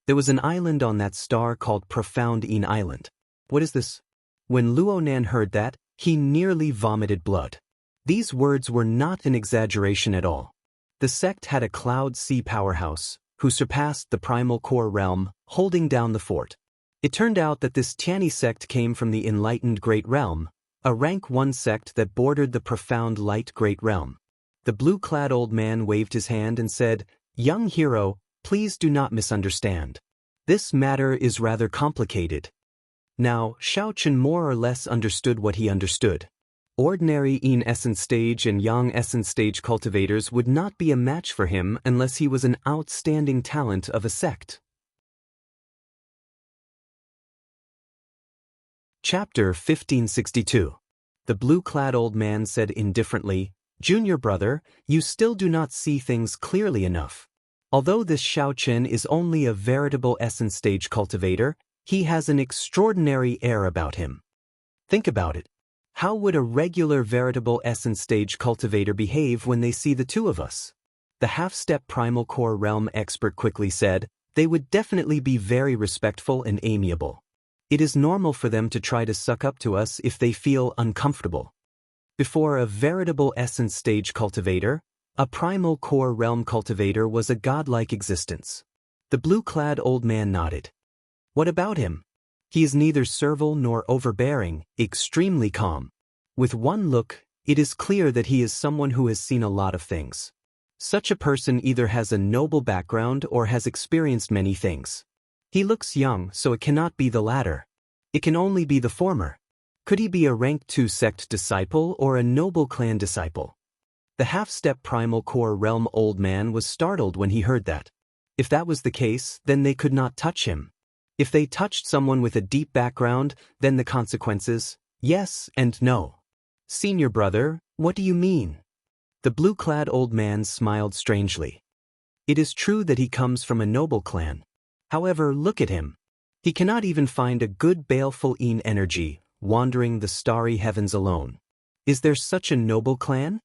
There was an island on that star called Profound Een Island. What is this? When Luonan heard that, he nearly vomited blood. These words were not an exaggeration at all. The sect had a cloud sea powerhouse, who surpassed the primal core realm, holding down the fort. It turned out that this Tiani sect came from the enlightened Great Realm, a rank 1 sect that bordered the profound light Great Realm. The blue-clad old man waved his hand and said, "Young hero, please do not misunderstand. This matter is rather complicated." Now, Shao Chen more or less understood what he understood. Ordinary Yin Essence Stage and Yang Essence Stage cultivators would not be a match for him unless he was an outstanding talent of a sect. Chapter 1562. The blue-clad old man said indifferently, "Junior brother, you still do not see things clearly enough. Although this Shao Chen is only a veritable Essence Stage cultivator, he has an extraordinary air about him. Think about it. How would a regular veritable Essence Stage cultivator behave when they see the two of us?" The half-step primal core realm expert quickly said, "They would definitely be very respectful and amiable. It is normal for them to try to suck up to us if they feel uncomfortable. Before a veritable Essence Stage cultivator, a primal core realm cultivator was a godlike existence." The blue-clad old man nodded. "What about him? He is neither servile nor overbearing, extremely calm. With one look, it is clear that he is someone who has seen a lot of things. Such a person either has a noble background or has experienced many things. He looks young, so it cannot be the latter. It can only be the former. Could he be a rank 2 sect disciple or a noble clan disciple?" The half-step primal core realm old man was startled when he heard that. If that was the case, then they could not touch him. If they touched someone with a deep background, then the consequences, yes and no. "Senior brother, what do you mean?" The blue-clad old man smiled strangely. "It is true that he comes from a noble clan. However, look at him. He cannot even find a good baleful Een energy, wandering the starry heavens alone. Is there such a noble clan?"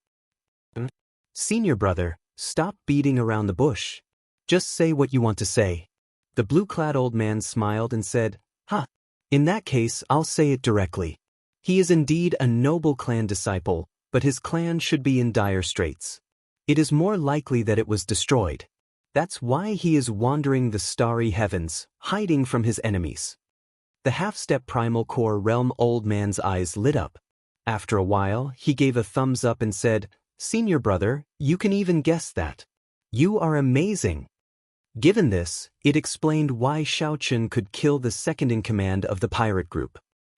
"Senior brother, stop beating around the bush. Just say what you want to say." The blue-clad old man smiled and said, In that case, I'll say it directly. He is indeed a noble clan disciple, but his clan should be in dire straits. It is more likely that it was destroyed. That's why he is wandering the starry heavens, hiding from his enemies." The half-step primal core realm old man's eyes lit up. After a while, he gave a thumbs up and said, "Senior brother, you can even guess that. You are amazing." Given this, it explained why Shao Chen could kill the second-in-command of the pirate group.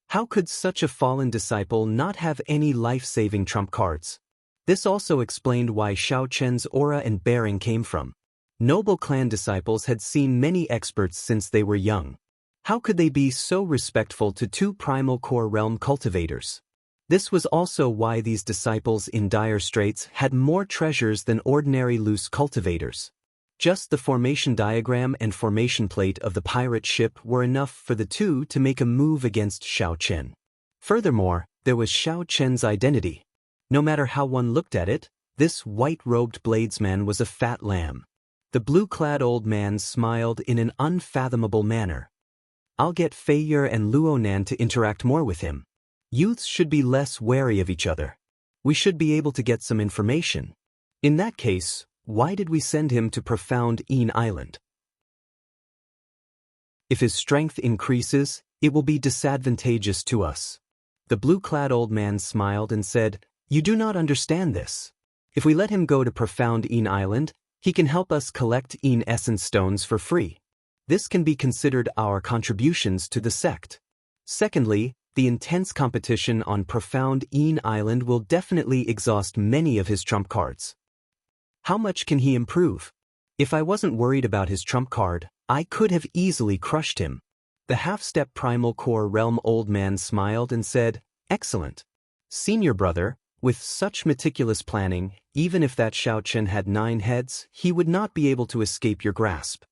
How could such a fallen disciple not have any life-saving trump cards? This also explained why Shao Chen's aura and bearing came from. Noble clan disciples had seen many experts since they were young. How could they be so respectful to two primal core realm cultivators? This was also why these disciples in dire straits had more treasures than ordinary loose cultivators. Just the formation diagram and formation plate of the pirate ship were enough for the two to make a move against Shao Chen. Furthermore, there was Shao Chen's identity. No matter how one looked at it, this white-robed bladesman was a fat lamb. The blue-clad old man smiled in an unfathomable manner. "I'll get Feiyer and Luonan to interact more with him. Youths should be less wary of each other. We should be able to get some information. In that case, why did we send him to Profound Een Island? If his strength increases, it will be disadvantageous to us." The blue-clad old man smiled and said, "You do not understand this. If we let him go to Profound Een Island, he can help us collect Een Essence Stones for free. This can be considered our contributions to the sect. Secondly, the intense competition on Profound Een Island will definitely exhaust many of his trump cards. How much can he improve? If I wasn't worried about his trump card, I could have easily crushed him." The half-step primal core realm old man smiled and said, "Excellent. Senior brother, with such meticulous planning, even if that Shao Chen had 9 heads, he would not be able to escape your grasp.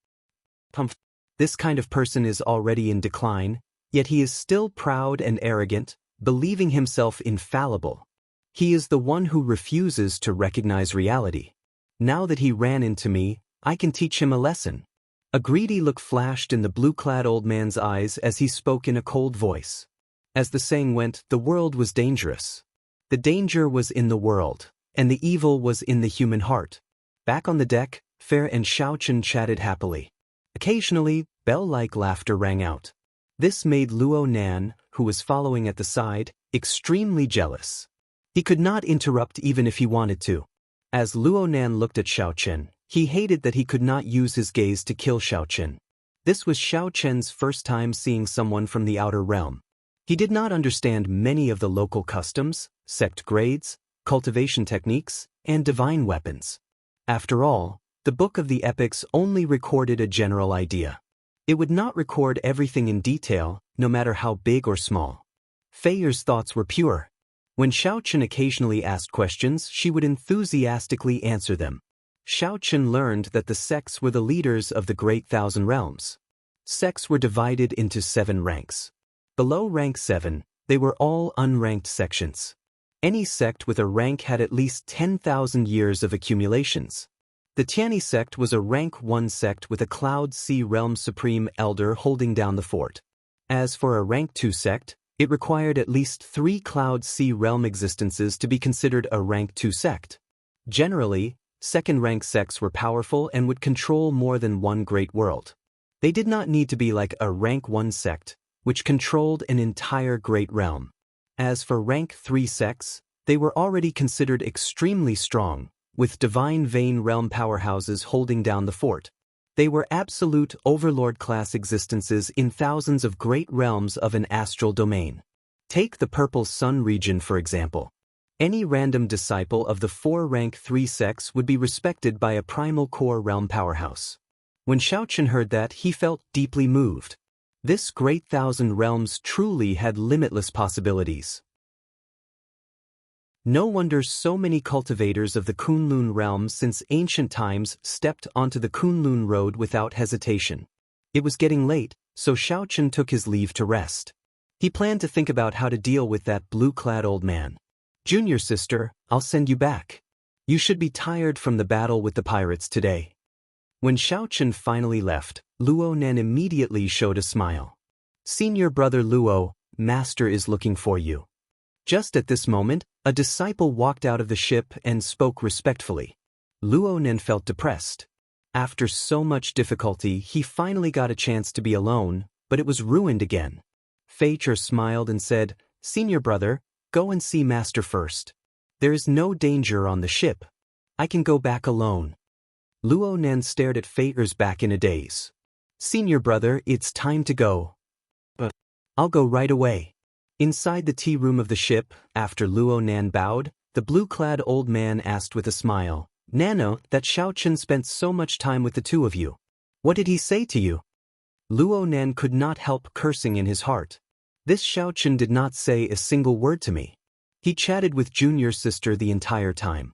This kind of person is already in decline, yet he is still proud and arrogant, believing himself infallible. He is the one who refuses to recognize reality. Now that he ran into me, I can teach him a lesson." A greedy look flashed in the blue-clad old man's eyes as he spoke in a cold voice. As the saying went, the world was dangerous. The danger was in the world, and the evil was in the human heart. Back on the deck, Fair and Xiaochen chatted happily. Occasionally, bell-like laughter rang out. This made Luo Nan, who was following at the side, extremely jealous. He could not interrupt even if he wanted to. As Luo Nan looked at Xiaochen, he hated that he could not use his gaze to kill Xiaochen. This was Xiaochen's first time seeing someone from the outer realm. He did not understand many of the local customs, sect grades, cultivation techniques, and divine weapons. After all, the Book of the Epics only recorded a general idea. It would not record everything in detail, no matter how big or small. Feyer's thoughts were pure. When Xiaochen occasionally asked questions, she would enthusiastically answer them. Xiaochen learned that the sects were the leaders of the Great Thousand Realms. Sects were divided into 7 ranks. Below rank 7, they were all unranked sections. Any sect with a rank had at least 10,000 years of accumulations. The Tianyi sect was a rank 1 sect with a Cloud Sea Realm Supreme Elder holding down the fort. As for a rank 2 sect, it required at least 3 Cloud Sea Realm existences to be considered a rank 2 sect. Generally, second-rank sects were powerful and would control more than one great world. They did not need to be like a rank 1 sect, which controlled an entire great realm. As for rank 3 sects, they were already considered extremely strong, with divine vein realm powerhouses holding down the fort. They were absolute overlord-class existences in thousands of great realms of an astral domain. Take the Purple Sun region for example. Any random disciple of the 4 rank 3 sects would be respected by a primal core realm powerhouse. When Xiaochen heard that, he felt deeply moved. This great thousand realms truly had limitless possibilities. No wonder so many cultivators of the Kunlun realm since ancient times stepped onto the Kunlun road without hesitation. It was getting late, so Xiaochen took his leave to rest. He planned to think about how to deal with that blue-clad old man. "Junior sister, I'll send you back. You should be tired from the battle with the pirates today." When Xiaochen finally left, Luo Nan immediately showed a smile. "Senior brother Luo, master is looking for you." Just at this moment, a disciple walked out of the ship and spoke respectfully. Luo Nan felt depressed. After so much difficulty, he finally got a chance to be alone, but it was ruined again. Fei Che smiled and said, "Senior brother, go and see master first. There is no danger on the ship. I can go back alone." Luo Nan stared at Fei Che's back in a daze. "Senior brother, it's time to go." "But I'll go right away." Inside the tea room of the ship, after Luo Nan bowed, the blue-clad old man asked with a smile, "Nano, that Xiaochen spent so much time with the two of you. What did he say to you?" Luo Nan could not help cursing in his heart. This Xiaochen did not say a single word to me. He chatted with junior sister the entire time.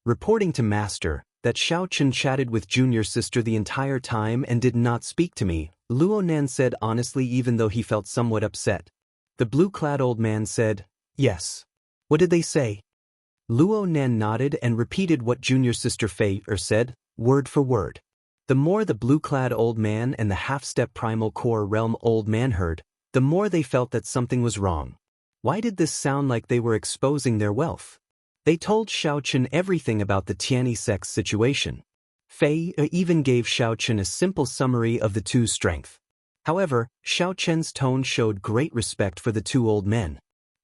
Reporting to master that Xiaochen chatted with junior sister the entire time and did not speak to me, Luo Nan said honestly even though he felt somewhat upset. The blue-clad old man said, "Yes." "What did they say?" Luo Nan nodded and repeated what junior sister Fei said, word for word. The more the blue-clad old man and the half-step primal core realm old man heard, the more they felt that something was wrong. Why did this sound like they were exposing their wealth? They told Xiaochen everything about the Tianyi sect's situation. Fei even gave Xiaochen a simple summary of the two's strength. However, Xiaochen's tone showed great respect for the two old men.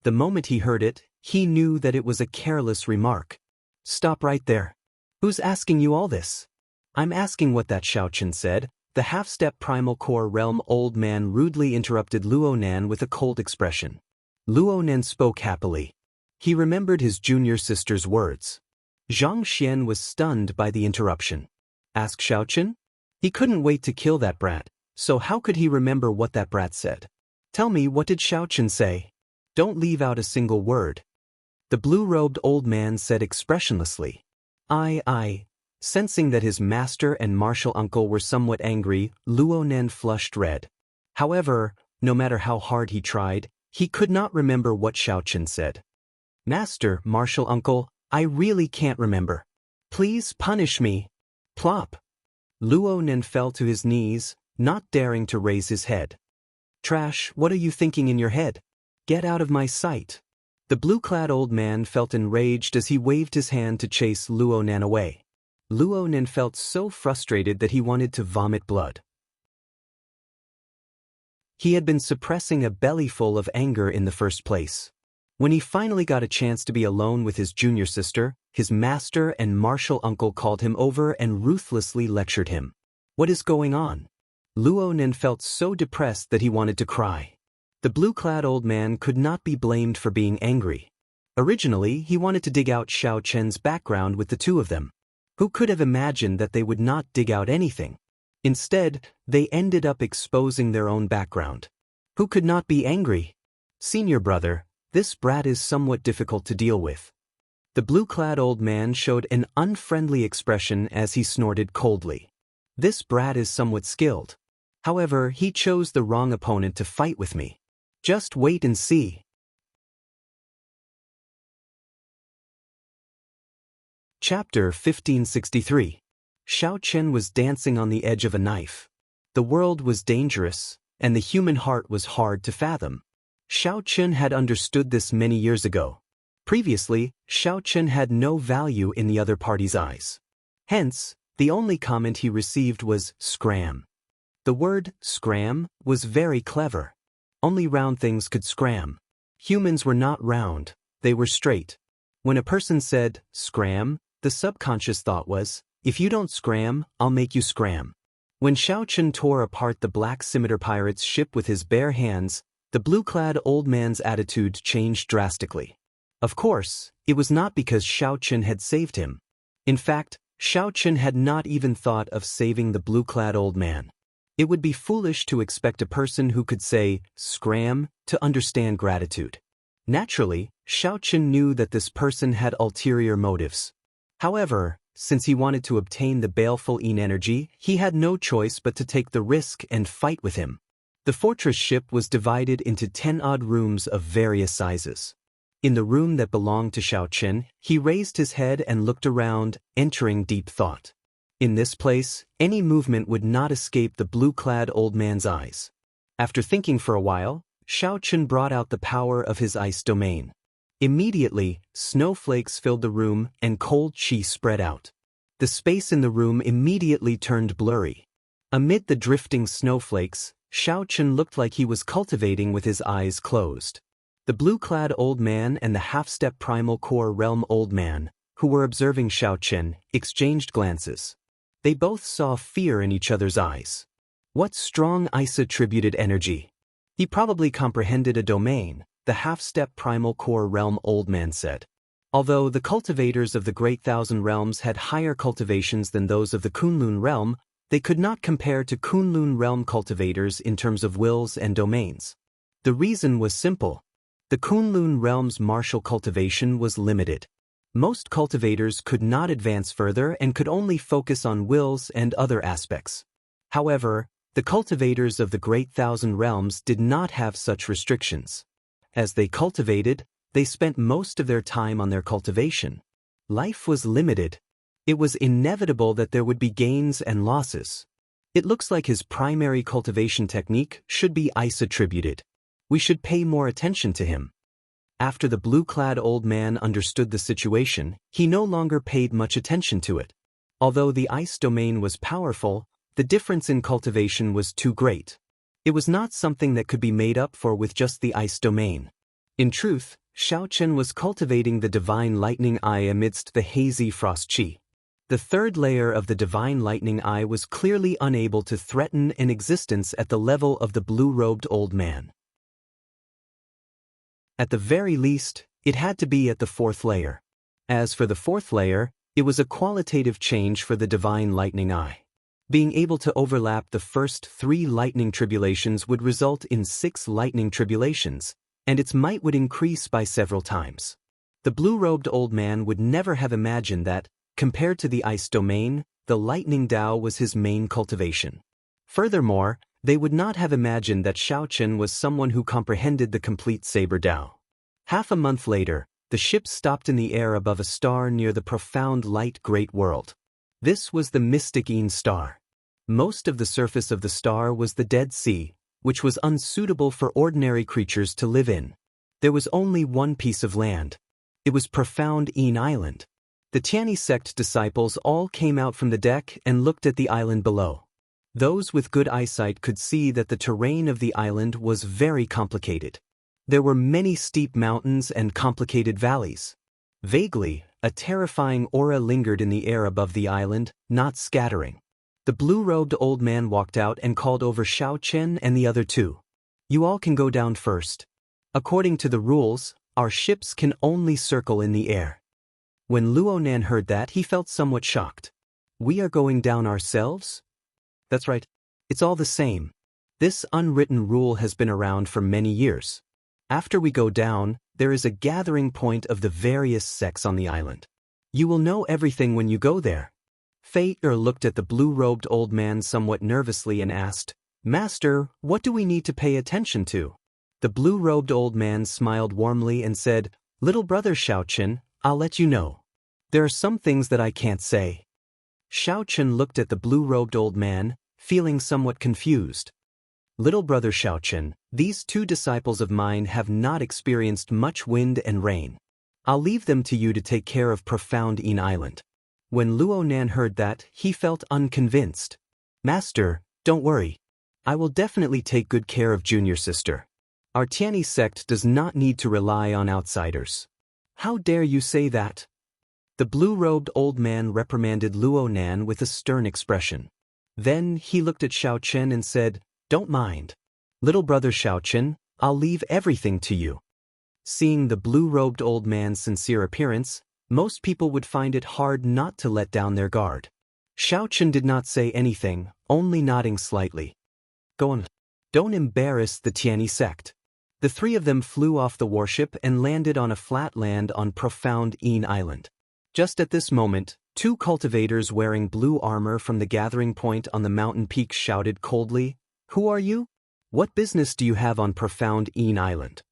The moment he heard it, he knew that it was a careless remark. "Stop right there. Who's asking you all this?" "I'm asking what that Xiaochen said." The half-step primal core realm old man rudely interrupted Luo Nan with a cold expression. Luo Nan spoke happily. He remembered his junior sister's words. Zhang Xian was stunned by the interruption. Ask Xiaochen? He couldn't wait to kill that brat, so how could he remember what that brat said? "Tell me, what did Xiaochen say? Don't leave out a single word." The blue-robed old man said expressionlessly. I. Sensing that his master and martial uncle were somewhat angry, Luo Nan flushed red. However, no matter how hard he tried, he could not remember what Xiaochen said. Master, martial uncle, I really can't remember. Please punish me. Plop. Luo Nen fell to his knees, not daring to raise his head. Trash, what are you thinking in your head? Get out of my sight. The blue-clad old man felt enraged as he waved his hand to chase Luo Nen away. Luo Nen felt so frustrated that he wanted to vomit blood. He had been suppressing a bellyful of anger in the first place. When he finally got a chance to be alone with his junior sister, his master and martial uncle called him over and ruthlessly lectured him. What is going on? Luo Nen felt so depressed that he wanted to cry. The blue-clad old man could not be blamed for being angry. Originally, he wanted to dig out Xiao Chen's background with the two of them. Who could have imagined that they would not dig out anything? Instead, they ended up exposing their own background. Who could not be angry? Senior brother, this brat is somewhat difficult to deal with. The blue-clad old man showed an unfriendly expression as he snorted coldly. This brat is somewhat skilled. However, he chose the wrong opponent to fight with me. Just wait and see. Chapter 1563. Xiao Chen was dancing on the edge of a knife. The world was dangerous, and the human heart was hard to fathom. Xiao Chen had understood this many years ago. Previously, Xiao Chen had no value in the other party's eyes. Hence, the only comment he received was scram. The word scram was very clever. Only round things could scram. Humans were not round, they were straight. When a person said scram, the subconscious thought was, if you don't scram, I'll make you scram. When Xiao Chen tore apart the black scimitar pirate's ship with his bare hands, the blue-clad old man's attitude changed drastically. Of course, it was not because Xiao Chen had saved him. In fact, Xiao Chen had not even thought of saving the blue-clad old man. It would be foolish to expect a person who could say, scram, to understand gratitude. Naturally, Xiao Chen knew that this person had ulterior motives. However, since he wanted to obtain the baleful Yin energy, he had no choice but to take the risk and fight with him. The fortress ship was divided into 10-odd rooms of various sizes. In the room that belonged to Xiao Chen, he raised his head and looked around, entering deep thought. In this place, any movement would not escape the blue-clad old man's eyes. After thinking for a while, Xiao Chen brought out the power of his ice domain. Immediately, snowflakes filled the room and cold qi spread out. The space in the room immediately turned blurry. Amid the drifting snowflakes, Xiao Chen looked like he was cultivating with his eyes closed. The blue-clad old man and the half-step primal core realm old man, who were observing Xiao Chen, exchanged glances. They both saw fear in each other's eyes. What strong ice-attributed energy! He probably comprehended a domain, the half-step primal core realm old man said. Although the cultivators of the Great Thousand Realms had higher cultivations than those of the Kunlun realm, they could not compare to Kunlun realm cultivators in terms of wills and domains. The reason was simple. The Kunlun realm's martial cultivation was limited. Most cultivators could not advance further and could only focus on wills and other aspects. However, the cultivators of the Great Thousand Realms did not have such restrictions. As they cultivated, they spent most of their time on their cultivation. Life was limited. It was inevitable that there would be gains and losses. It looks like his primary cultivation technique should be ice-attributed. We should pay more attention to him. After the blue-clad old man understood the situation, he no longer paid much attention to it. Although the ice domain was powerful, the difference in cultivation was too great. It was not something that could be made up for with just the ice domain. In truth, Xiao Chen was cultivating the divine lightning eye amidst the hazy frost qi. The third layer of the divine lightning eye was clearly unable to threaten an existence at the level of the blue-robed old man. At the very least, it had to be at the fourth layer. As for the fourth layer, it was a qualitative change for the divine lightning eye. Being able to overlap the first 3 lightning tribulations would result in 6 lightning tribulations, and its might would increase by several times. The blue-robed old man would never have imagined that, compared to the ice domain, the lightning Dao was his main cultivation. Furthermore, they would not have imagined that Xiao Chen was someone who comprehended the complete Saber Dao. Half a month later, The ship stopped in the air above a star near the profound light great world. This was the mystic Een star. Most of the surface of the star was the Dead Sea, which was unsuitable for ordinary creatures to live in. There was only one piece of land. It was profound Een Island. The Tianyi sect disciples all came out from the deck and looked at the island below. Those with good eyesight could see that the terrain of the island was very complicated. There were many steep mountains and complicated valleys. Vaguely, a terrifying aura lingered in the air above the island, not scattering. The blue-robed old man walked out and called over Xiao Chen and the other two. You all can go down first. According to the rules, our ships can only circle in the air. When Luo Nan heard that, he felt somewhat shocked. We are going down ourselves? That's right. It's all the same. This unwritten rule has been around for many years. After we go down, there is a gathering point of the various sects on the island. You will know everything when you go there. Fei looked at the blue-robed old man somewhat nervously and asked, Master, what do we need to pay attention to? The blue-robed old man smiled warmly and said, Little brother Xiao Chen, I'll let you know. There are some things that I can't say. Xiao Chen looked at the blue-robed old man, feeling somewhat confused. Little brother Xiao Chen, these two disciples of mine have not experienced much wind and rain. I'll leave them to you to take care of profound Een Island. When Luo Nan heard that, he felt unconvinced. Master, don't worry. I will definitely take good care of junior sister. Our Tianyi sect does not need to rely on outsiders. How dare you say that? The blue-robed old man reprimanded Luo Nan with a stern expression. Then he looked at Xiao Chen and said, Don't mind. Little brother Xiao Chen, I'll leave everything to you. Seeing the blue-robed old man's sincere appearance, most people would find it hard not to let down their guard. Xiao Chen did not say anything, only nodding slightly. Go on. Don't embarrass the Tianyi sect. The three of them flew off the warship and landed on a flat land on profound Een Island. Just at this moment, two cultivators wearing blue armor from the gathering point on the mountain peak shouted coldly, Who are you? What business do you have on profound Een Island?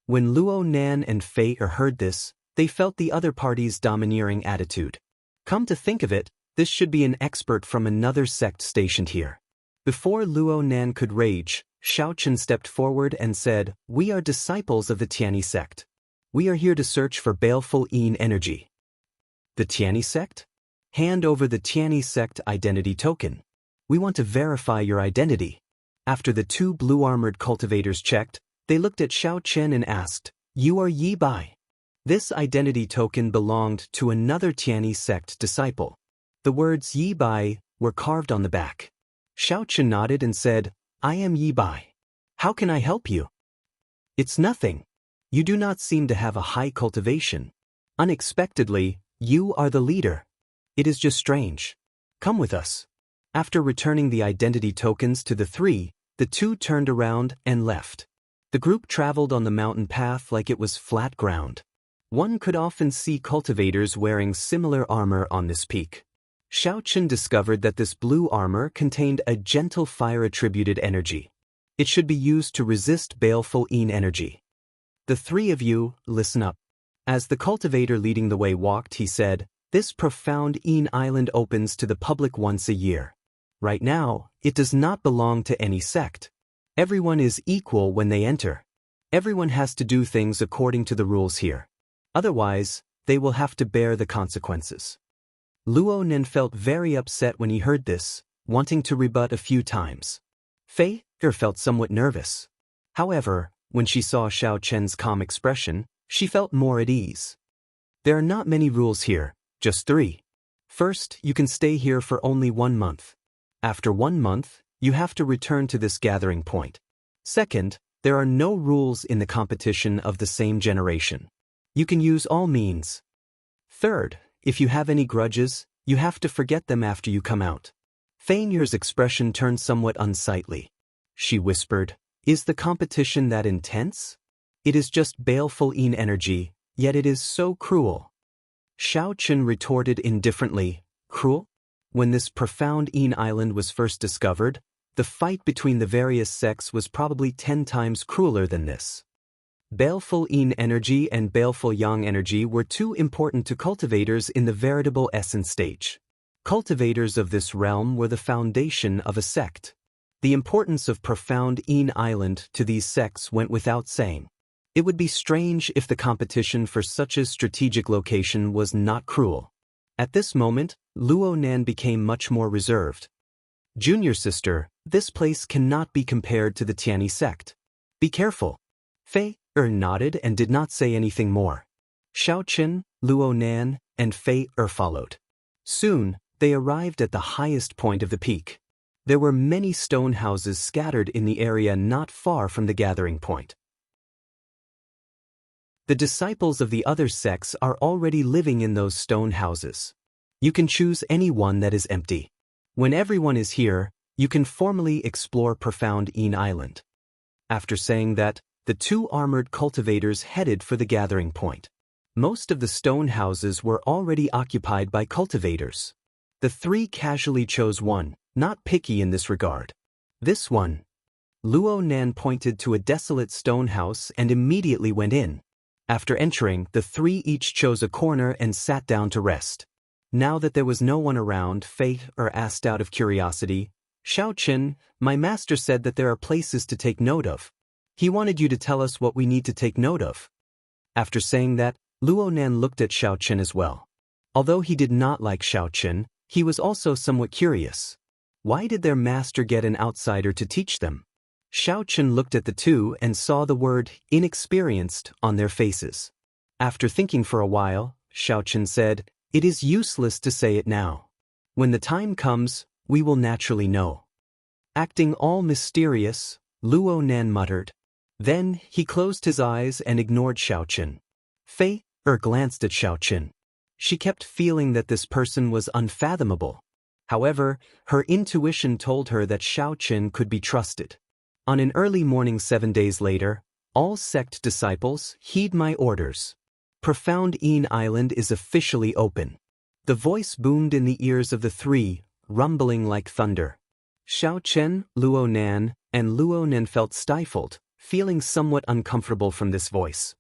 When Luo Nan and Fei heard this, they felt the other party's domineering attitude. Come to think of it, this should be an expert from another sect stationed here. Before Luo Nan could rage, Xiao Chen stepped forward and said, We are disciples of the Tianyi sect. We are here to search for baleful Een energy. The Tianyi sect? Hand over the Tianyi sect identity token. We want to verify your identity. After the two blue-armored cultivators checked, they looked at Xiao Chen and asked, You are Yi Bai. This identity token belonged to another Tianyi sect disciple. The words Yi Bai were carved on the back. Xiao Chen nodded and said, I am Yi Bai. How can I help you? It's nothing. You do not seem to have a high cultivation. Unexpectedly, you are the leader. It is just strange. Come with us. After returning the identity tokens to the three, the two turned around and left. The group traveled on the mountain path like it was flat ground. One could often see cultivators wearing similar armor on this peak. Xiao Chen discovered that this blue armor contained a gentle fire-attributed energy. It should be used to resist baleful Een energy. The three of you, listen up. As the cultivator leading the way walked, he said, This profound Een Island opens to the public once a year. Right now, it does not belong to any sect. Everyone is equal when they enter. Everyone has to do things according to the rules here. Otherwise, they will have to bear the consequences. Luo Nan felt very upset when he heard this, wanting to rebut a few times. Fei felt somewhat nervous. However, when she saw Xiao Chen's calm expression, she felt more at ease. There are not many rules here, just 3. First, you can stay here for only 1 month. After 1 month, you have to return to this gathering point. Second, there are no rules in the competition of the same generation. You can use all means. Third, if you have any grudges, you have to forget them after you come out. Feinier's expression turned somewhat unsightly. She whispered, Is the competition that intense? It is just baleful Een energy, yet it is so cruel. Xiao Chen retorted indifferently, Cruel? When this profound Een Island was first discovered, the fight between the various sects was probably 10 times crueler than this. Baleful yin energy and baleful yang energy were too important to cultivators in the veritable essence stage. Cultivators of this realm were the foundation of a sect. The importance of profound yin island to these sects went without saying. It would be strange if the competition for such a strategic location was not cruel. At this moment, Luo Nan became much more reserved. Junior sister, this place cannot be compared to the Tianyi sect. Be careful. Fei nodded and did not say anything more. Xiao Qin, Luo Nan, and Fei followed. Soon, they arrived at the highest point of the peak. There were many stone houses scattered in the area not far from the gathering point. The disciples of the other sects are already living in those stone houses. You can choose any one that is empty. When everyone is here, you can formally explore profound Yin Island. After saying that, the two armored cultivators headed for the gathering point. Most of the stone houses were already occupied by cultivators. The three casually chose one, not picky in this regard. This one. Luo Nan pointed to a desolate stone house and immediately went in. After entering, the three each chose a corner and sat down to rest. Now that there was no one around, Fei asked out of curiosity, Xiao Qin, my master said that there are places to take note of. He wanted you to tell us what we need to take note of. After saying that, Luo Nan looked at Xiao Qin as well. Although he did not like Xiao Qin, he was also somewhat curious. Why did their master get an outsider to teach them? Xiao Qin looked at the two and saw the word inexperienced on their faces. After thinking for a while, Xiao Qin said, it is useless to say it now. When the time comes, we will naturally know. Acting all mysterious, Luo Nan muttered. Then, he closed his eyes and ignored Xiao Qin. Fei glanced at Xiao Qin. She kept feeling that this person was unfathomable. However, her intuition told her that Xiao Qin could be trusted. On an early morning 7 days later, all sect disciples, heed my orders. Profound Yin Island is officially open. The voice boomed in the ears of the three, rumbling like thunder. Xiao Qin, Luo Nan, and Luo Nan felt stifled, feeling somewhat uncomfortable from this voice.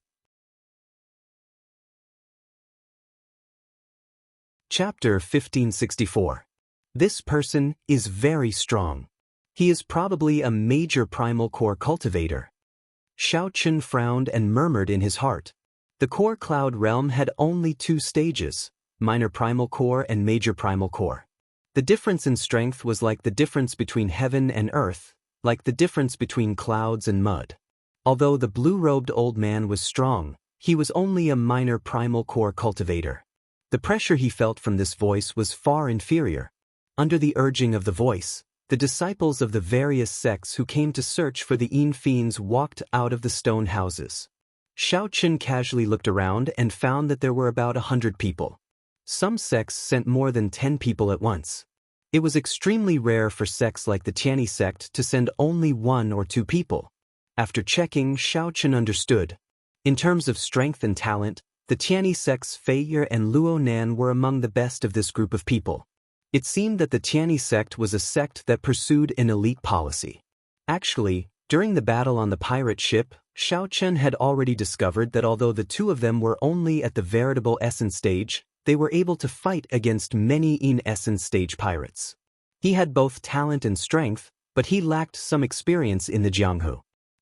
Chapter 1564. This person is very strong. He is probably a major primal core cultivator. Xiao Qin frowned and murmured in his heart. The core cloud realm had only 2 stages, minor primal core and major primal core. The difference in strength was like the difference between heaven and earth, like the difference between clouds and mud. Although the blue-robed old man was strong, he was only a minor primal core cultivator. The pressure he felt from this voice was far inferior. Under the urging of the voice, the disciples of the various sects who came to search for the Yin fiends walked out of the stone houses. Xiao Qin casually looked around and found that there were about 100 people. Some sects sent more than 10 people at once. It was extremely rare for sects like the Tianyi sect to send only 1 or 2 people. After checking, Xiao Qin understood. In terms of strength and talent, the Tianyi sects Fei and Luo Nan were among the best of this group of people. It seemed that the Tianyi sect was a sect that pursued an elite policy. Actually, during the battle on the pirate ship, Xiao Qin had already discovered that although the two of them were only at the veritable essence stage, they were able to fight against many in essence stage pirates. He had both talent and strength, but he lacked some experience in the Jianghu.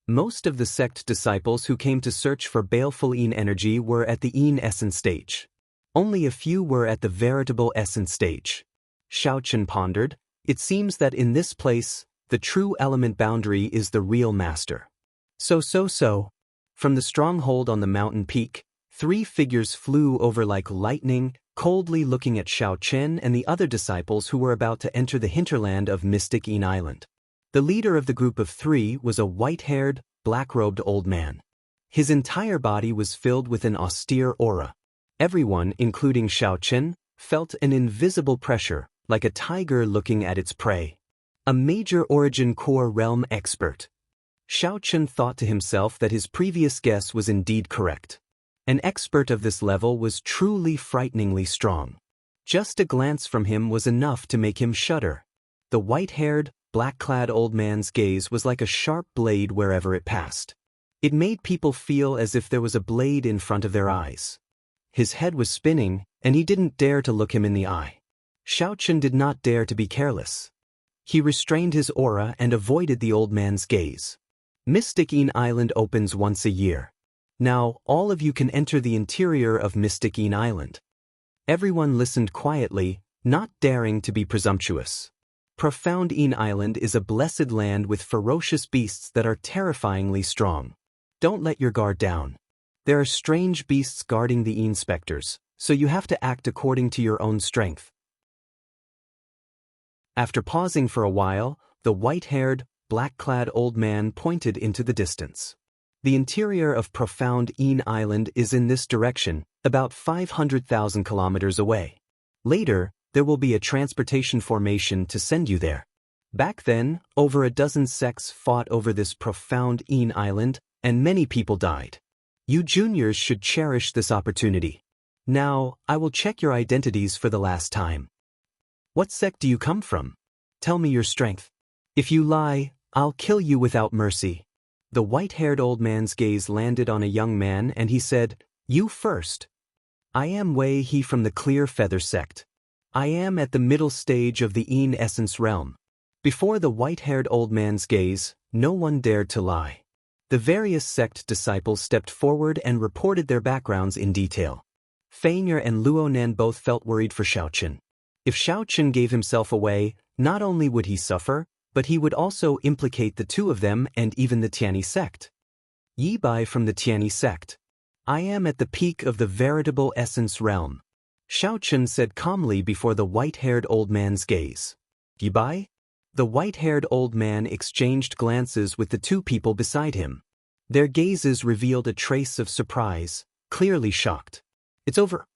Most of the sect disciples who came to search for baleful Yin energy were at the Yin essence stage. Only a few were at the veritable essence stage. Xiao Qin pondered, it seems that in this place, the true element boundary is the real master. So. From the stronghold on the mountain peak, 3 figures flew over like lightning, coldly looking at Xiao Qin and the other disciples who were about to enter the hinterland of Mystic Yin Island. The leader of the group of 3 was a white-haired, black-robed old man. His entire body was filled with an austere aura. Everyone, including Xiao Qin, felt an invisible pressure, like a tiger looking at its prey. A major origin core realm expert. Xiao Qin thought to himself that his previous guess was indeed correct. An expert of this level was truly frighteningly strong. Just a glance from him was enough to make him shudder. The white-haired, black-clad old man's gaze was like a sharp blade wherever it passed. It made people feel as if there was a blade in front of their eyes. His head was spinning, and he didn't dare to look him in the eye. Xiaochen did not dare to be careless. He restrained his aura and avoided the old man's gaze. Mystic Een Island opens once a year. Now, all of you can enter the interior of Mystic Een Island. Everyone listened quietly, not daring to be presumptuous. Profound Een Island is a blessed land with ferocious beasts that are terrifyingly strong. Don't let your guard down. There are strange beasts guarding the Een specters, so you have to act according to your own strength. After pausing for a while, the white-haired, black-clad old man pointed into the distance. The interior of Profound Een Island is in this direction, about 500,000 kilometers away. Later, there will be a transportation formation to send you there. Back then, over a dozen sects fought over this Profound Een Island, and many people died. You juniors should cherish this opportunity. Now, I will check your identities for the last time. What sect do you come from? Tell me your strength. If you lie, I'll kill you without mercy. The white-haired old man's gaze landed on a young man and he said, You first. I am Wei He from the Clear Feather sect. I am at the middle stage of the Een Essence realm. Before the white-haired old man's gaze, no one dared to lie. The various sect disciples stepped forward and reported their backgrounds in detail. Feignor and Luonan both felt worried for Xiaochen. If Xiaochen gave himself away, not only would he suffer, but he would also implicate the two of them and even the Tianyi sect. Yi Bai from the Tianyi sect. I am at the peak of the veritable essence realm. Xiaochen said calmly before the white-haired old man's gaze. Yi Bai? The white-haired old man exchanged glances with the two people beside him. Their gazes revealed a trace of surprise, clearly shocked. It's over.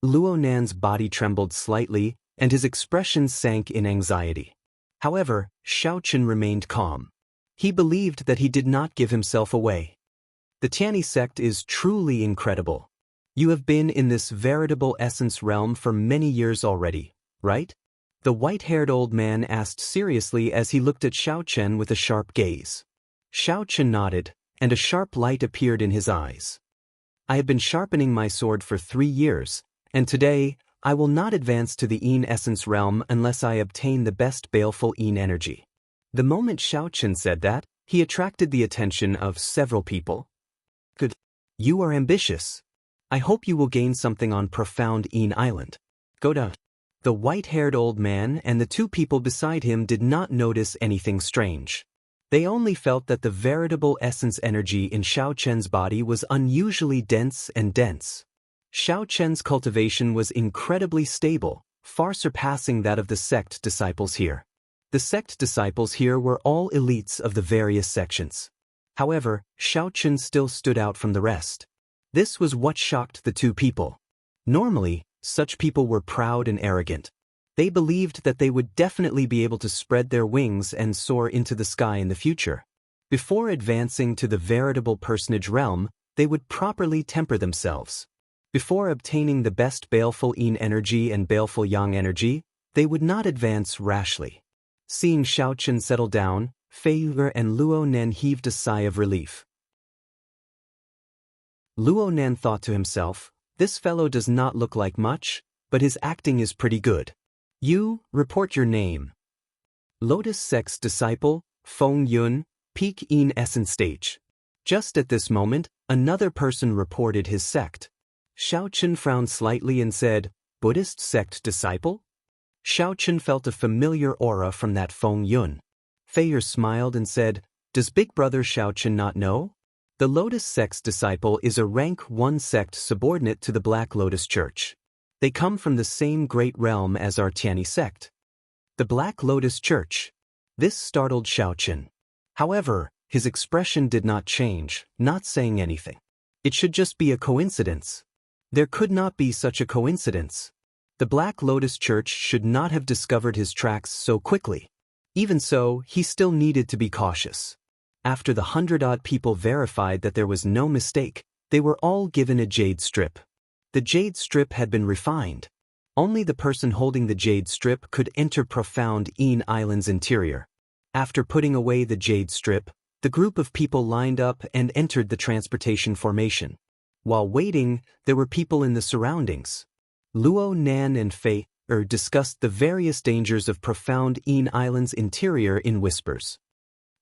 Luonan's body trembled slightly, and his expression sank in anxiety. However, Xiaochen remained calm. He believed that he did not give himself away. The Tianyi sect is truly incredible. You have been in this veritable essence realm for many years already, right? The white-haired old man asked seriously as he looked at Xiaochen with a sharp gaze. Xiaochen nodded, and a sharp light appeared in his eyes. I have been sharpening my sword for 3 years, and today, I will not advance to the Een Essence realm unless I obtain the best baleful Een energy. The moment Xiaochen said that, he attracted the attention of several people. Good. You are ambitious. I hope you will gain something on Profound Een Island. Go down. The white-haired old man and the two people beside him did not notice anything strange. They only felt that the veritable essence energy in Xiaochen's body was unusually dense and dense. Xiaochen's cultivation was incredibly stable, far surpassing that of the sect disciples here. The sect disciples here were all elites of the various sections. However, Xiaochen still stood out from the rest. This was what shocked the two people. Normally, such people were proud and arrogant. They believed that they would definitely be able to spread their wings and soar into the sky in the future. Before advancing to the veritable personage realm, they would properly temper themselves. Before obtaining the best baleful Een energy and baleful Yang energy, they would not advance rashly. Seeing Xiaochen settle down, Feiger and Luonan heaved a sigh of relief. Luonan thought to himself, this fellow does not look like much, but his acting is pretty good. You, report your name. Lotus Sect's disciple, Feng Yun, peak Een Essence stage. Just at this moment, another person reported his sect. Xiaochen frowned slightly and said, Buddhist sect disciple? Xiaochen felt a familiar aura from that Feng Yun. Feier smiled and said, Does Big Brother Xiaochen not know? The Lotus Sect's disciple is a rank 1 sect subordinate to the Black Lotus Church. They come from the same great realm as our Tianyi sect. The Black Lotus Church. This startled Xiaochen. However, his expression did not change, not saying anything. It should just be a coincidence. There could not be such a coincidence. The Black Lotus Church should not have discovered his tracks so quickly. Even so, he still needed to be cautious. After the 100-odd people verified that there was no mistake, they were all given a jade strip. The jade strip had been refined. Only the person holding the jade strip could enter Profound Een Island's interior. After putting away the jade strip, The group of people lined up and entered the transportation formation. While waiting, there were people in the surroundings. Luo, Nan, and Fei discussed the various dangers of Profound Een Island's interior in whispers.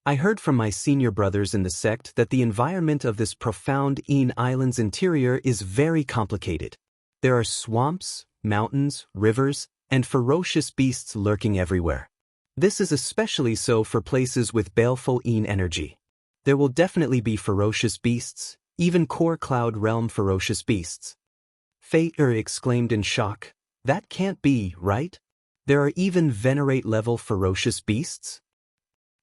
I heard from my senior brothers in the sect that the environment of this Profound Een Island's interior is very complicated. There are swamps, mountains, rivers, and ferocious beasts lurking everywhere. This is especially so for places with baleful Een energy. There will definitely be ferocious beasts, even core cloud realm ferocious beasts. Fei exclaimed in shock. That can't be, right? There are even venerate-level ferocious beasts?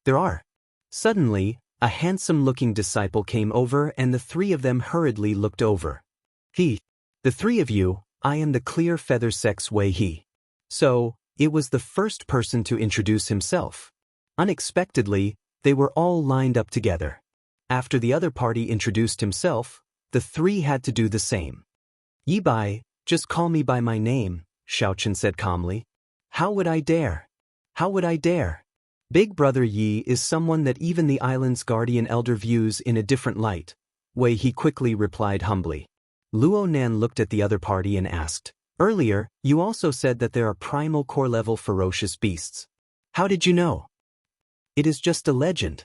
There are. Suddenly, a handsome-looking disciple came over and the three of them hurriedly looked over. The three of you, I am the Clear Feather Sect's Wei He. So, it was the first person to introduce himself. Unexpectedly, they were all lined up together. After the other party introduced himself, the three had to do the same. Yi Bai, just call me by my name, Xiaochen said calmly. How would I dare? How would I dare? Big Brother Yi is someone that even the island's guardian elder views in a different light, Wei He quickly replied humbly. Luo Nan looked at the other party and asked, earlier, you also said that there are primal core-level ferocious beasts. How did you know? It is just a legend.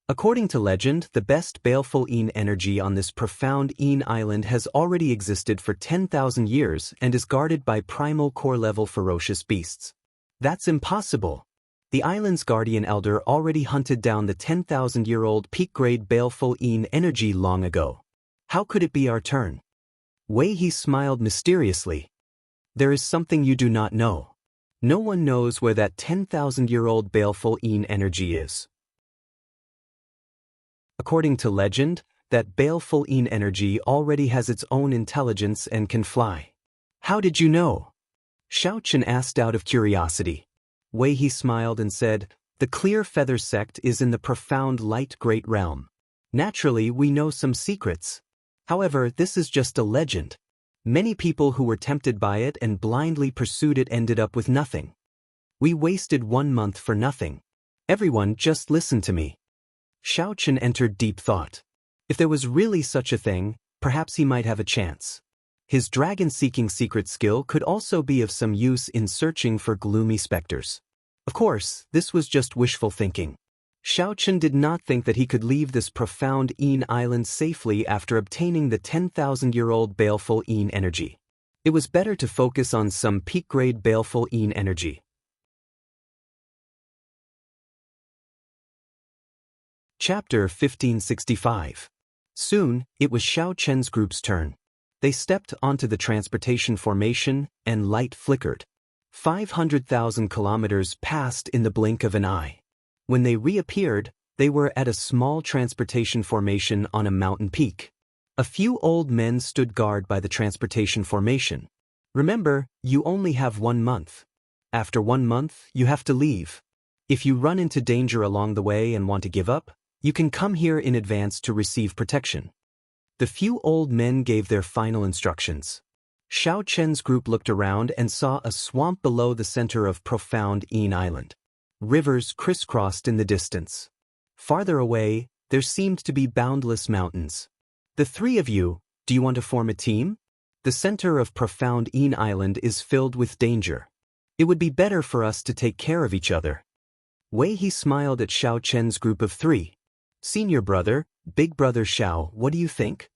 According to legend, the best baleful Een energy on this Profound Een Island has already existed for 10,000 years and is guarded by primal core-level ferocious beasts. That's impossible. The island's guardian elder already hunted down the 10,000-year-old peak-grade baleful Een energy long ago. How could it be our turn? Wei He smiled mysteriously. There is something you do not know. No one knows where that 10,000-year-old baleful Een energy is. According to legend, that baleful Een energy already has its own intelligence and can fly. How did you know? Xiaochen asked out of curiosity. Wei He smiled and said, the Clear Feather Sect is in the Profound Light Great Realm. Naturally, we know some secrets. However, this is just a legend. Many people who were tempted by it and blindly pursued it ended up with nothing. We wasted 1 month for nothing. Everyone just listen to me. Xiaochen entered deep thought. If there was really such a thing, perhaps he might have a chance. His dragon-seeking secret skill could also be of some use in searching for gloomy specters. Of course, this was just wishful thinking. Xiaochen did not think that he could leave this Profound Een Island safely after obtaining the 10,000-year-old baleful Een energy. It was better to focus on some peak-grade baleful Een energy. Chapter 1565. Soon, it was Xiaochen's group's turn. They stepped onto the transportation formation, and light flickered. 500,000 kilometers passed in the blink of an eye. When they reappeared, they were at a small transportation formation on a mountain peak. A few old men stood guard by the transportation formation. Remember, you only have 1 month. After 1 month, you have to leave. If you run into danger along the way and want to give up, you can come here in advance to receive protection. The few old men gave their final instructions. Xiaochen's group looked around and saw a swamp below the center of Profound Een Island. Rivers crisscrossed in the distance. Farther away, there seemed to be boundless mountains. The three of you, do you want to form a team? The center of Profound Een Island is filled with danger. It would be better for us to take care of each other. Wei He smiled at Xiaochen's group of three. Senior brother, Big Brother Xiao, what do you think?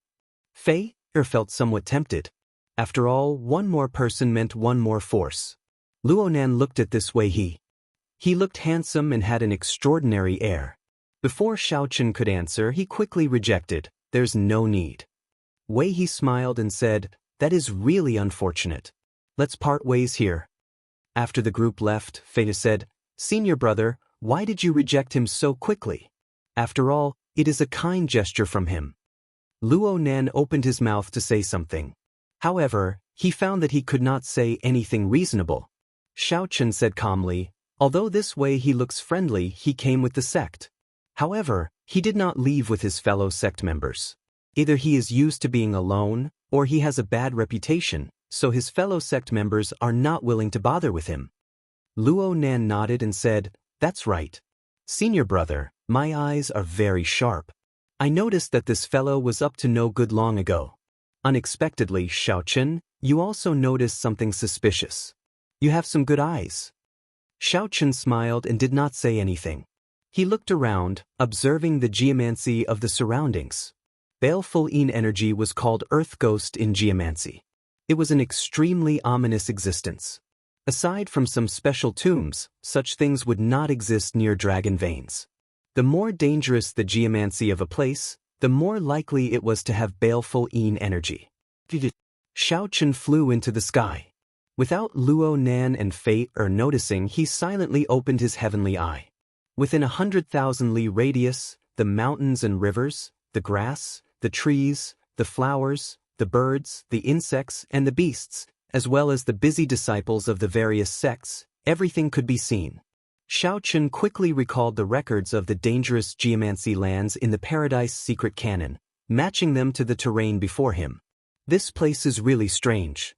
Fei felt somewhat tempted. After all, 1 more person meant 1 more force. Luonan looked at this Wei He. He looked handsome and had an extraordinary air. Before Xiaochen could answer, he quickly rejected, there's no need. Wei He smiled and said, that is really unfortunate. Let's part ways here. After the group left, Fei said, Senior brother, why did you reject him so quickly? After all, it is a kind gesture from him. Luo Nan opened his mouth to say something. However, he found that he could not say anything reasonable. Xiaochen said calmly, although this way he looks friendly, he came with the sect. However, he did not leave with his fellow sect members. Either he is used to being alone, or he has a bad reputation, so his fellow sect members are not willing to bother with him. Luo Nan nodded and said, that's right. Senior brother, my eyes are very sharp. I noticed that this fellow was up to no good long ago. Unexpectedly, Xiaochen, you also noticed something suspicious. You have some good eyes. Xiaochen smiled and did not say anything. He looked around, observing the geomancy of the surroundings. Baleful Yin energy was called Earth Ghost in geomancy. It was an extremely ominous existence. Aside from some special tombs, such things would not exist near dragon veins. The more dangerous the geomancy of a place, the more likely it was to have baleful Yin energy. Xiaochen flew into the sky. Without Luo Nan and Fei noticing, he silently opened his heavenly eye. Within 100,000 li radius, the mountains and rivers, the grass, the trees, the flowers, the birds, the insects, and the beasts, as well as the busy disciples of the various sects, everything could be seen. Xiaochen quickly recalled the records of the dangerous geomancy lands in the Paradise Secret Canon, matching them to the terrain before him. This place is really strange.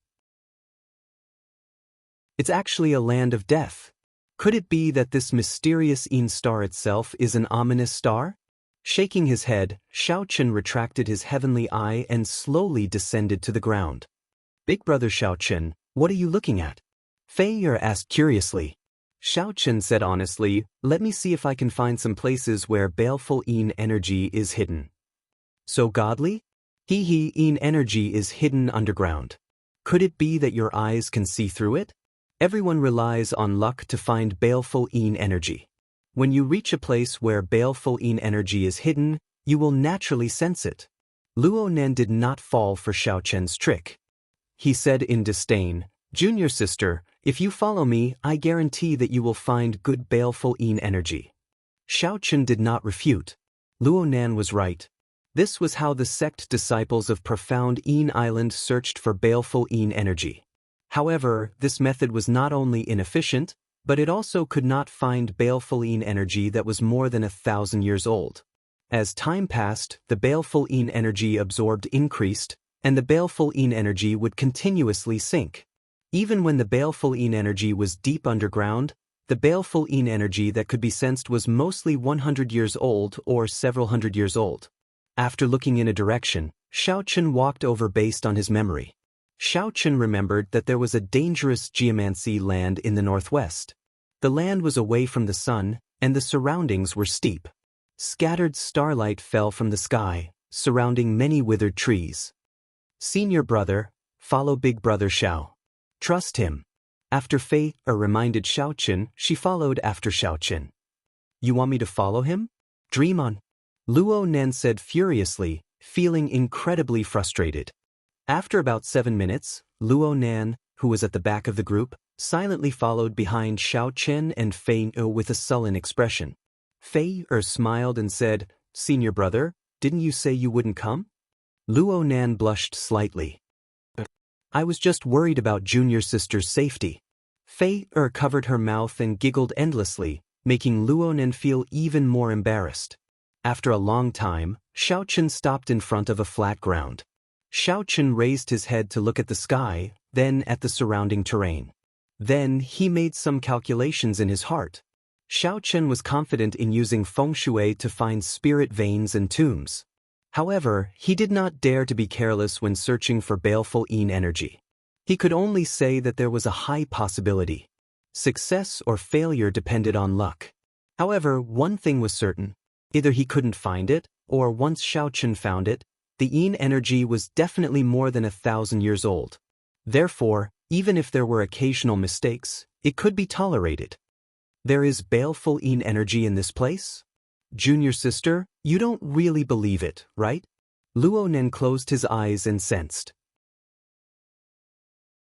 It's actually a land of death. Could it be that this mysterious Yin star itself is an ominous star? Shaking his head, Xiaochen retracted his heavenly eye and slowly descended to the ground. Big brother Xiaochen, what are you looking at? Fei asked curiously. Xiaochen said honestly, let me see if I can find some places where baleful Yin energy is hidden. So godly? Yin energy is hidden underground. Could it be that your eyes can see through it? Everyone relies on luck to find baleful Yin energy. When you reach a place where baleful Yin energy is hidden, you will naturally sense it. Luo Nan did not fall for Xiaochen's trick. He said in disdain, Junior sister, if you follow me, I guarantee that you will find good baleful Yin energy. Xiaochen did not refute. Luo Nan was right. This was how the sect disciples of Profound Yin Island searched for baleful Yin energy. However, this method was not only inefficient, but it also could not find baleful Yin energy that was more than 1,000 years old. As time passed, the baleful Yin energy absorbed increased, and the baleful Yin energy would continuously sink. Even when the baleful Yin energy was deep underground, the baleful Yin energy that could be sensed was mostly 100 years old or several hundred years old. After looking in a direction, Xiaochen walked over based on his memory. Xiaochen remembered that there was a dangerous geomancy land in the northwest. The land was away from the sun, and the surroundings were steep. Scattered starlight fell from the sky, surrounding many withered trees. Senior brother, follow big brother Xiao. Trust him. After Fei reminded Xiaochen, she followed after Xiaochen. You want me to follow him? Dream on. Luo Nan said furiously, feeling incredibly frustrated. After about 7 minutes, Luo Nan, who was at the back of the group, silently followed behind Xiaochen and Fei with a sullen expression. Fei smiled and said, Senior brother, didn't you say you wouldn't come? Luo Nan blushed slightly. I was just worried about junior sister's safety. Fei covered her mouth and giggled endlessly, making Luo Nan feel even more embarrassed. After a long time, Xiaochen stopped in front of a flat ground. Xiaochen raised his head to look at the sky, then at the surrounding terrain. Then he made some calculations in his heart. Xiaochen was confident in using feng shui to find spirit veins and tombs. However, he did not dare to be careless when searching for baleful Yin energy. He could only say that there was a high possibility. Success or failure depended on luck. However, one thing was certain. Either he couldn't find it, or once Xiaochen found it, the Yin energy was definitely more than 1,000 years old. Therefore, even if there were occasional mistakes, it could be tolerated. There is baleful Yin energy in this place? Junior sister, you don't really believe it, right? Luo Nan closed his eyes and sensed.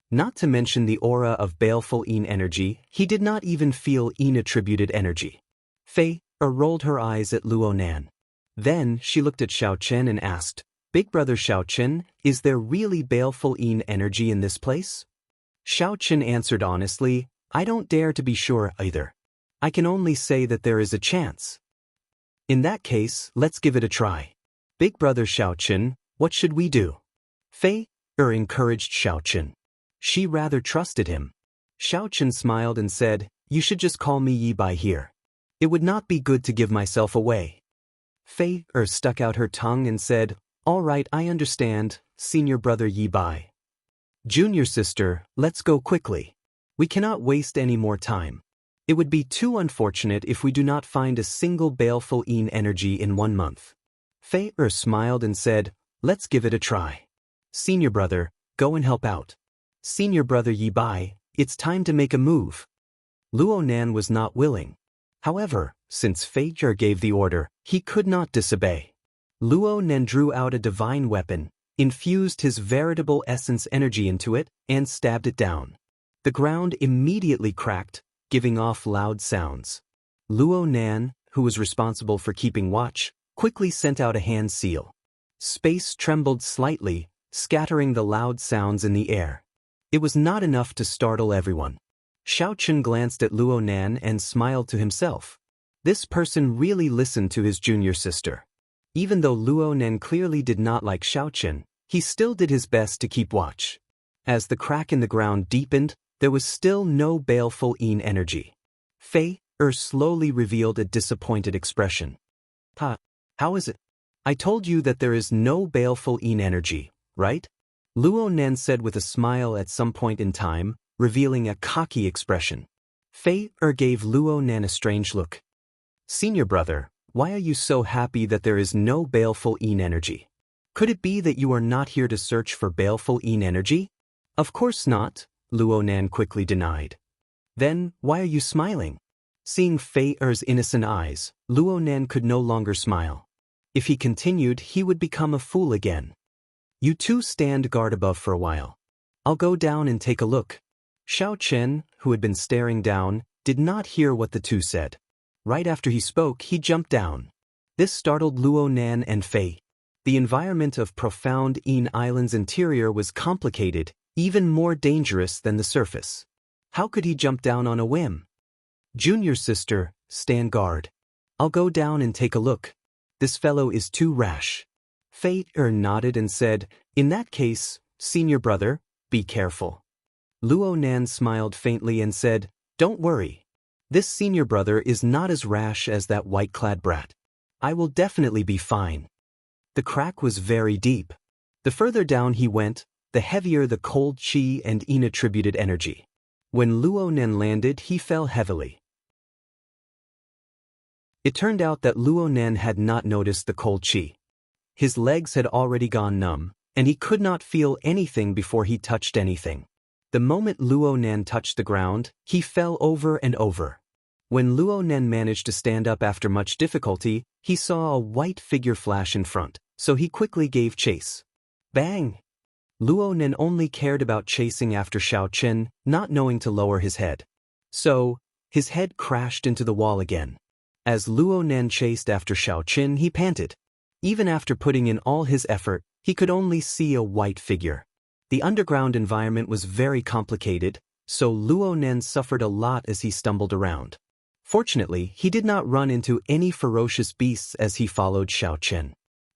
Not to mention the aura of baleful Yin energy, he did not even feel Yin-attributed energy. Fei rolled her eyes at Luo Nan. Then she looked at Xiaochen and asked, Big brother Xiaochen, is there really baleful Yin energy in this place? Xiaochen answered honestly, I don't dare to be sure either. I can only say that there is a chance. In that case, let's give it a try. Big brother Xiaochen, what should we do? Fei encouraged Xiaochen. She rather trusted him. Xiaochen smiled and said, You should just call me Yi Bai here. It would not be good to give myself away. Fei stuck out her tongue and said, "All right, I understand, senior brother Yi Bai. Junior sister, let's go quickly. We cannot waste any more time. It would be too unfortunate if we do not find a single baleful Yin energy in 1 month." Fei smiled and said, "Let's give it a try. Senior brother, go and help out. Senior brother Yi Bai, it's time to make a move." Luo Nan was not willing. However, since Fei gave the order, he could not disobey. Luo Nan drew out a divine weapon, infused his veritable essence energy into it, and stabbed it down. The ground immediately cracked, giving off loud sounds. Luo Nan, who was responsible for keeping watch, quickly sent out a hand seal. Space trembled slightly, scattering the loud sounds in the air. It was not enough to startle everyone. Xiaochen glanced at Luo Nan and smiled to himself. This person really listened to his junior sister. Even though Luo Nan clearly did not like Xiaochen, he still did his best to keep watch. As the crack in the ground deepened, there was still no baleful Yin energy. Fei slowly revealed a disappointed expression. How is it? I told you that there is no baleful Yin energy, right? Luo Nan said with a smile at some point in time, revealing a cocky expression. Fei gave Luo Nan a strange look. Senior brother, why are you so happy that there is no baleful Yin energy? Could it be that you are not here to search for baleful Yin energy? Of course not, Luo Nan quickly denied. Then, why are you smiling? Seeing Fei's innocent eyes, Luo Nan could no longer smile. If he continued, he would become a fool again. You two stand guard above for a while. I'll go down and take a look. Xiaochen, who had been staring down, did not hear what the two said. Right after he spoke, he jumped down. This startled Luo Nan and Fei. The environment of profound Yin Island's interior was complicated, even more dangerous than the surface. How could he jump down on a whim? Junior sister, stand guard. I'll go down and take a look. This fellow is too rash. Fei nodded and said, in that case, senior brother, be careful. Luo Nan smiled faintly and said, don't worry. This senior brother is not as rash as that white-clad brat. I will definitely be fine. The crack was very deep. The further down he went, the heavier the cold qi and Yin-attributed energy. When Luo Nan landed, he fell heavily. It turned out that Luo Nan had not noticed the cold qi. His legs had already gone numb, and he could not feel anything before he touched anything. The moment Luo Nan touched the ground, he fell over and over. When Luo Nan managed to stand up after much difficulty, he saw a white figure flash in front, so he quickly gave chase. Bang! Luo Nan only cared about chasing after Xiaochen, not knowing to lower his head. So, his head crashed into the wall again. As Luo Nan chased after Xiaochen, he panted. Even after putting in all his effort, he could only see a white figure. The underground environment was very complicated, so Luo Nan suffered a lot as he stumbled around. Fortunately, he did not run into any ferocious beasts as he followed Xiaochen.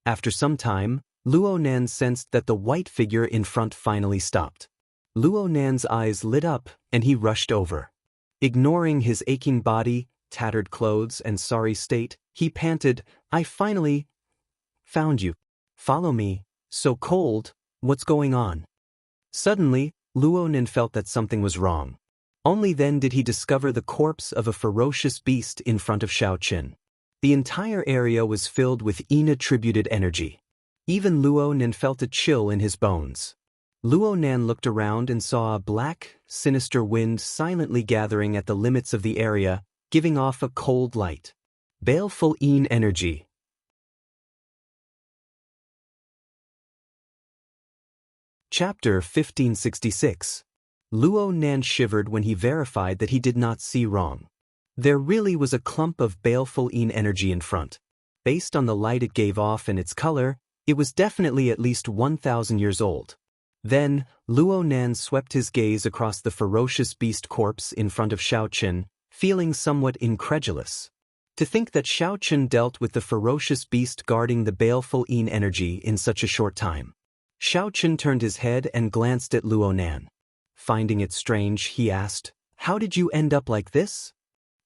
After some time, Luo Nan sensed that the white figure in front finally stopped. Luo Nan's eyes lit up, and he rushed over. Ignoring his aching body, tattered clothes, and sorry state, he panted, I finally found you. Follow me. So cold, what's going on? Suddenly, Luo Nan felt that something was wrong. Only then did he discover the corpse of a ferocious beast in front of Xiaochen. The entire area was filled with Yin-attributed energy. Even Luo Nan felt a chill in his bones. Luo Nan looked around and saw a black, sinister wind silently gathering at the limits of the area, giving off a cold light. Baleful Yin energy. Chapter 1566. Luo Nan shivered when he verified that he did not see wrong. There really was a clump of baleful Yin energy in front. Based on the light it gave off and its color, it was definitely at least 1,000 years old. Then, Luo Nan swept his gaze across the ferocious beast corpse in front of Xiaochen, feeling somewhat incredulous. To think that Xiaochen dealt with the ferocious beast guarding the baleful Yin energy in such a short time. Xiaochen turned his head and glanced at Luo Nan. Finding it strange, he asked, how did you end up like this?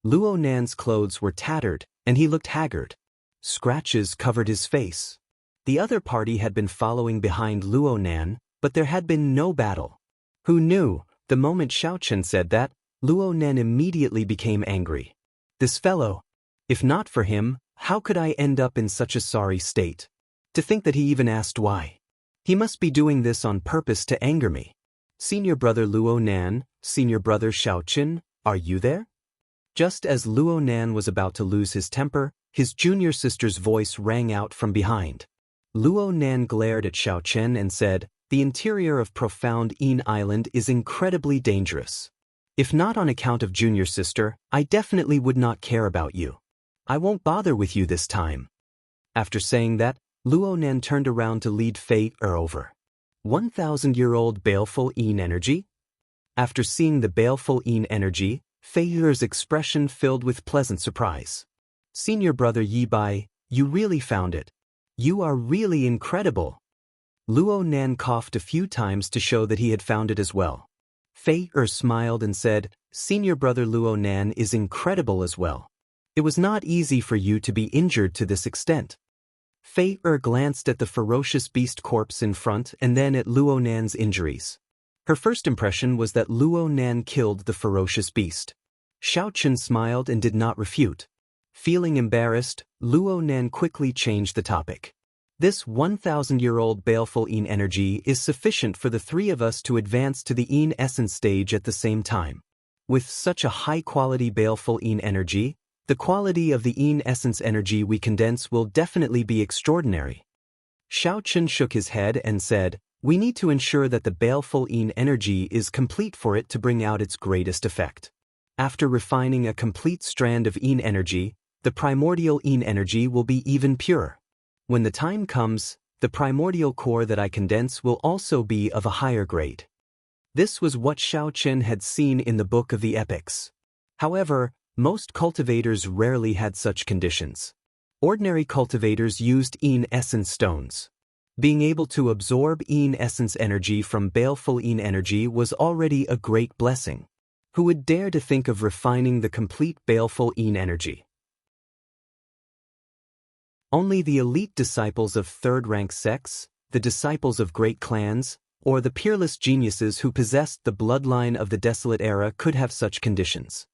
Luo Nan's clothes were tattered, and he looked haggard. Scratches covered his face. The other party had been following behind Luo Nan, but there had been no battle. Who knew? The moment Xiao Chen said that, Luo Nan immediately became angry. This fellow. If not for him, how could I end up in such a sorry state? To think that he even asked why. He must be doing this on purpose to anger me. Senior brother Luo Nan, senior brother Xiao Chen, are you there? Just as Luo Nan was about to lose his temper, his junior sister's voice rang out from behind. Luo Nan glared at Xiao Chen and said, "The interior of Profound Een Island is incredibly dangerous. If not on account of junior sister, I definitely would not care about you. I won't bother with you this time." After saying that, Luo Nan turned around to lead Fei over. 1,000-year-old baleful Een energy? After seeing the baleful Een energy, Fei's expression filled with pleasant surprise. Senior brother Yi Bai, you really found it. You are really incredible. Luo Nan coughed a few times to show that he had found it as well. Fei smiled and said, Senior brother Luo Nan is incredible as well. It was not easy for you to be injured to this extent. Fei glanced at the ferocious beast corpse in front and then at Luo Nan's injuries. Her first impression was that Luo Nan killed the ferocious beast. Xiao Chen smiled and did not refute. Feeling embarrassed, Luo Nan quickly changed the topic. This 1,000-year-old baleful Een energy is sufficient for the three of us to advance to the Een essence stage at the same time. With such a high-quality baleful Een energy, the quality of the Een essence energy we condense will definitely be extraordinary. Xiao Chen shook his head and said, we need to ensure that the baleful Een energy is complete for it to bring out its greatest effect. After refining a complete strand of Een energy, the primordial Een energy will be even purer. When the time comes, the primordial core that I condense will also be of a higher grade. This was what Xiao Chen had seen in the Book of the Epics. However, most cultivators rarely had such conditions. Ordinary cultivators used Een essence stones. Being able to absorb Een essence energy from baleful Een energy was already a great blessing. Who would dare to think of refining the complete baleful Een energy? Only the elite disciples of third-rank sects, the disciples of great clans, or the peerless geniuses who possessed the bloodline of the desolate era could have such conditions.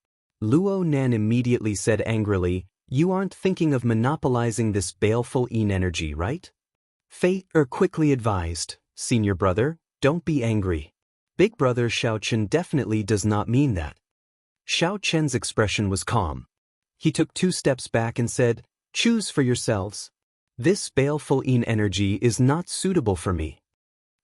Luo Nan immediately said angrily, you aren't thinking of monopolizing this baleful Een energy, right? Fei quickly advised, Senior brother, don't be angry. Big brother Xiao Chen definitely does not mean that. Xiao Chen's expression was calm. He took 2 steps back and said, choose for yourselves. This baleful Een energy is not suitable for me.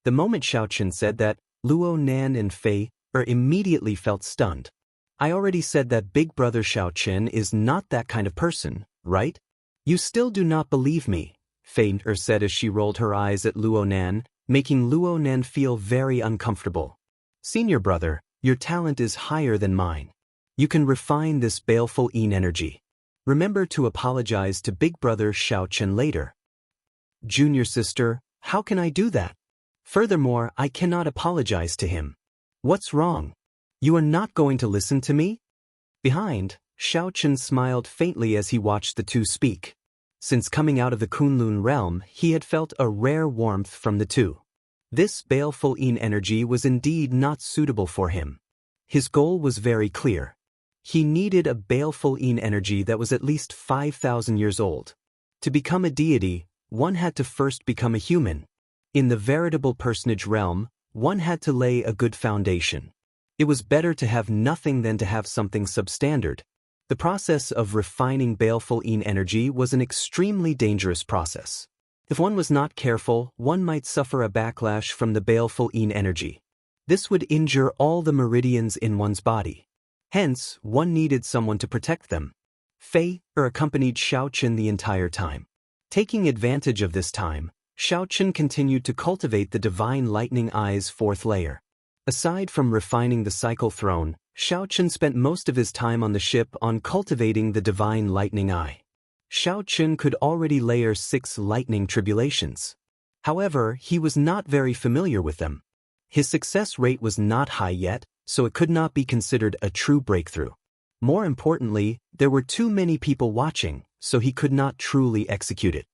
The moment Xiao Chen said that, Luo Nan and Fei immediately felt stunned. I already said that big brother Xiao Chen is not that kind of person, right? You still do not believe me, Fei said as she rolled her eyes at Luo Nan, making Luo Nan feel very uncomfortable. Senior brother, your talent is higher than mine. You can refine this baleful Een energy. Remember to apologize to big brother Xiao Chen later. Junior sister, how can I do that? Furthermore, I cannot apologize to him. What's wrong? You are not going to listen to me? Behind, Xiao Chen smiled faintly as he watched the two speak. Since coming out of the Kunlun realm, he had felt a rare warmth from the two. This baleful Een energy was indeed not suitable for him. His goal was very clear. He needed a baleful Een energy that was at least 5,000 years old. To become a deity, one had to first become a human. In the veritable personage realm, one had to lay a good foundation. It was better to have nothing than to have something substandard. The process of refining baleful Een energy was an extremely dangerous process. If one was not careful, one might suffer a backlash from the baleful Een energy. This would injure all the meridians in one's body. Hence, one needed someone to protect them. Fei accompanied Xiao Chen the entire time. Taking advantage of this time, Xiao Chen continued to cultivate the Divine Lightning Eye's 4th layer. Aside from refining the Cycle Throne, Xiao Chen spent most of his time on the ship on cultivating the Divine Lightning Eye. Xiao Chen could already layer 6 lightning tribulations. However, he was not very familiar with them. His success rate was not high yet, so it could not be considered a true breakthrough. More importantly, there were too many people watching, so he could not truly execute it.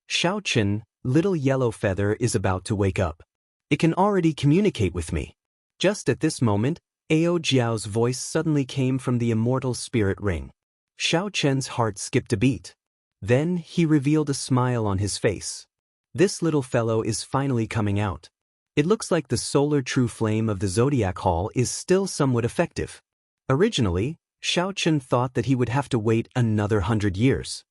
Xiao Qin, little yellow feather, is about to wake up. It can already communicate with me. Just at this moment, Ao Jiao's voice suddenly came from the immortal spirit ring. Xiao Chen's heart skipped a beat. Then he revealed a smile on his face. This little fellow is finally coming out. It looks like the solar true flame of the zodiac hall is still somewhat effective. Originally, Xiao Chen thought that he would have to wait another 100 years.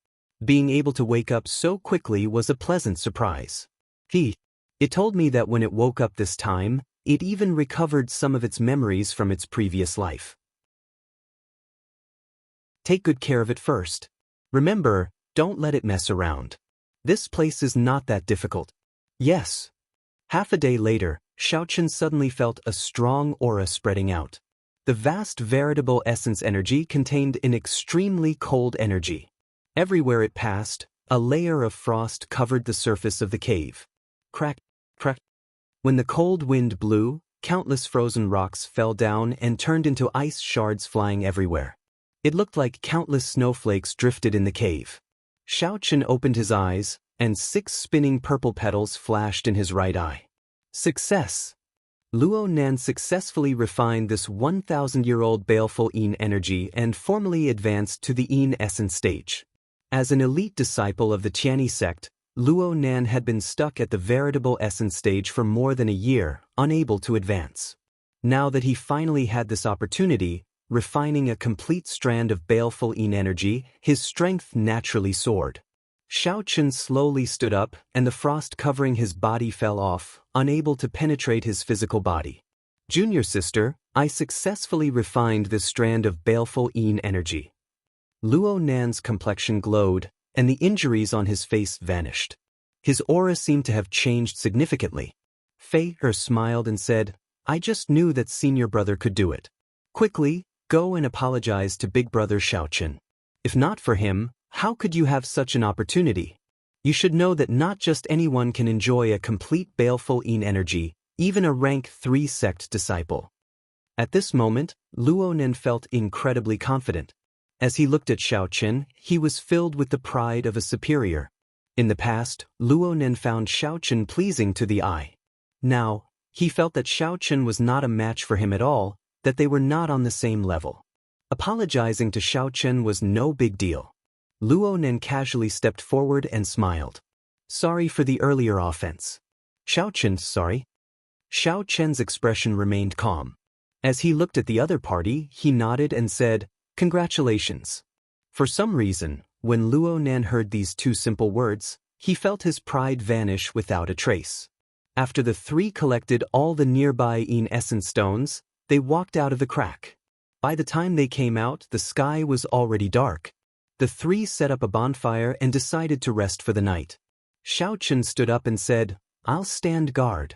Being able to wake up so quickly was a pleasant surprise. It told me that when it woke up this time, it even recovered some of its memories from its previous life. Take good care of it first. Remember, don't let it mess around. This place is not that difficult. Yes. Half a day later, Xiao Chen suddenly felt a strong aura spreading out. The vast veritable essence energy contained an extremely cold energy. Everywhere it passed, a layer of frost covered the surface of the cave. Crack, crack. When the cold wind blew, countless frozen rocks fell down and turned into ice shards flying everywhere. It looked like countless snowflakes drifted in the cave. Xiao Chen opened his eyes, and 6 spinning purple petals flashed in his right eye. Success! Luo Nan successfully refined this 1,000-year-old baleful Yin energy and formally advanced to the Yin essence stage. As an elite disciple of the Tianyi sect, Luo Nan had been stuck at the veritable essence stage for more than a year, unable to advance. Now that he finally had this opportunity, refining a complete strand of baleful Yin energy, his strength naturally soared. Xiao Chen slowly stood up, and the frost covering his body fell off, unable to penetrate his physical body. Junior sister, I successfully refined this strand of baleful Yin energy. Luo Nan's complexion glowed, and the injuries on his face vanished. His aura seemed to have changed significantly. Fei Er smiled and said, I just knew that senior brother could do it. Quickly, go and apologize to big brother Xiao Chen. If not for him, how could you have such an opportunity? You should know that not just anyone can enjoy a complete baleful Yin energy, even a rank 3 sect disciple. At this moment, Luo Nan felt incredibly confident. As he looked at Xiao Chen, he was filled with the pride of a superior. In the past, Luo Nan found Xiao Chen pleasing to the eye. Now, he felt that Xiao Chen was not a match for him at all, that they were not on the same level. Apologizing to Xiao Chen was no big deal. Luo Nan casually stepped forward and smiled. Sorry for the earlier offense. Xiao Chen, sorry. Xiao Chen's expression remained calm. As he looked at the other party, he nodded and said, Congratulations. For some reason, when Luo Nan heard these 2 simple words, he felt his pride vanish without a trace. After the 3 collected all the nearby Yin essence stones, they walked out of the crack. By the time they came out, the sky was already dark. The 3 set up a bonfire and decided to rest for the night. Xiao Chen stood up and said, I'll stand guard.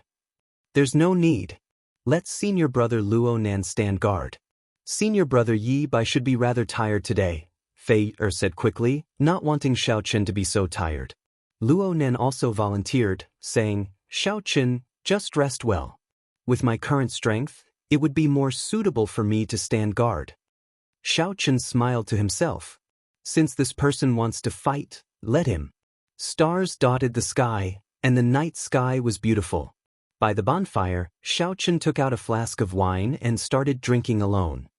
There's no need. Let senior brother Luo Nan stand guard. Senior brother Yi Bai should be rather tired today, Fei Er said quickly, not wanting Xiao Chen to be so tired. Luo Nan also volunteered, saying, Xiao Chen, just rest well. With my current strength, it would be more suitable for me to stand guard. Xiao Chen smiled to himself. Since this person wants to fight, let him. Stars dotted the sky, and the night sky was beautiful. By the bonfire, Xiao Chen took out a flask of wine and started drinking alone.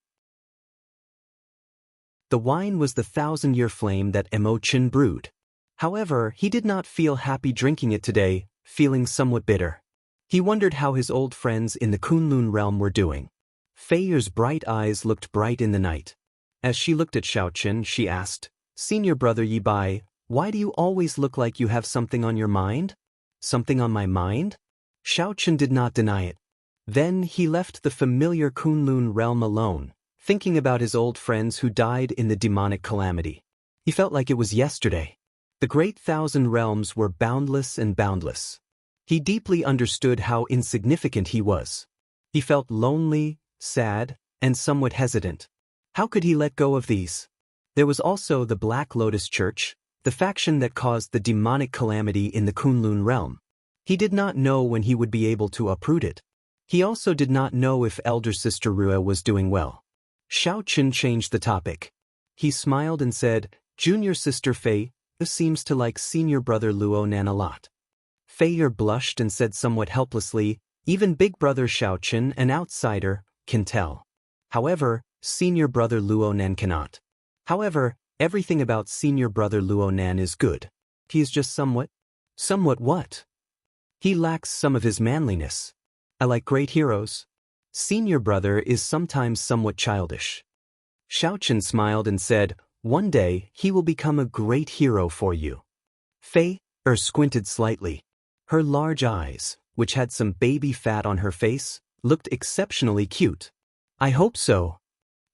The wine was the 1,000-year flame that Mo Chen brewed. However, he did not feel happy drinking it today, feeling somewhat bitter. He wondered how his old friends in the Kunlun realm were doing. Fei Er's bright eyes looked bright in the night. As she looked at Xiao Chen, she asked, Senior brother Yi Bai, why do you always look like you have something on your mind? Something on my mind? Xiao Chen did not deny it. Then he left the familiar Kunlun realm alone, thinking about his old friends who died in the demonic calamity. He felt like it was yesterday. The great 1,000 realms were boundless and boundless. He deeply understood how insignificant he was. He felt lonely, sad, and somewhat hesitant. How could he let go of these? There was also the Black Lotus Church, the faction that caused the demonic calamity in the Kunlun realm. He did not know when he would be able to uproot it. He also did not know if elder sister Rua was doing well. Xiao Qin changed the topic. He smiled and said, "Junior sister Fei seems to like senior brother Luo Nan a lot." Fei blushed and said somewhat helplessly, "Even big brother Xiao Qin, an outsider, can tell. However, senior brother Luo Nan cannot. However, everything about senior brother Luo Nan is good. He is just somewhat what? He lacks some of his manliness. I like great heroes. Senior brother is sometimes somewhat childish." Xiao Qin smiled and said, "One day he will become a great hero for you." Fei squinted slightly. Her large eyes, which had some baby fat on her face, looked exceptionally cute. "I hope so."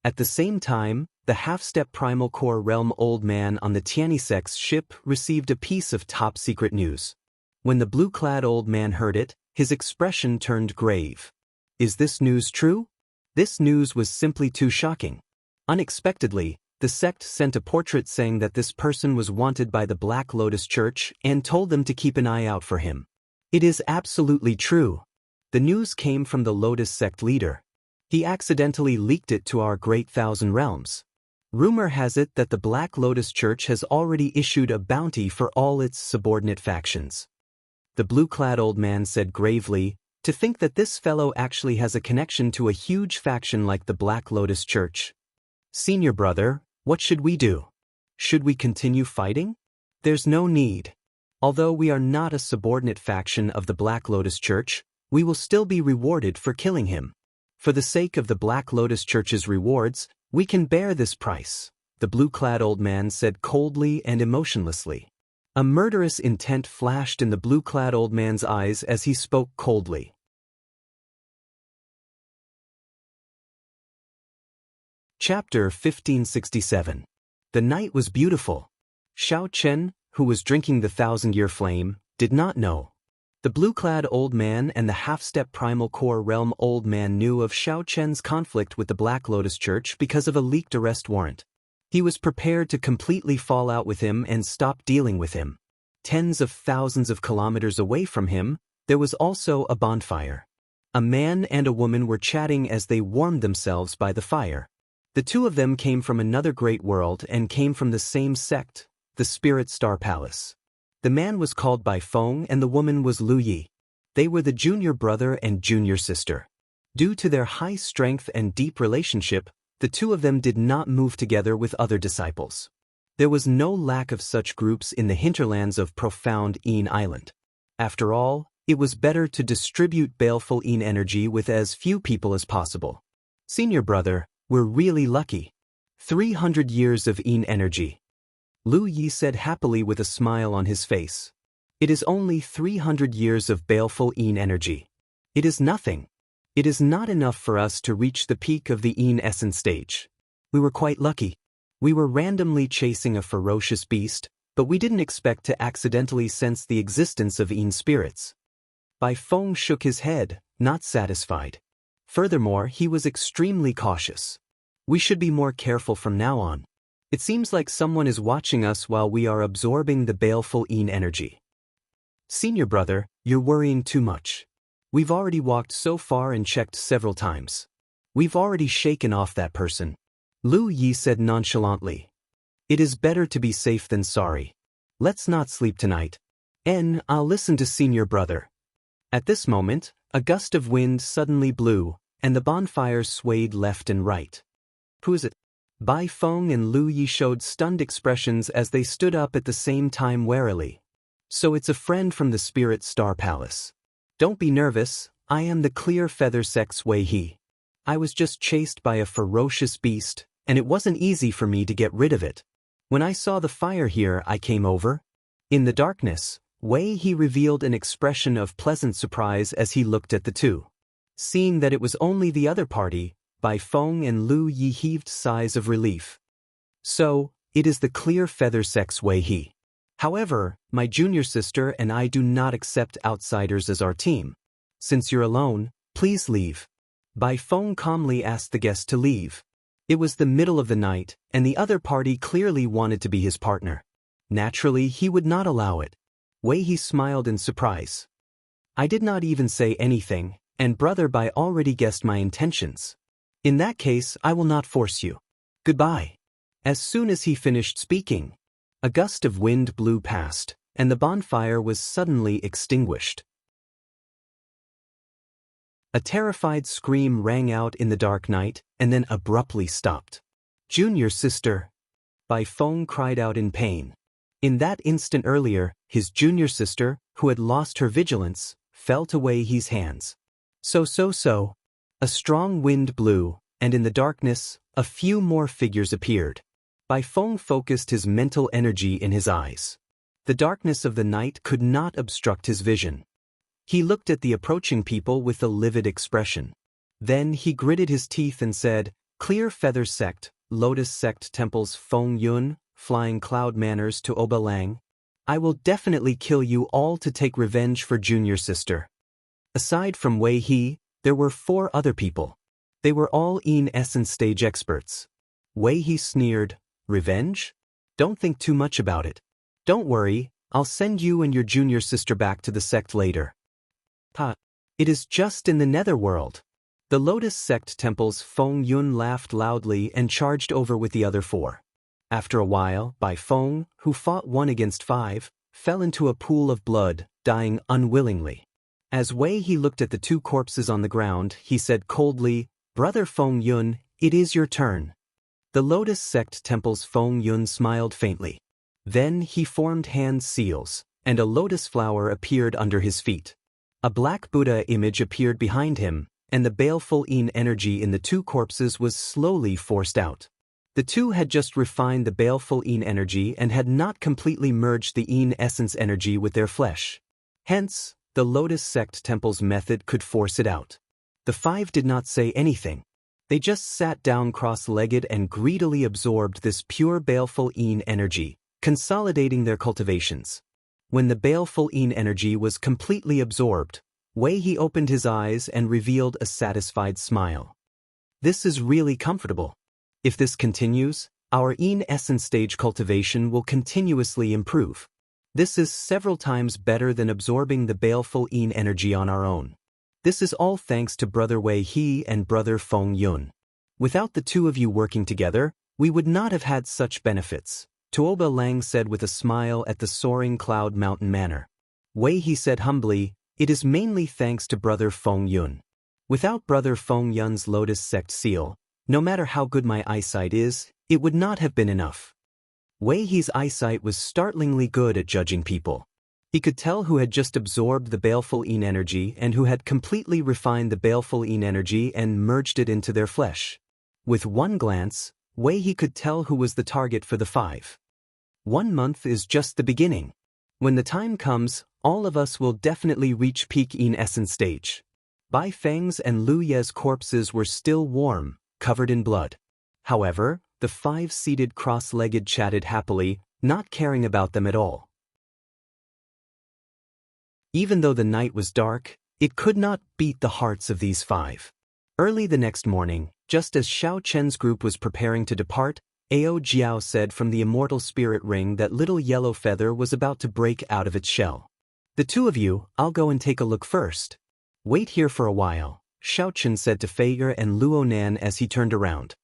At the same time, the half-step primal core realm old man on the Tianysek's ship received a piece of top-secret news. When the blue-clad old man heard it, his expression turned grave. Is this news true? This news was simply too shocking. Unexpectedly, the sect sent a portrait saying that this person was wanted by the Black Lotus Church and told them to keep an eye out for him. It is absolutely true. The news came from the Lotus sect leader. He accidentally leaked it to our Great Thousand Realms. Rumor has it that the Black Lotus Church has already issued a bounty for all its subordinate factions. The blue-clad old man said gravely, "To think that this fellow actually has a connection to a huge faction like the Black Lotus Church. Senior brother, what should we do? Should we continue fighting? There's no need. Although we are not a subordinate faction of the Black Lotus Church, we will still be rewarded for killing him. For the sake of the Black Lotus Church's rewards, we can bear this price," the blue-clad old man said coldly and emotionlessly. A murderous intent flashed in the blue-clad old man's eyes as he spoke coldly. Chapter 1567. The night was beautiful. Xiao Chen, who was drinking the thousand-year flame, did not know. The blue-clad old man and the half-step primal core realm old man knew of Xiao Chen's conflict with the Black Lotus Church because of a leaked arrest warrant. He was prepared to completely fall out with him and stop dealing with him. Tens of thousands of kilometers away from him, there was also a bonfire. A man and a woman were chatting as they warmed themselves by the fire. The two of them came from another great world and came from the same sect, the Spirit Star Palace. The man was called Bai Feng and the woman was Lu Yi. They were the junior brother and junior sister. Due to their high strength and deep relationship, the two of them did not move together with other disciples. There was no lack of such groups in the hinterlands of profound Een Island. After all, it was better to distribute baleful Een energy with as few people as possible. Senior brother, we're really lucky. 300 years of Een energy. Lu Yi said happily with a smile on his face. It is only 300 years of baleful Een energy. It is nothing. It is not enough for us to reach the peak of the Een essence stage. We were quite lucky. We were randomly chasing a ferocious beast, but we didn't expect to accidentally sense the existence of Een spirits. Bai Feng shook his head, not satisfied. Furthermore, he was extremely cautious. We should be more careful from now on. It seems like someone is watching us while we are absorbing the baleful Een energy. Senior brother, you're worrying too much. We've already walked so far and checked several times. We've already shaken off that person. Lu Yi said nonchalantly. It is better to be safe than sorry. Let's not sleep tonight. I'll listen to senior brother. At this moment, a gust of wind suddenly blew, and the bonfire swayed left and right. Who is it? Bai Feng and Lu Yi showed stunned expressions as they stood up at the same time warily. So it's a friend from the Spirit Star Palace. Don't be nervous, I am the Clear Feather Sect's Wei He. I was just chased by a ferocious beast, and it wasn't easy for me to get rid of it. When I saw the fire here, I came over. In the darkness, Wei He revealed an expression of pleasant surprise as he looked at the two. Seeing that it was only the other party, Bai Feng and Lu Yi heaved sighs of relief. So, it is the Clear Feather Sect's Wei He. However, my junior sister and I do not accept outsiders as our team. Since you're alone, please leave. Bai Feng calmly asked the guest to leave. It was the middle of the night, and the other party clearly wanted to be his partner. Naturally, he would not allow it. Wei He smiled in surprise. I did not even say anything, and brother Bai already guessed my intentions. In that case, I will not force you. Goodbye. As soon as he finished speaking, a gust of wind blew past, and the bonfire was suddenly extinguished. A terrified scream rang out in the dark night, and then abruptly stopped. Junior sister! Bai Feng cried out in pain. In that instant earlier, his junior sister, who had lost her vigilance, fell to Wei He's hands. So. A strong wind blew, and in the darkness, a few more figures appeared. Bai Feng focused his mental energy in his eyes. The darkness of the night could not obstruct his vision. He looked at the approaching people with a livid expression. Then he gritted his teeth and said, Clear Feather Sect, Lotus Sect Temples Feng Yun, Flying Cloud Manners to Oba Lang. I will definitely kill you all to take revenge for junior sister. Aside from Wei He, there were 4 other people. They were all in essence stage experts. Wei He sneered, Revenge? Don't think too much about it. Don't worry, I'll send you and your junior sister back to the sect later. It is just in the netherworld. The Lotus Sect Temple's Feng Yun laughed loudly and charged over with the other 4. After a while, Bai Feng, who fought 1 against 5, fell into a pool of blood, dying unwillingly. As Wei He looked at the 2 corpses on the ground, he said coldly, Brother Feng Yun, it is your turn. The Lotus Sect Temple's Feng Yun smiled faintly. Then he formed hand seals, and a lotus flower appeared under his feet. A black Buddha image appeared behind him, and the baleful Yin energy in the 2 corpses was slowly forced out. The 2 had just refined the baleful Yin energy and had not completely merged the Yin essence energy with their flesh. Hence, the Lotus Sect Temple's method could force it out. The 5 did not say anything. They just sat down cross-legged and greedily absorbed this pure baleful Yin energy, consolidating their cultivations. When the baleful Yin energy was completely absorbed, Wei He opened his eyes and revealed a satisfied smile. This is really comfortable. If this continues, our Yin essence stage cultivation will continuously improve. This is several times better than absorbing the baleful Yin energy on our own. This is all thanks to Brother Wei He and Brother Feng Yun. Without the 2 of you working together, we would not have had such benefits, Tuoba Lang said with a smile at the soaring cloud mountain manor. Wei He said humbly, It is mainly thanks to Brother Feng Yun. Without Brother Feng Yun's Lotus Sect seal, no matter how good my eyesight is, it would not have been enough. Wei He's eyesight was startlingly good at judging people. He could tell who had just absorbed the baleful Yin energy and who had completely refined the baleful Yin energy and merged it into their flesh. With one glance, Wei He could tell who was the target for the 5. 1 month is just the beginning. When the time comes, all of us will definitely reach peak Yin essence stage. Bai Feng's and Lu Ye's corpses were still warm, covered in blood. However, the 5 seated cross-legged chatted happily, not caring about them at all. Even though the night was dark, it could not beat the hearts of these 5. Early the next morning, just as Xiao Chen's group was preparing to depart, Ao Jiao said from the immortal spirit ring that little yellow feather was about to break out of its shell. The 2 of you, I'll go and take a look first. Wait here for a while, Xiao Chen said to Fei'er and Luo Nan as he turned around.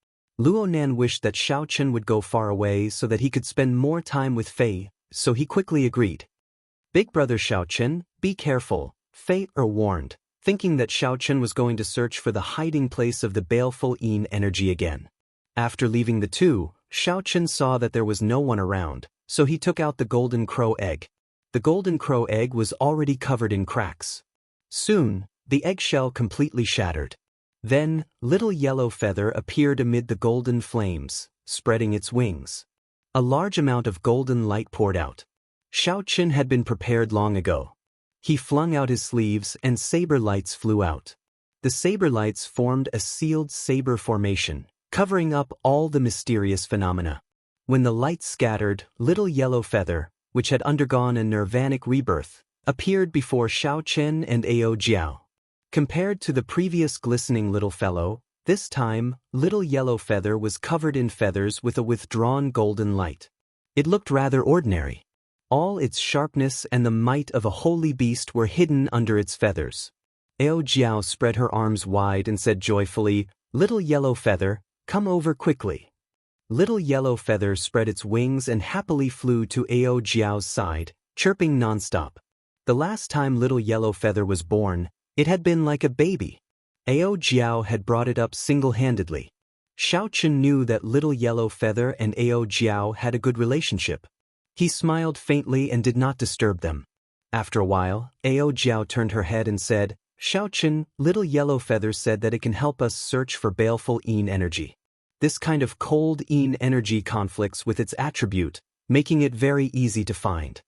Luo Nan wished that Xiao Chen would go far away so that he could spend more time with Fei, so he quickly agreed. Big brother Xiao Chen, be careful, Fei'er warned, thinking that Xiao Chen was going to search for the hiding place of the baleful Yin energy again. After leaving the 2, Xiao Chen saw that there was no one around, so he took out the golden crow egg. The golden crow egg was already covered in cracks. Soon, the eggshell completely shattered. Then, little yellow feather appeared amid the golden flames, spreading its wings. A large amount of golden light poured out. Xiao Chen had been prepared long ago. He flung out his sleeves and saber lights flew out. The saber lights formed a sealed saber formation, covering up all the mysterious phenomena. When the lights scattered, little yellow feather, which had undergone a nirvanic rebirth, appeared before Xiao Chen and Ao Jiao. Compared to the previous glistening little fellow, this time, little yellow feather was covered in feathers with a withdrawn golden light. It looked rather ordinary. All its sharpness and the might of a holy beast were hidden under its feathers. Ao Jiao spread her arms wide and said joyfully, Little Yellow Feather, come over quickly. Little Yellow Feather spread its wings and happily flew to Ao Jiao's side, chirping nonstop. The last time Little Yellow Feather was born, it had been like a baby. Ao Jiao had brought it up single-handedly. Xiao Chen knew that Little Yellow Feather and Ao Jiao had a good relationship. He smiled faintly and did not disturb them. After a while, Ao Jiao turned her head and said, Xiao Chen, Little Yellow Feather said that it can help us search for baleful yin energy. This kind of cold yin energy conflicts with its attribute, making it very easy to find.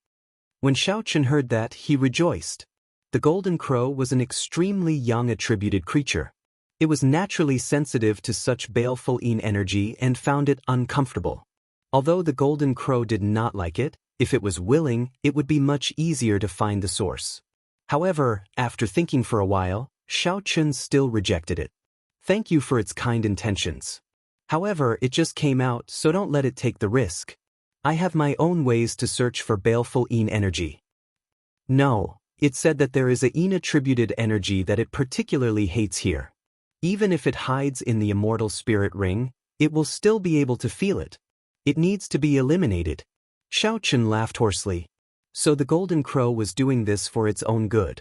When Xiao Chen heard that, he rejoiced. The golden crow was an extremely young attributed creature. It was naturally sensitive to such baleful yin energy and found it uncomfortable. Although the golden crow did not like it, if it was willing, it would be much easier to find the source. However, after thinking for a while, Xiao Chen still rejected it. Thank you for its kind intentions. However, it just came out, so don't let it take the risk. I have my own ways to search for baleful yin energy. No, it said that there is a yin attributed energy that it particularly hates here. Even if it hides in the immortal spirit ring, it will still be able to feel it. It needs to be eliminated. Xiao Chen laughed hoarsely. So the golden crow was doing this for its own good.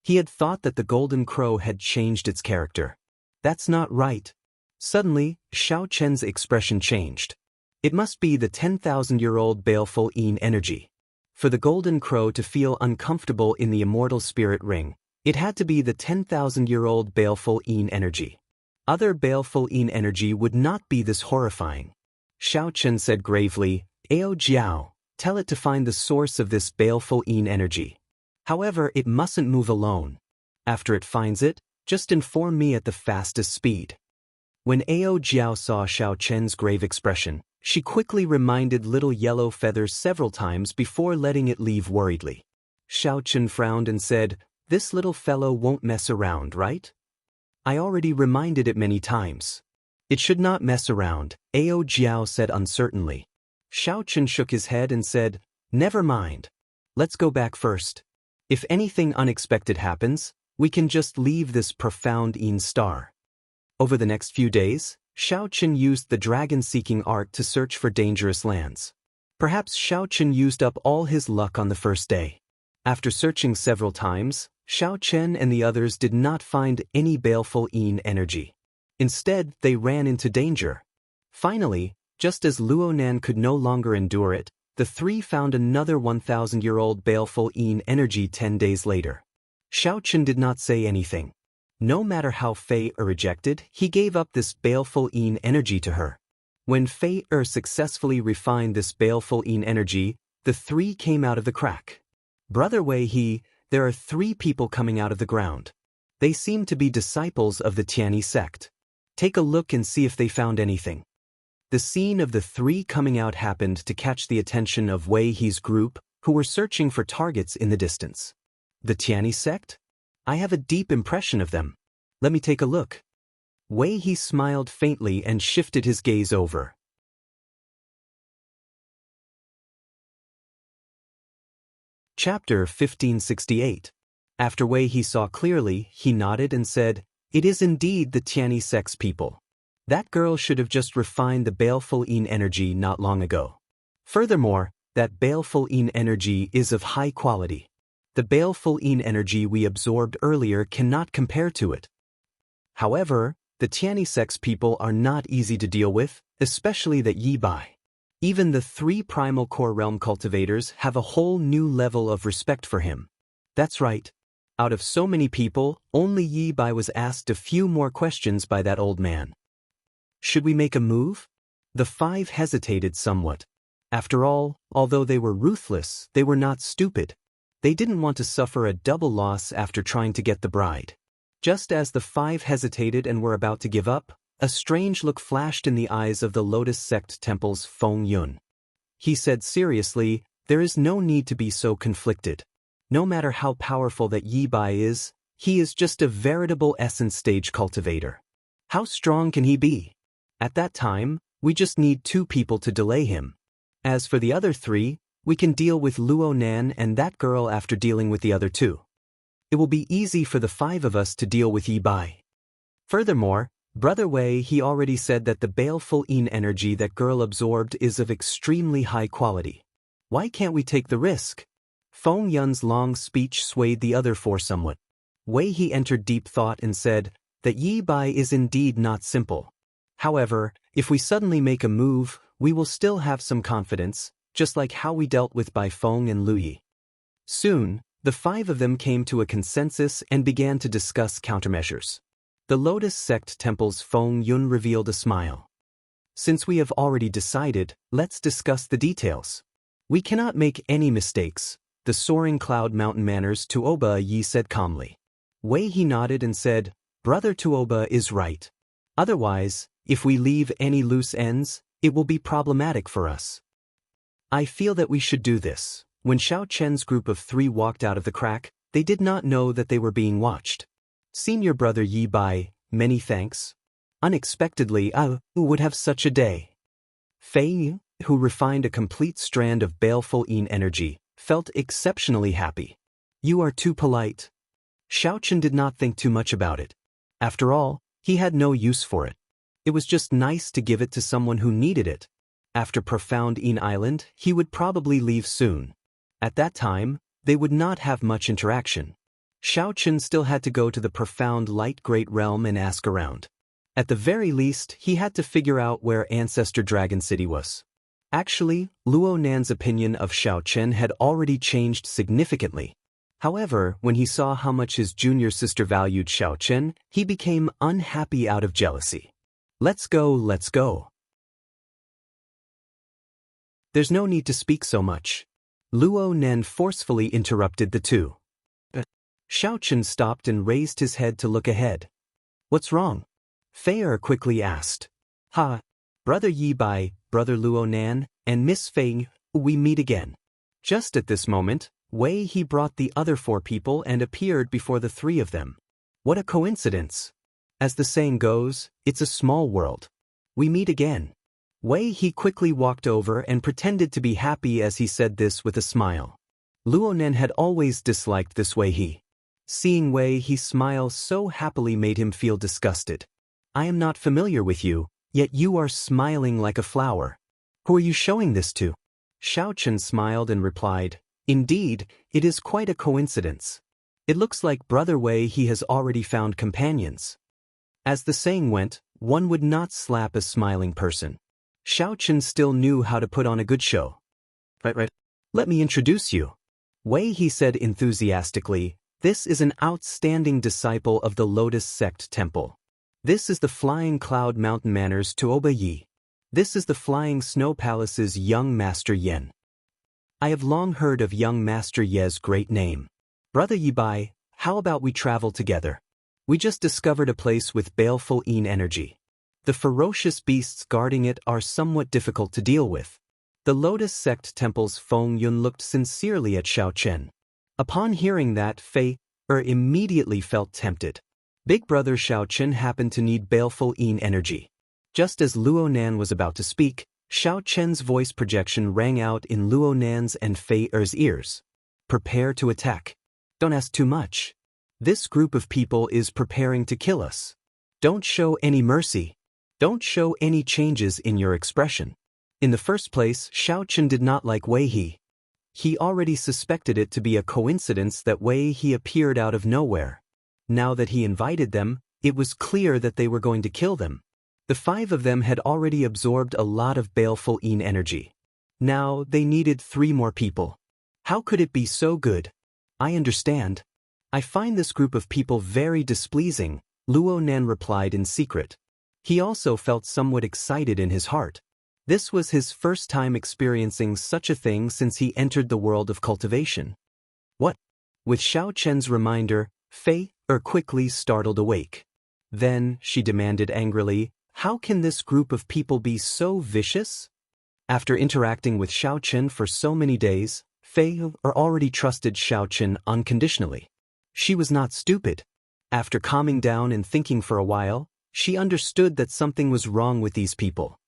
He had thought that the golden crow had changed its character. That's not right. Suddenly, Xiao Chen's expression changed. It must be the 10,000-year-old baleful yin energy. For the golden crow to feel uncomfortable in the immortal spirit ring, it had to be the 10,000-year-old baleful yin energy. Other baleful yin energy would not be this horrifying. Xiao Chen said gravely, Ao Jiao, tell it to find the source of this baleful yin energy. However, it mustn't move alone. After it finds it, just inform me at the fastest speed. When Ao Jiao saw Xiao Chen's grave expression, she quickly reminded Little Yellow Feather several times before letting it leave worriedly. Xiao Chen frowned and said, This little fellow won't mess around, right? I already reminded it many times. It should not mess around, Ao Jiao said uncertainly. Xiao Chen shook his head and said, Never mind. Let's go back first. If anything unexpected happens, we can just leave this profound yin star. Over the next few days, Xiao Chen used the dragon-seeking art to search for dangerous lands. Perhaps Xiao Chen used up all his luck on the first day. After searching several times, Xiao Chen and the others did not find any baleful yin energy. Instead, they ran into danger. Finally, just as Luonan could no longer endure it, the three found another 1,000-year-old baleful yin energy 10 days later. Xiao Chen did not say anything. No matter how Fei rejected, he gave up this baleful yin energy to her. When Fei successfully refined this baleful yin energy, the three came out of the crack. Brother Wei, there are 3 people coming out of the ground. They seem to be disciples of the Tianyi sect. Take a look and see if they found anything. The scene of the 3 coming out happened to catch the attention of Wei He's group, who were searching for targets in the distance. The Tianyi sect? I have a deep impression of them. Let me take a look. Wei He smiled faintly and shifted his gaze over. Chapter 1568. After Wei He saw clearly, he nodded and said, It is indeed the Tianyi sect's people. That girl should have just refined the baleful yin energy not long ago. Furthermore, that baleful yin energy is of high quality. The baleful yin energy we absorbed earlier cannot compare to it. However, the Tianyi sect's people are not easy to deal with, especially that Yi Bai. Even the 3 primal core realm cultivators have a whole new level of respect for him. That's right. Out of so many people, only Yi Bai was asked a few more questions by that old man. Should we make a move? The 5 hesitated somewhat. After all, although they were ruthless, they were not stupid. They didn't want to suffer a double loss after trying to get the bride. Just as the 5 hesitated and were about to give up, a strange look flashed in the eyes of the Lotus Sect Temple's Feng Yun. He said seriously, There is no need to be so conflicted. No matter how powerful that Yi Bai is, he is just a veritable essence stage cultivator. How strong can he be? At that time, we just need 2 people to delay him. As for the other 3, we can deal with Luo Nan and that girl after dealing with the other 2. It will be easy for the 5 of us to deal with Yi Bai. Furthermore, Brother Wei he already said that the baleful yin energy that girl absorbed is of extremely high quality. Why can't we take the risk? Feng Yun's long speech swayed the other 4 somewhat. Wei he entered deep thought and said that Yi Bai is indeed not simple. However, if we suddenly make a move, we will still have some confidence, just like how we dealt with Bai Feng and Lu Yi. Soon, the 5 of them came to a consensus and began to discuss countermeasures. The Lotus Sect Temple's Feng Yun revealed a smile. Since we have already decided, let's discuss the details. We cannot make any mistakes, the Soaring Cloud Mountain Manners Tuoba Yi said calmly. Wei he nodded and said, Brother Tuoba is right. Otherwise, if we leave any loose ends, it will be problematic for us. I feel that we should do this. When Xiao Chen's group of 3 walked out of the crack, they did not know that they were being watched. Senior brother Yi Bai, many thanks. Unexpectedly, I would have such a day. Fei, who refined a complete strand of baleful yin energy, felt exceptionally happy. You are too polite. Xiao Chen did not think too much about it. After all, he had no use for it. It was just nice to give it to someone who needed it. After Profound Yin Island, he would probably leave soon. At that time, they would not have much interaction. Xiao Chen still had to go to the Profound Light Great Realm and ask around. At the very least, he had to figure out where Ancestor Dragon City was. Actually, Luo Nan's opinion of Xiao Chen had already changed significantly. However, when he saw how much his junior sister valued Xiao Chen, he became unhappy out of jealousy. Let's go, let's go. There's no need to speak so much. Luo Nan forcefully interrupted the 2. Xiao Chen stopped and raised his head to look ahead. What's wrong? Fei quickly asked. Brother Yi Bai, Brother Luo Nan, and Miss Fei, we meet again. Just at this moment, Wei he brought the other 4 people and appeared before the 3 of them. What a coincidence. As the saying goes, it's a small world. We meet again. Wei he quickly walked over and pretended to be happy as he said this with a smile. Luo Nan had always disliked this Wei he. Seeing Wei he smile so happily made him feel disgusted. I am not familiar with you, yet you are smiling like a flower. Who are you showing this to? Xiao Chen smiled and replied, Indeed, it is quite a coincidence. It looks like Brother Wei he has already found companions. As the saying went, one would not slap a smiling person. Xiao Chen still knew how to put on a good show. Right. Let me introduce you. Wei he said enthusiastically, This is an outstanding disciple of the Lotus Sect Temple. This is the Flying Cloud Mountain Manners Tuoba Yi. This is the Flying Snow Palace's young Master Yen. I have long heard of young Master Ye's great name. Brother Yi Bai, how about we travel together? We just discovered a place with baleful yin energy. The ferocious beasts guarding it are somewhat difficult to deal with. The Lotus Sect Temple's Feng Yun looked sincerely at Xiao Chen. Upon hearing that, Fei immediately felt tempted. Big brother Xiao Chen happened to need baleful yin energy. Just as Luo Nan was about to speak, Xiao Chen's voice projection rang out in Luo Nan's and Fei ears. Prepare to attack. Don't ask too much. This group of people is preparing to kill us. Don't show any mercy. Don't show any changes in your expression. In the first place, Xiao Chen did not like Wei he. He already suspected it to be a coincidence that Wei he appeared out of nowhere. Now that he invited them, it was clear that they were going to kill them. The 5 of them had already absorbed a lot of baleful yin energy. Now they needed 3 more people. How could it be so good? I understand. I find this group of people very displeasing, Luo Nan replied in secret. He also felt somewhat excited in his heart. This was his first time experiencing such a thing since he entered the world of cultivation. What? With Xiao Chen's reminder, Fei quickly startled awake. Then, she demanded angrily, how can this group of people be so vicious? After interacting with Xiao Chen for so many days, Fei already trusted Xiao Chen unconditionally. She was not stupid. After calming down and thinking for a while, she understood that something was wrong with these people.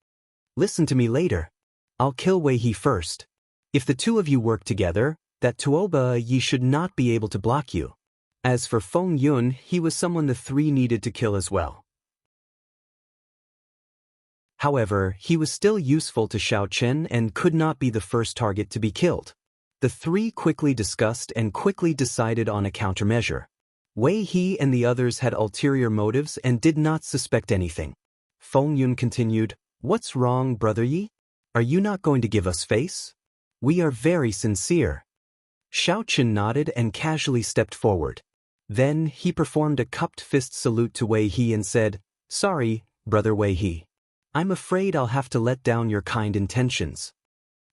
Listen to me later. I'll kill Wei he first. If the 2 of you work together, that Tuoba Yi should not be able to block you. As for Feng Yun, he was someone the three needed to kill as well. However, he was still useful to Xiao Chen and could not be the first target to be killed. The three quickly discussed and quickly decided on a countermeasure. Wei He and the others had ulterior motives and did not suspect anything. Feng Yun continued, "What's wrong, Brother Yi? Are you not going to give us face? We are very sincere." Xiao Chen nodded and casually stepped forward. Then he performed a cupped fist salute to Wei He and said, "Sorry, Brother Wei He. I'm afraid I'll have to let down your kind intentions."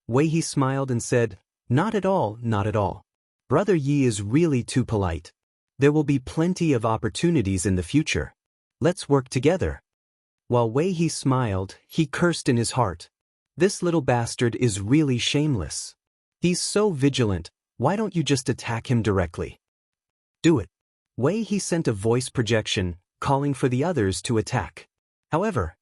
Wei He smiled and said, "Not at all, not at all. Brother Yi is really too polite. There will be plenty of opportunities in the future. Let's work together." While Wei He smiled, he cursed in his heart. This little bastard is really shameless. He's so vigilant, why don't you just attack him directly? Do it. Wei He sent a voice projection, calling for the others to attack. However,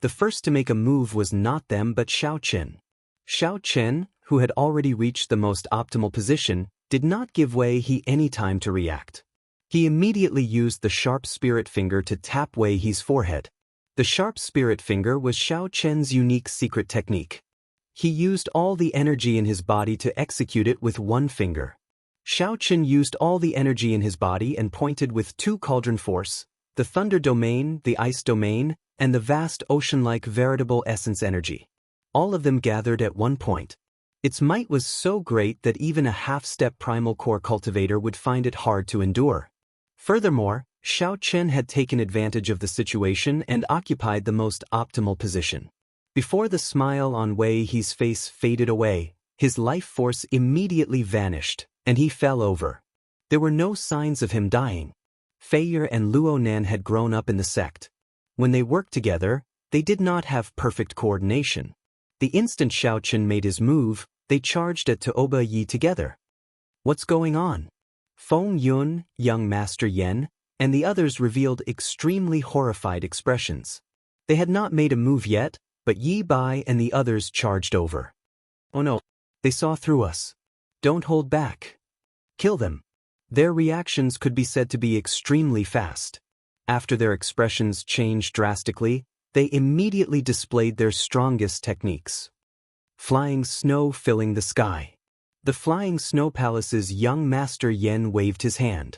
the first to make a move was not them but Xiao Chen. Xiao Chen, who had already reached the most optimal position, did not give Wei He any time to react. He immediately used the sharp spirit finger to tap Wei He's forehead. The sharp spirit finger was Xiao Chen's unique secret technique. He used all the energy in his body to execute it with one finger. Xiao Chen used all the energy in his body and pointed with two cauldron force, the thunder domain, the ice domain, and the vast ocean-like veritable essence energy. All of them gathered at one point. Its might was so great that even a half-step primal core cultivator would find it hard to endure. Furthermore, Xiao Chen had taken advantage of the situation and occupied the most optimal position. Before the smile on Wei He's face faded away, his life force immediately vanished, and he fell over. There were no signs of him dying. Feier and Luo Nan had grown up in the sect. When they worked together, they did not have perfect coordination. The instant Xiao Chen made his move, they charged at Tuoba Yi together. What's going on? Feng Yun, young Master Yen, and the others revealed extremely horrified expressions. They had not made a move yet, but Yi Bai and the others charged over. Oh no, they saw through us. Don't hold back. Kill them. Their reactions could be said to be extremely fast. After their expressions changed drastically, they immediately displayed their strongest techniques. Flying snow filling the sky. The flying snow palace's young Master Yen waved his hand.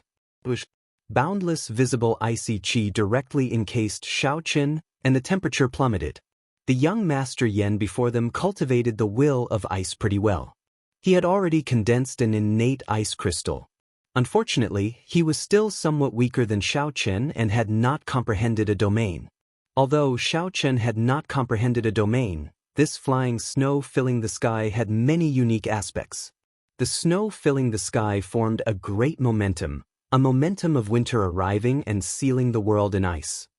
Boundless visible icy chi directly encased Xiao Chen, and the temperature plummeted. The young Master Yen before them cultivated the will of ice pretty well. He had already condensed an innate ice crystal. Unfortunately, he was still somewhat weaker than Xiao Chen and had not comprehended a domain. Although Xiao Chen had not comprehended a domain, this flying snow filling the sky had many unique aspects. The snow filling the sky formed a great momentum, a momentum of winter arriving and sealing the world in ice.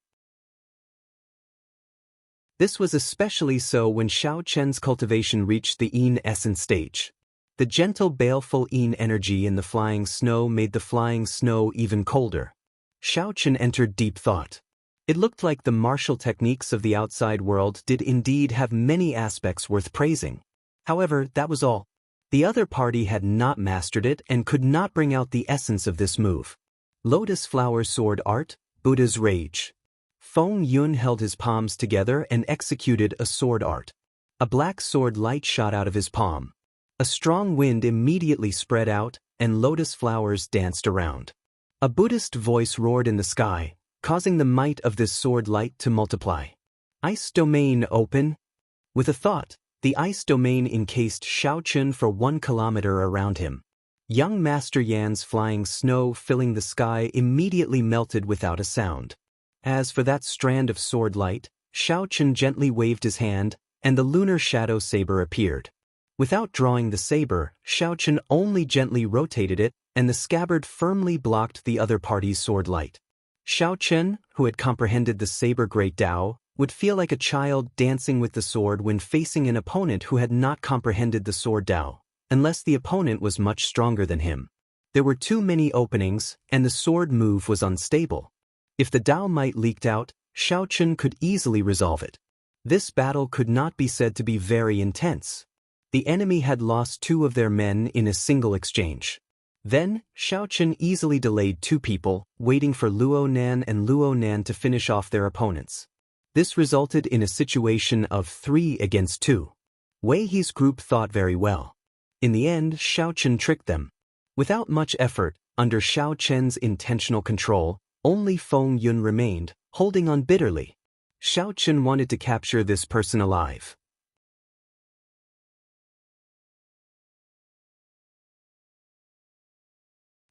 This was especially so when Xiao Chen's cultivation reached the Yin essence stage. The gentle baleful Yin energy in the flying snow made the flying snow even colder. Xiao Chen entered deep thought. It looked like the martial techniques of the outside world did indeed have many aspects worth praising. However, that was all. The other party had not mastered it and could not bring out the essence of this move. Lotus flower sword art, Buddha's rage. Feng Yun held his palms together and executed a sword art. A black sword light shot out of his palm. A strong wind immediately spread out, and lotus flowers danced around. A Buddhist voice roared in the sky, causing the might of this sword light to multiply. Ice domain open. With a thought, the ice domain encased Xiao Chen for 1 kilometer around him. Young Master Yan's flying snow filling the sky immediately melted without a sound. As for that strand of sword light, Xiao Chen gently waved his hand, and the lunar shadow saber appeared. Without drawing the saber, Xiao Chen only gently rotated it, and the scabbard firmly blocked the other party's sword light. Xiao Chen, who had comprehended the saber great Tao, would feel like a child dancing with the sword when facing an opponent who had not comprehended the sword Tao, unless the opponent was much stronger than him. There were too many openings, and the sword move was unstable. If the Tao might leaked out, Xiao Chen could easily resolve it. This battle could not be said to be very intense. The enemy had lost 2 of their men in a single exchange. Then, Xiaochen easily delayed two people, waiting for Luo Nan and Luo Nan to finish off their opponents. This resulted in a situation of 3 against 2. Wei He's group thought very well. In the end, Xiaochen tricked them. Without much effort, under Xiao Chen's intentional control, only Feng Yun remained, holding on bitterly. Xiao Chen wanted to capture this person alive.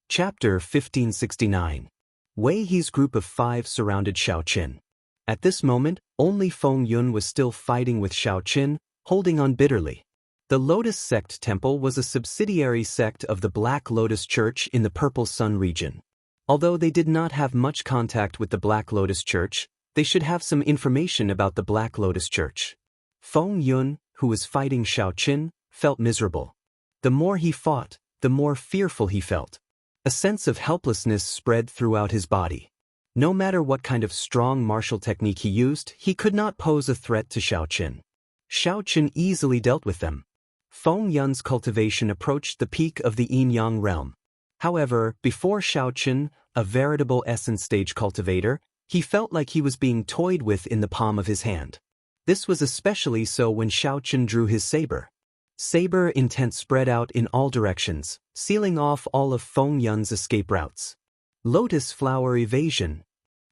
Chapter 1569. Wei He's group of 5 surrounded Xiao Chen. At this moment, only Feng Yun was still fighting with Xiao Chen, holding on bitterly. The Lotus Sect Temple was a subsidiary sect of the Black Lotus Church in the Purple Sun region. Although they did not have much contact with the Black Lotus Church, they should have some information about the Black Lotus Church. Feng Yun, who was fighting Xiao Chen, felt miserable. The more he fought, the more fearful he felt. A sense of helplessness spread throughout his body. No matter what kind of strong martial technique he used, he could not pose a threat to Xiao Chen. Xiao Chen easily dealt with them. Feng Yun's cultivation approached the peak of the yin-yang realm. However, before Xiao Chen, a veritable essence stage cultivator, he felt like he was being toyed with in the palm of his hand. This was especially so when Xiao Chen drew his saber. Saber intent spread out in all directions, sealing off all of Feng Yun's escape routes. Lotus flower evasion.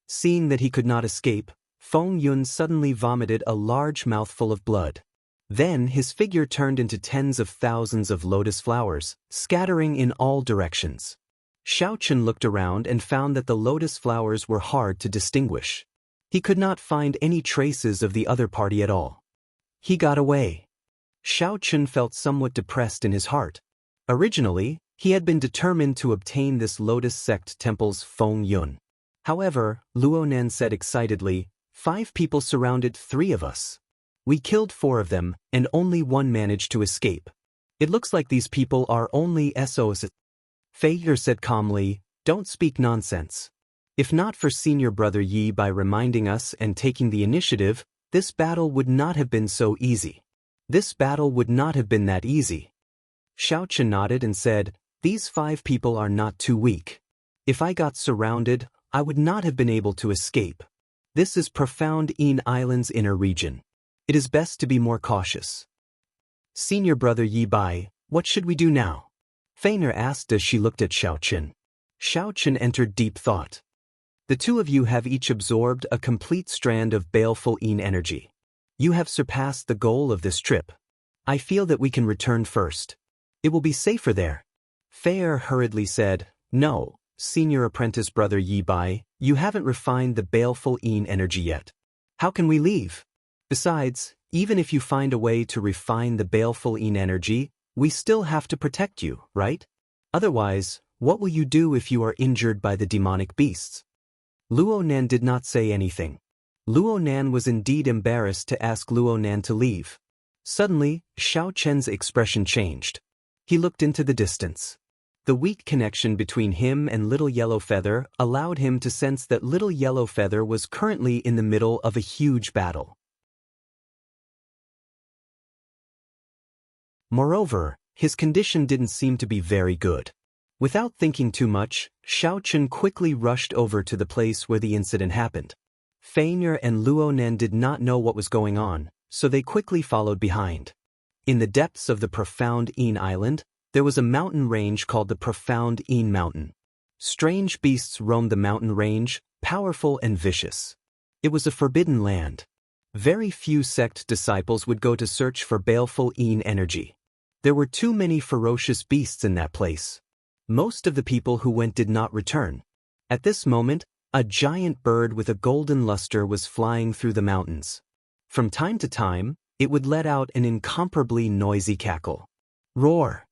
Seeing that he could not escape, Feng Yun suddenly vomited a large mouthful of blood. Then his figure turned into tens of thousands of lotus flowers, scattering in all directions. Xiao Chen looked around and found that the lotus flowers were hard to distinguish. He could not find any traces of the other party at all. He got away. Xiao Chen felt somewhat depressed in his heart. Originally, he had been determined to obtain this Lotus Sect Temple's Feng Yun. However, Luo Nan said excitedly, 5 people surrounded 3 of us. We killed 4 of them, and only 1 managed to escape. It looks like these people are only SOS. Fei Er said calmly, don't speak nonsense. If not for Senior Brother Yi by reminding us and taking the initiative, this battle would not have been so easy. This battle would not have been that easy. Xiao Chen nodded and said, these 5 people are not too weak. If I got surrounded, I would not have been able to escape. This is Profound Yin Island's inner region. It is best to be more cautious. Senior Brother Yi Bai, what should we do now? Feiner asked as she looked at Xiao Chen. Xiao Chen entered deep thought. The 2 of you have each absorbed a complete strand of baleful Yin energy. You have surpassed the goal of this trip. I feel that we can return first. It will be safer there. Feiner hurriedly said, no, Senior Apprentice Brother Yi Bai, you haven't refined the baleful Yin energy yet. How can we leave? Besides, even if you find a way to refine the baleful Yin energy, we still have to protect you, right? Otherwise, what will you do if you are injured by the demonic beasts? Luo Nan did not say anything. Luo Nan was indeed embarrassed to ask Luo Nan to leave. Suddenly, Xiao Chen's expression changed. He looked into the distance. The weak connection between him and Little Yellow Feather allowed him to sense that Little Yellow Feather was currently in the middle of a huge battle. Moreover, his condition didn't seem to be very good. Without thinking too much, Xiao Chen quickly rushed over to the place where the incident happened. Feiner and Luo Nan did not know what was going on, so they quickly followed behind. In the depths of the Profound Yin Island, there was a mountain range called the Profound Yin Mountain. Strange beasts roamed the mountain range, powerful and vicious. It was a forbidden land. Very few sect disciples would go to search for baleful Yin energy. There were too many ferocious beasts in that place. Most of the people who went did not return. At this moment, a giant bird with a golden luster was flying through the mountains. From time to time, it would let out an incomparably noisy cackle. Roar!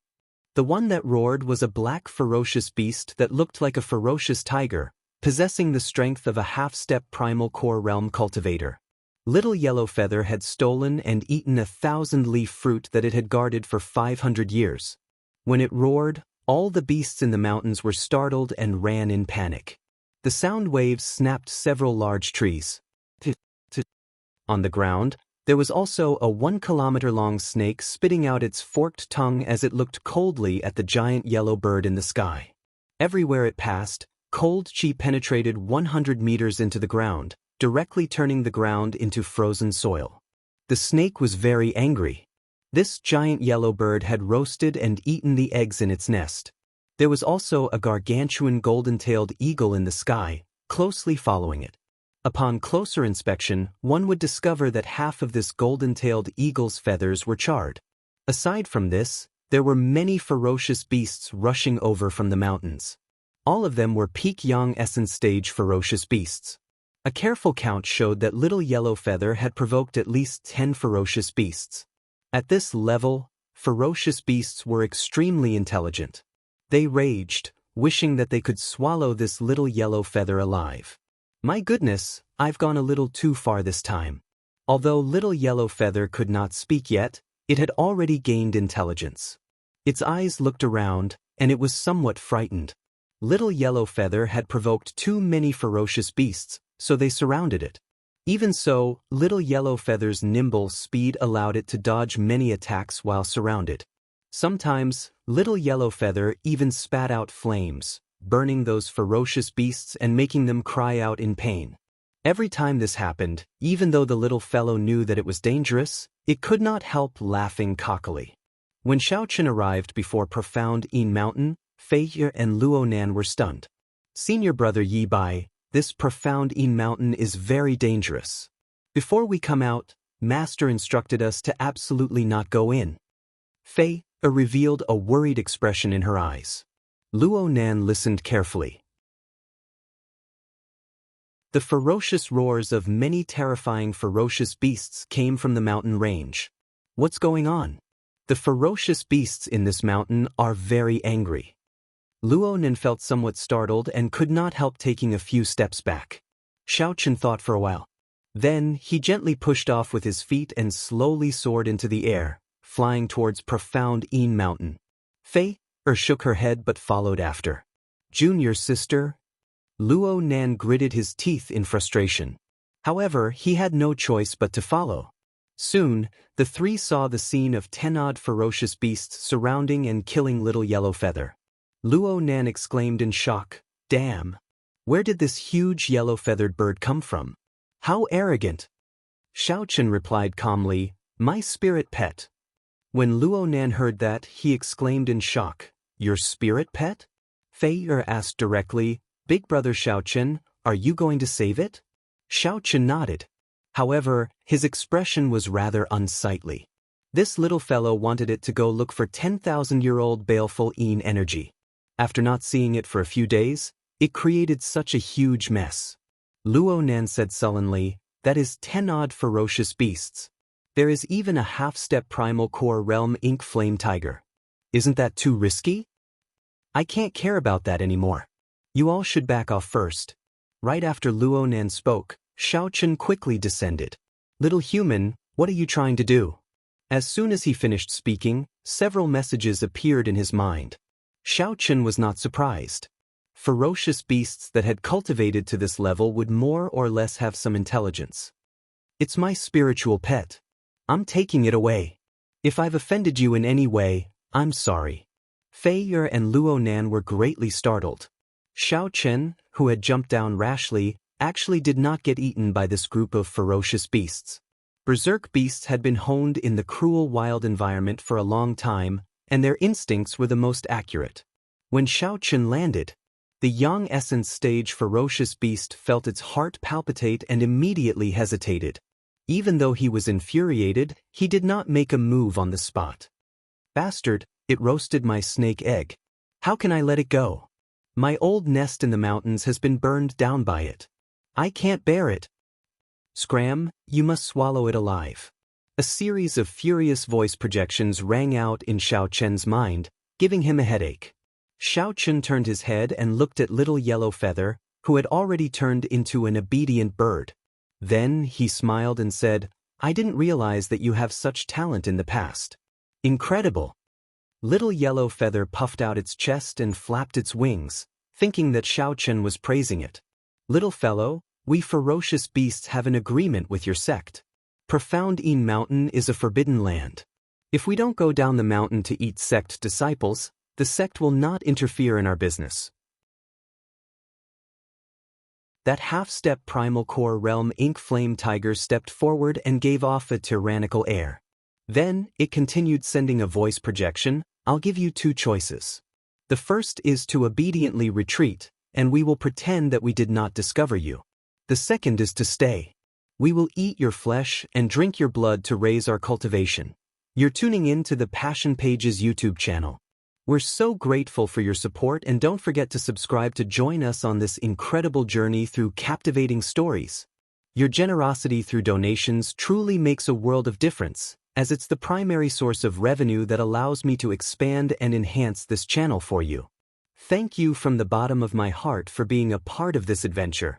The one that roared was a black ferocious beast that looked like a ferocious tiger, possessing the strength of a half-step primal core realm cultivator. Little Yellow Feather had stolen and eaten a 1,000-leaf fruit that it had guarded for 500 years. When it roared, all the beasts in the mountains were startled and ran in panic. The sound waves snapped several large trees. On the ground, There was also a 1-kilometer-long snake spitting out its forked tongue as it looked coldly at the giant yellow bird in the sky. Everywhere it passed, cold chi penetrated 100 meters into the ground, directly turning the ground into frozen soil. The snake was very angry. This giant yellow bird had roasted and eaten the eggs in its nest. There was also a gargantuan golden-tailed eagle in the sky, closely following it. Upon closer inspection, one would discover that half of this golden-tailed eagle's feathers were charred. Aside from this, there were many ferocious beasts rushing over from the mountains. All of them were peak young essence stage ferocious beasts. A careful count showed that Little Yellow Feather had provoked at least 10 ferocious beasts. At this level, ferocious beasts were extremely intelligent. They raged, wishing that they could swallow this Little Yellow Feather alive. My goodness, I've gone a little too far this time. Although Little Yellow Feather could not speak yet, it had already gained intelligence. Its eyes looked around, and it was somewhat frightened. Little Yellow Feather had provoked too many ferocious beasts, so they surrounded it. Even so, Little Yellow Feather's nimble speed allowed it to dodge many attacks while surrounded. Sometimes, Little Yellow Feather even spat out flames, burning those ferocious beasts and making them cry out in pain. Every time this happened, even though the little fellow knew that it was dangerous, it could not help laughing cockily. When Xiaochen arrived before Profound Yin Mountain, Fei Ye and Luo Nan were stunned. Senior brother Yi Bai, this Profound Yin Mountain is very dangerous. Before we come out, Master instructed us to absolutely not go in. Fei Ye revealed a worried expression in her eyes. Luo Nan listened carefully. The ferocious roars of many terrifying ferocious beasts came from the mountain range. What's going on? The ferocious beasts in this mountain are very angry. Luo Nan felt somewhat startled and could not help taking a few steps back. Xiaochen thought for a while. Then, he gently pushed off with his feet and slowly soared into the air, flying towards Profound Yin Mountain. Fei Ye shook her head but followed after. Junior sister? Luo Nan gritted his teeth in frustration. However, he had no choice but to follow. Soon, the three saw the scene of 10-odd ferocious beasts surrounding and killing Little Yellow Feather. Luo Nan exclaimed in shock, "Damn! Where did this huge yellow-feathered bird come from? How arrogant!" Xiaochen replied calmly, "My spirit pet." When Luo Nan heard that, he exclaimed in shock, "Your spirit pet?" Fei Ye asked directly, "Big brother Xiaochen, are you going to save it?" Xiaochen nodded. However, his expression was rather unsightly. This little fellow wanted it to go look for 10,000-year-old baleful Yin energy. After not seeing it for a few days, it created such a huge mess. Luo Nan said sullenly, "That is 10-odd ferocious beasts. There is even a half-step primal core realm ink flame tiger. Isn't that too risky? I can't care about that anymore. You all should back off first." Right after Luo Nan spoke, Xiaochen quickly descended. "Little human, what are you trying to do?" As soon as he finished speaking, several messages appeared in his mind. Xiaochen was not surprised. Ferocious beasts that had cultivated to this level would more or less have some intelligence. "It's my spiritual pet. I'm taking it away. If I've offended you in any way, I'm sorry." Fei Ye and Luo Nan were greatly startled. Xiaochen, who had jumped down rashly, actually did not get eaten by this group of ferocious beasts. Berserk beasts had been honed in the cruel wild environment for a long time, and their instincts were the most accurate. When Xiaochen landed, the young essence stage ferocious beast felt its heart palpitate and immediately hesitated. Even though he was infuriated, he did not make a move on the spot. "Bastard, it roasted my snake egg. How can I let it go? My old nest in the mountains has been burned down by it. I can't bear it. Scram, you must swallow it alive." A series of furious voice projections rang out in Xiaochen's mind, giving him a headache. Xiaochen turned his head and looked at Little Yellow Feather, who had already turned into an obedient bird. Then he smiled and said, "I didn't realize that you have such talent in the past. Incredible." Little Yellow Feather puffed out its chest and flapped its wings, thinking that Xiaochen was praising it. "Little fellow, we ferocious beasts have an agreement with your sect. Profound Een Mountain is a forbidden land. If we don't go down the mountain to eat sect disciples, the sect will not interfere in our business. That half-step primal core realm ink flame tiger stepped forward and gave off a tyrannical air. Then, it continued sending a voice projection. I'll give you two choices. The first is to obediently retreat, and we will pretend that we did not discover you. The second is to stay. We will eat your flesh and drink your blood to raise our cultivation. You're tuning in to the Passion Pages YouTube channel. We're so grateful for your support, and don't forget to subscribe to join us on this incredible journey through captivating stories. Your generosity through donations truly makes a world of difference, as it's the primary source of revenue that allows me to expand and enhance this channel for you. Thank you from the bottom of my heart for being a part of this adventure.